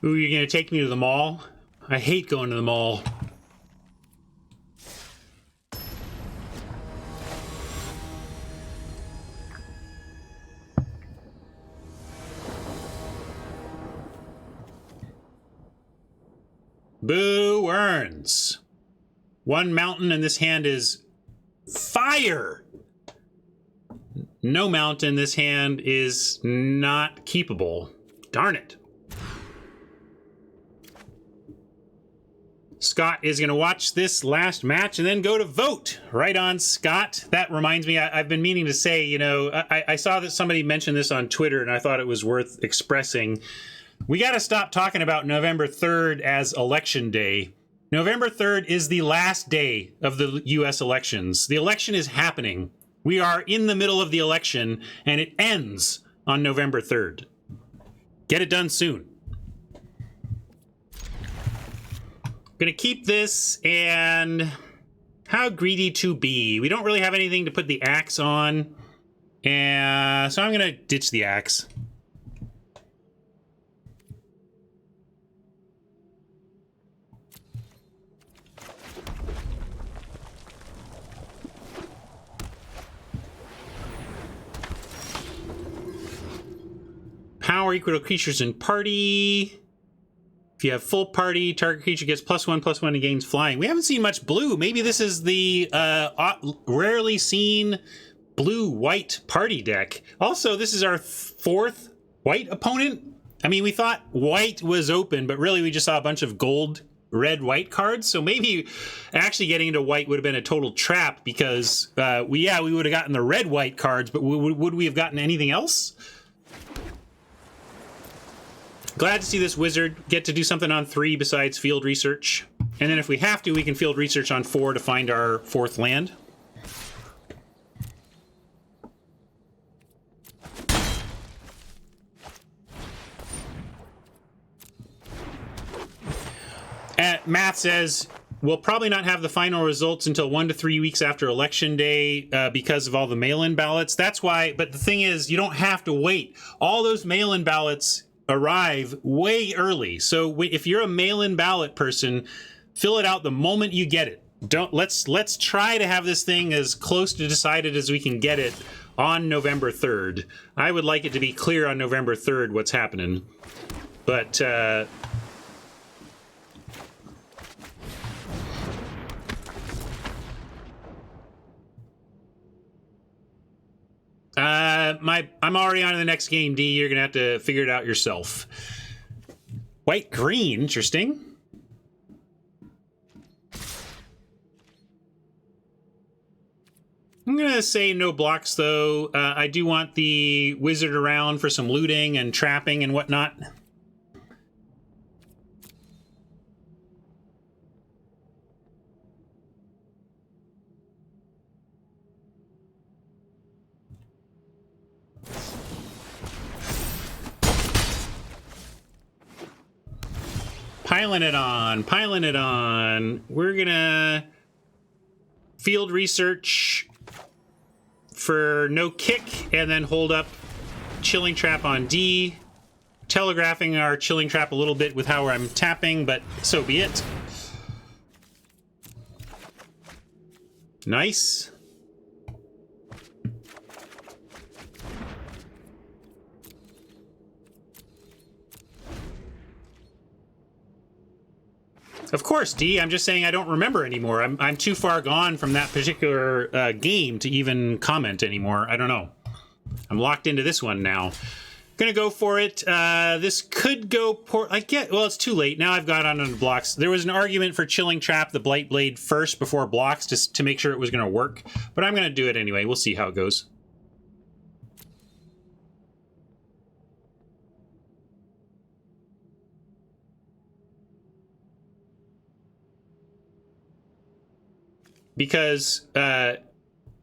Ooh, you're gonna take me to the mall? I hate going to the mall. Boo earns. One mountain in this hand is fire. No mountain in this hand is not keepable. Darn it. Scott is going to watch this last match and then go to vote. Right on, Scott. That reminds me, I've been meaning to say, you know, I saw that somebody mentioned this on Twitter and I thought it was worth expressing. We got to stop talking about November 3rd as election day. November 3rd is the last day of the U.S. elections. The election is happening. We are in the middle of the election and it ends on November 3rd. Get it done soon. Gonna keep this, and how greedy to be. We don't really have anything to put the axe on, and so I'm gonna ditch the axe. Power equal to creatures in party. If you have full party, target creature gets +1/+1 and gains flying. We haven't seen much blue. Maybe this is the rarely seen blue-white party deck. Also, this is our fourth white opponent. I mean, we thought white was open, but really we just saw a bunch of gold, red, white cards. So maybe actually getting into white would have been a total trap because, we would have gotten the red-white cards, but would we have gotten anything else? Glad to see this wizard get to do something on 3 besides field research. And then if we have to, we can field research on 4 to find our 4th land. Matt says, we'll probably not have the final results until 1 to 3 weeks after Election Day because of all the mail-in ballots. That's why, but the thing is, you don't have to wait. All those mail-in ballots arrive way early. So if you're a mail-in ballot person, fill it out the moment you get it. Let's try to have this thing as close to decided as we can get it on November 3rd. I would like it to be clear on November 3rd what's happening. But I'm already on to the next game, D. You're gonna have to figure it out yourself. White green, interesting. I'm gonna say no blocks though. I do want the wizard around for some looting and trapping and whatnot. Piling it on, piling it on. We're gonna field research for no kick and then hold up Chilling Trap on D. Telegraphing our Chilling Trap a little bit with how I'm tapping, but so be it. Nice. Of course, D. I'm just saying I don't remember anymore. I'm too far gone from that particular game to even comment anymore. I don't know. I'm locked into this one now. Gonna go for it. This could go poor. Well, it's too late. Now I've got on the blocks. There was an argument for Chilling Trap the Blight Blade first before blocks just to make sure it was gonna work. But I'm gonna do it anyway. We'll see how it goes. Because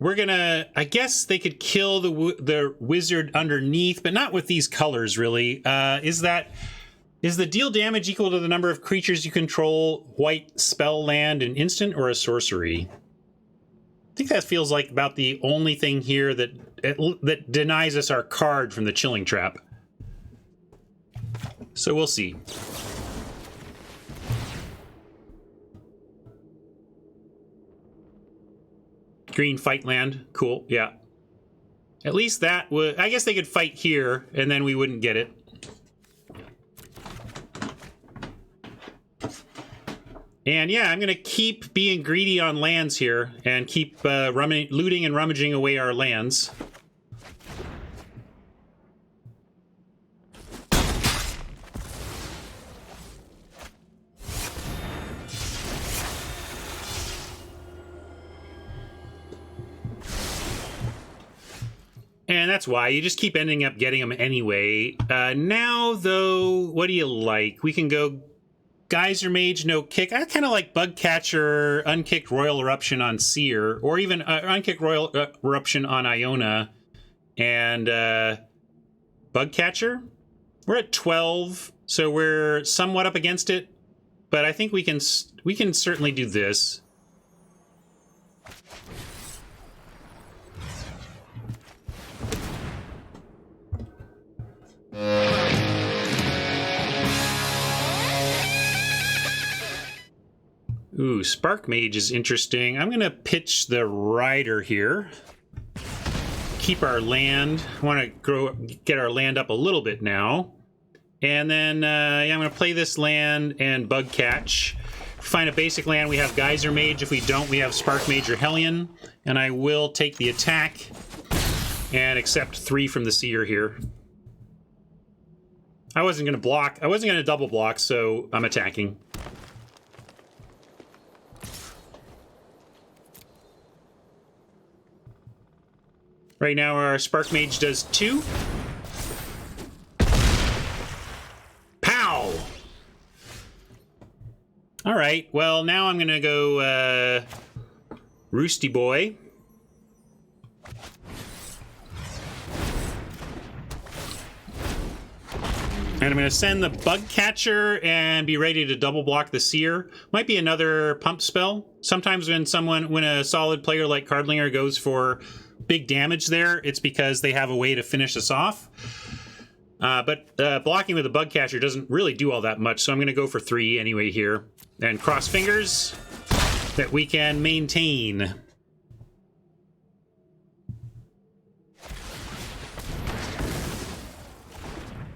we're gonna, I guess they could kill the wizard underneath, but not with these colors, really. Is the deal damage equal to the number of creatures you control, white, spell, land, an instant, or a sorcery? I think that feels like about the only thing here that denies us our card from the Chilling Trap. So we'll see. Green fight land. Cool. Yeah. At least that would... I guess they could fight here, and then we wouldn't get it. And yeah, I'm going to keep being greedy on lands here, and keep looting and rummaging away our lands. And that's why you just keep ending up getting them anyway. Now, though, what do you like? We can go Geyser Mage, no kick. I kind of like Bug Catcher, Unkicked Royal Eruption on Seer, or even Unkicked Royal Eruption on Iona. And Bug Catcher? We're at 12, so we're somewhat up against it. But I think we can certainly do this. Ooh, Spark Mage is interesting. I'm going to pitch the Rider here. Keep our land. I want to get our land up a little bit now. And then yeah, I'm going to play this land and Bug Catch. If we find a basic land, we have Geyser Mage. If we don't, we have Spark Mage or Hellion. And I will take the attack and accept 3 from the Seer here. I wasn't going to block. I wasn't going to double block, so I'm attacking. Right now, our Spark Mage does 2. Pow! All right, well, now I'm going to go Roosty Boy. And I'm going to send the Bug Catcher and be ready to double block the Seer. Might be another pump spell. Sometimes when a solid player like Cardlinger goes for big damage there, it's because they have a way to finish us off. But blocking with the Bug Catcher doesn't really do all that much, so I'm going to go for 3 anyway here. And cross fingers that we can maintain.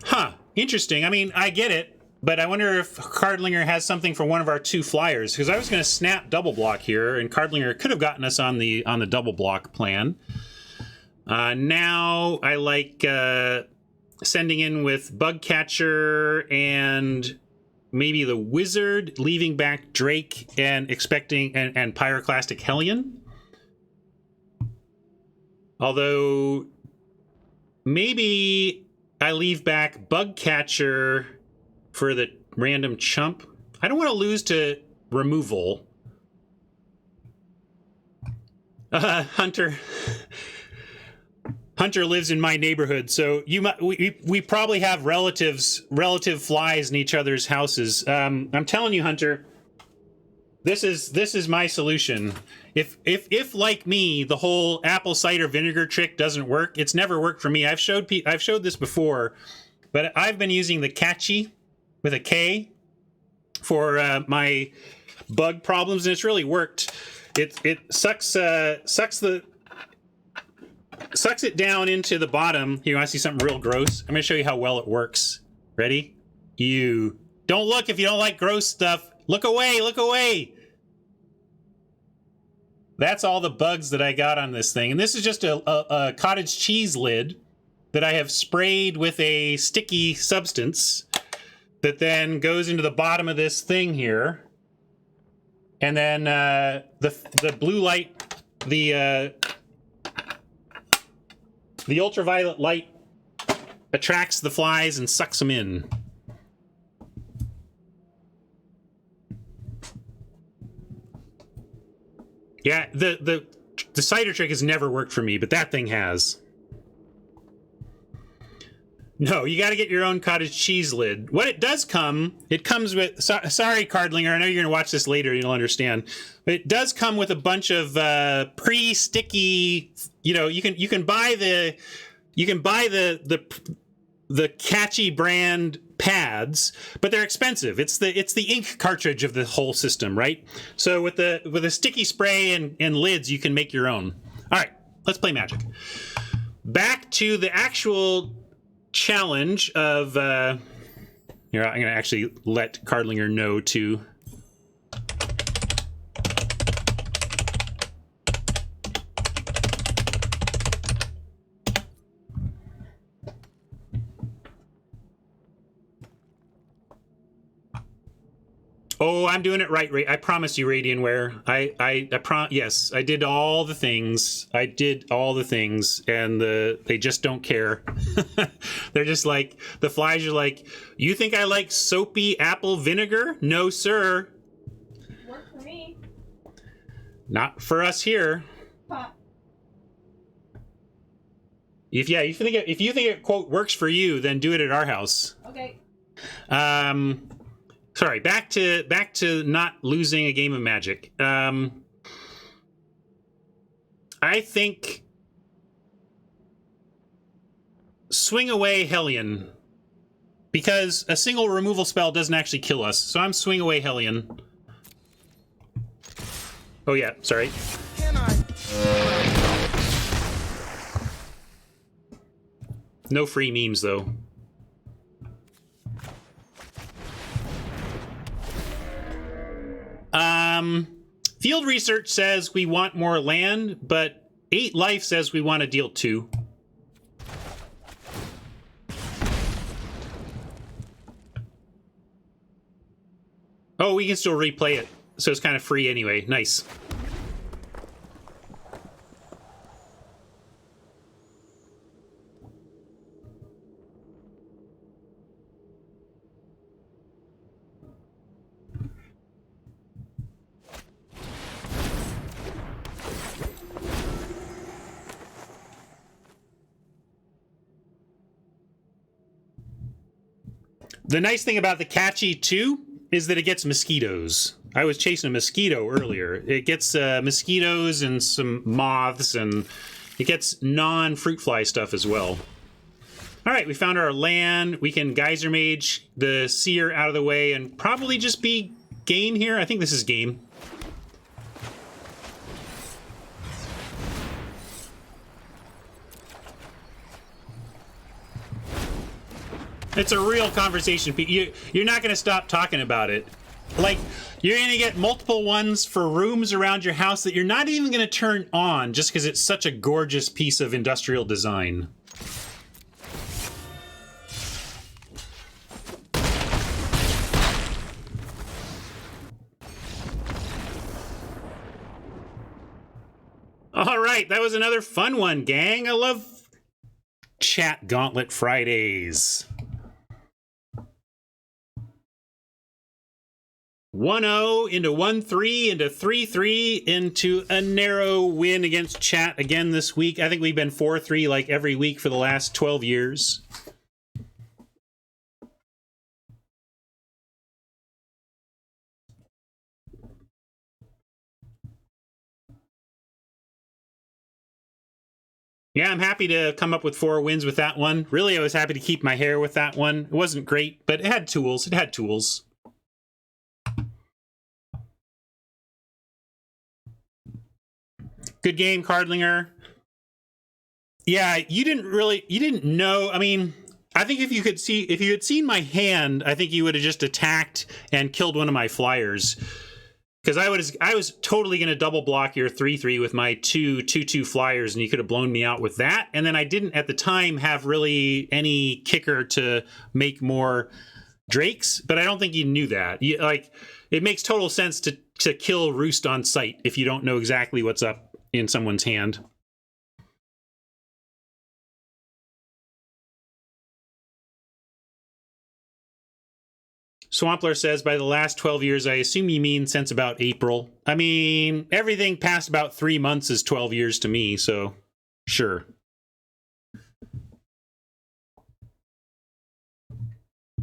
Huh. Interesting. I mean, I get it, but I wonder if Cardlinger has something for one of our 2 flyers, because I was going to snap double block here, and Cardlinger could have gotten us on the double block plan. Now I like sending in with Bug Catcher and maybe the Wizard, leaving back Drake and expecting and Pyroclastic Hellion. Although maybe I leave back Bug Catcher for the random chump. I don't want to lose to removal. Hunter lives in my neighborhood, so we probably have relative flies in each other's houses. I'm telling you, Hunter, this is my solution. If like me, the whole apple cider vinegar trick doesn't work, it's never worked for me. I've showed this before, but I've been using the Catchy with a K for my bug problems, and it's really worked. It sucks it down into the bottom. Here, you want to see something real gross? I'm going to show you how well it works. Ready? You don't look if you don't like gross stuff. Look away, look away. That's all the bugs that I got on this thing. And this is just a cottage cheese lid that I have sprayed with a sticky substance that then goes into the bottom of this thing here. And then the blue light, the ultraviolet light attracts the flies and sucks them in. Yeah, the cider trick has never worked for me, but that thing has. No, you got to get your own cottage cheese lid. What it does come, it comes with. Sorry, Cardlinger, I know you're going to watch this later. You'll understand. But it does come with a bunch of pre-sticky. You know, you can buy the catchy brand pads, but they're expensive. It's the ink cartridge of the whole system, right? So with a sticky spray and lids, you can make your own. All right, let's play Magic. Back to the actual challenge of here. I'm going to actually let Cardlinger know to. Oh, I'm doing it right. I promise you, Radianware. Yes, I did all the things. And they just don't care. They're just like, the flies are like, you think I like soapy apple vinegar? No, sir. Work for me. Not for us here. Huh. If you think it quote works for you, then do it at our house. Okay. Sorry, back to not losing a game of Magic. I think swing away Hellion, because a single removal spell doesn't actually kill us. So I'm swing away Hellion. Oh yeah, sorry. Can I? No free memes though. Field research says we want more land, but 8 life says we want to deal 2. Oh, we can still replay it, so it's kind of free anyway. Nice. The nice thing about the catchy too is that it gets mosquitoes. I was chasing a mosquito earlier. It gets mosquitoes and some moths, and it gets non-fruit fly stuff as well. All right, we found our land. We can Geyser Mage the Seer out of the way and probably just be game here. I think this is game. It's a real conversation. You're not going to stop talking about it. Like, you're going to get multiple ones for rooms around your house that you're not even going to turn on just because it's such a gorgeous piece of industrial design. All right, that was another fun one, gang. I love Chat Gauntlet Fridays. 1-0 into 1-3 into 3-3 into a narrow win against Chat again this week. I think we've been 4-3 like every week for the last 12 years. Yeah, I'm happy to come up with 4 wins with that one. Really, I was happy to keep my hair with that one. It wasn't great, but it had tools. It had tools. Good game, Cardlinger. Yeah, you didn't know. I mean, I think if you had seen my hand, I think you would have just attacked and killed one of my flyers. Because I was totally going to double block your 3/3 with my 2/2/2 flyers, and you could have blown me out with that. And then I didn't at the time have really any kicker to make more drakes, but I don't think you knew that. It makes total sense to kill Roost on sight if you don't know exactly what's up in someone's hand. Swampler says, by the last 12 years, I assume you mean since about April. I mean, everything past about 3 months is 12 years to me, so sure.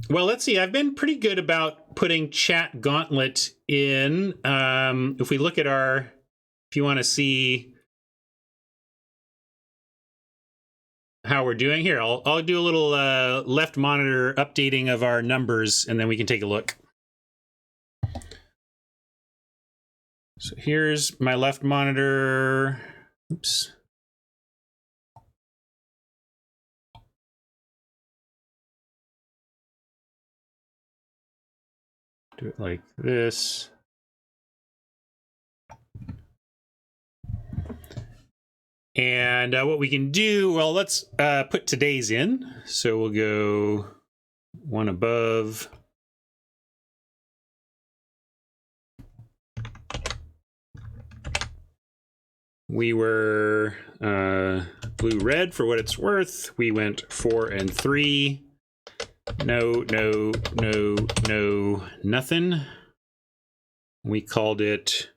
Well, let's see. I've been pretty good about putting chat Gauntlet in. If we look at if you want to see how we're doing here, I'll do a little left monitor updating of our numbers, and then we can take a look. So here's my left monitor. Oops. Do it like this. And what we can do, well, let's put today's in. So we'll go one above. We were blue-red for what it's worth. We went 4 and 3. No, nothing. We called it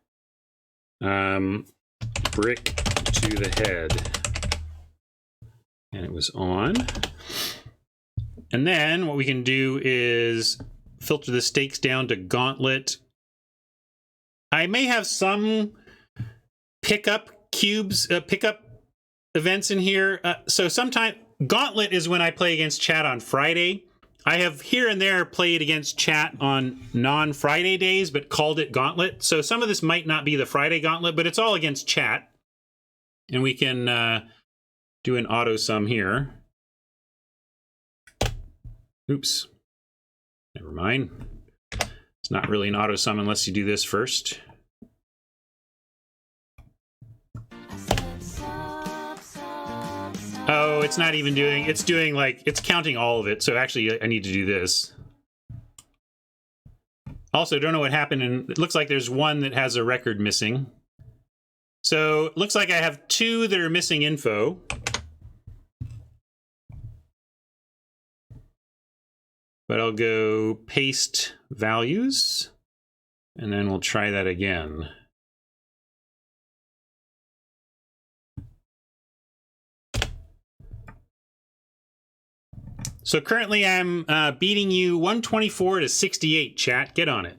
brick to the head. And it was on. And then what we can do is filter the stakes down to Gauntlet. I may have some pickup cubes, pickup events in here. So sometime Gauntlet is when I play against chat on Friday. I have here and there played against chat on non-Friday days, but called it Gauntlet. So some of this might not be the Friday Gauntlet, but it's all against chat. And we can do an auto sum here. Oops. Never mind. It's not really an auto sum unless you do this first. Oh, it's not even doing, it's doing like, it's counting all of it. So actually I need to do this. Also, don't know what happened, and it looks like there's one that has a record missing. So it looks like I have 2 that are missing info. But I'll go paste values, and then we'll try that again. So currently I'm beating you 124 to 68, chat. Get on it.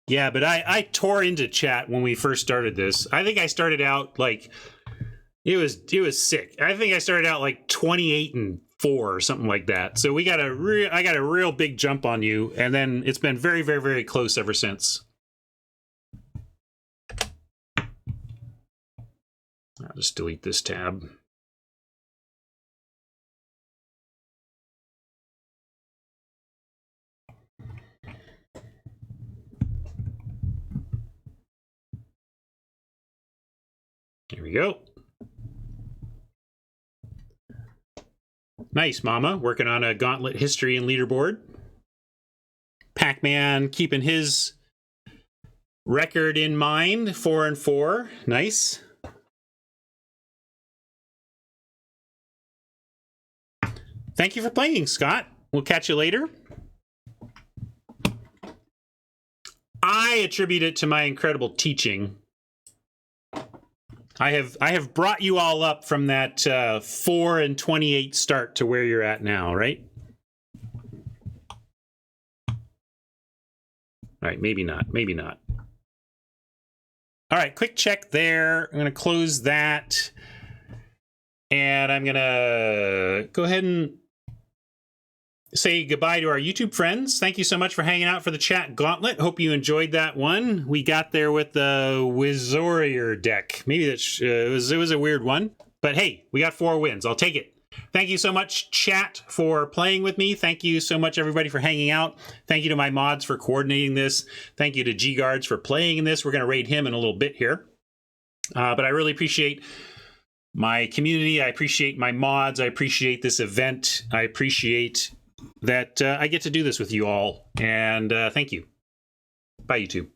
Yeah, but I tore into chat when we first started this. I think I started out like, it was sick. I think I started out like 28 and 4 or something like that. So I got a real big jump on you, and then it's been very, very, very close ever since. I'll just delete this tab. Here we go. Nice, Mama. Working on a Gauntlet history and leaderboard. Pac-Man keeping his record in mind, 4 and 4. Nice. Thank you for playing, Scott. We'll catch you later. I attribute it to my incredible teaching. I have brought you all up from that 4 and 28 start to where you're at now, right? All right, maybe not, maybe not. All right, quick check there. I'm going to close that. And I'm going to go ahead and say goodbye to our YouTube friends. Thank you so much for hanging out for the chat Gauntlet. Hope you enjoyed that one. We got there with the Wizorier deck. Maybe that's it was a weird one, but hey, we got 4 wins. I'll take it. Thank you so much, chat, for playing with me. Thank you so much, everybody, for hanging out. Thank you to my mods for coordinating this. Thank you to G-Guards for playing in this. We're going to raid him in a little bit here. But I really appreciate my community. I appreciate my mods. I appreciate this event. I appreciate that I get to do this with you all. And thank you. Bye, YouTube.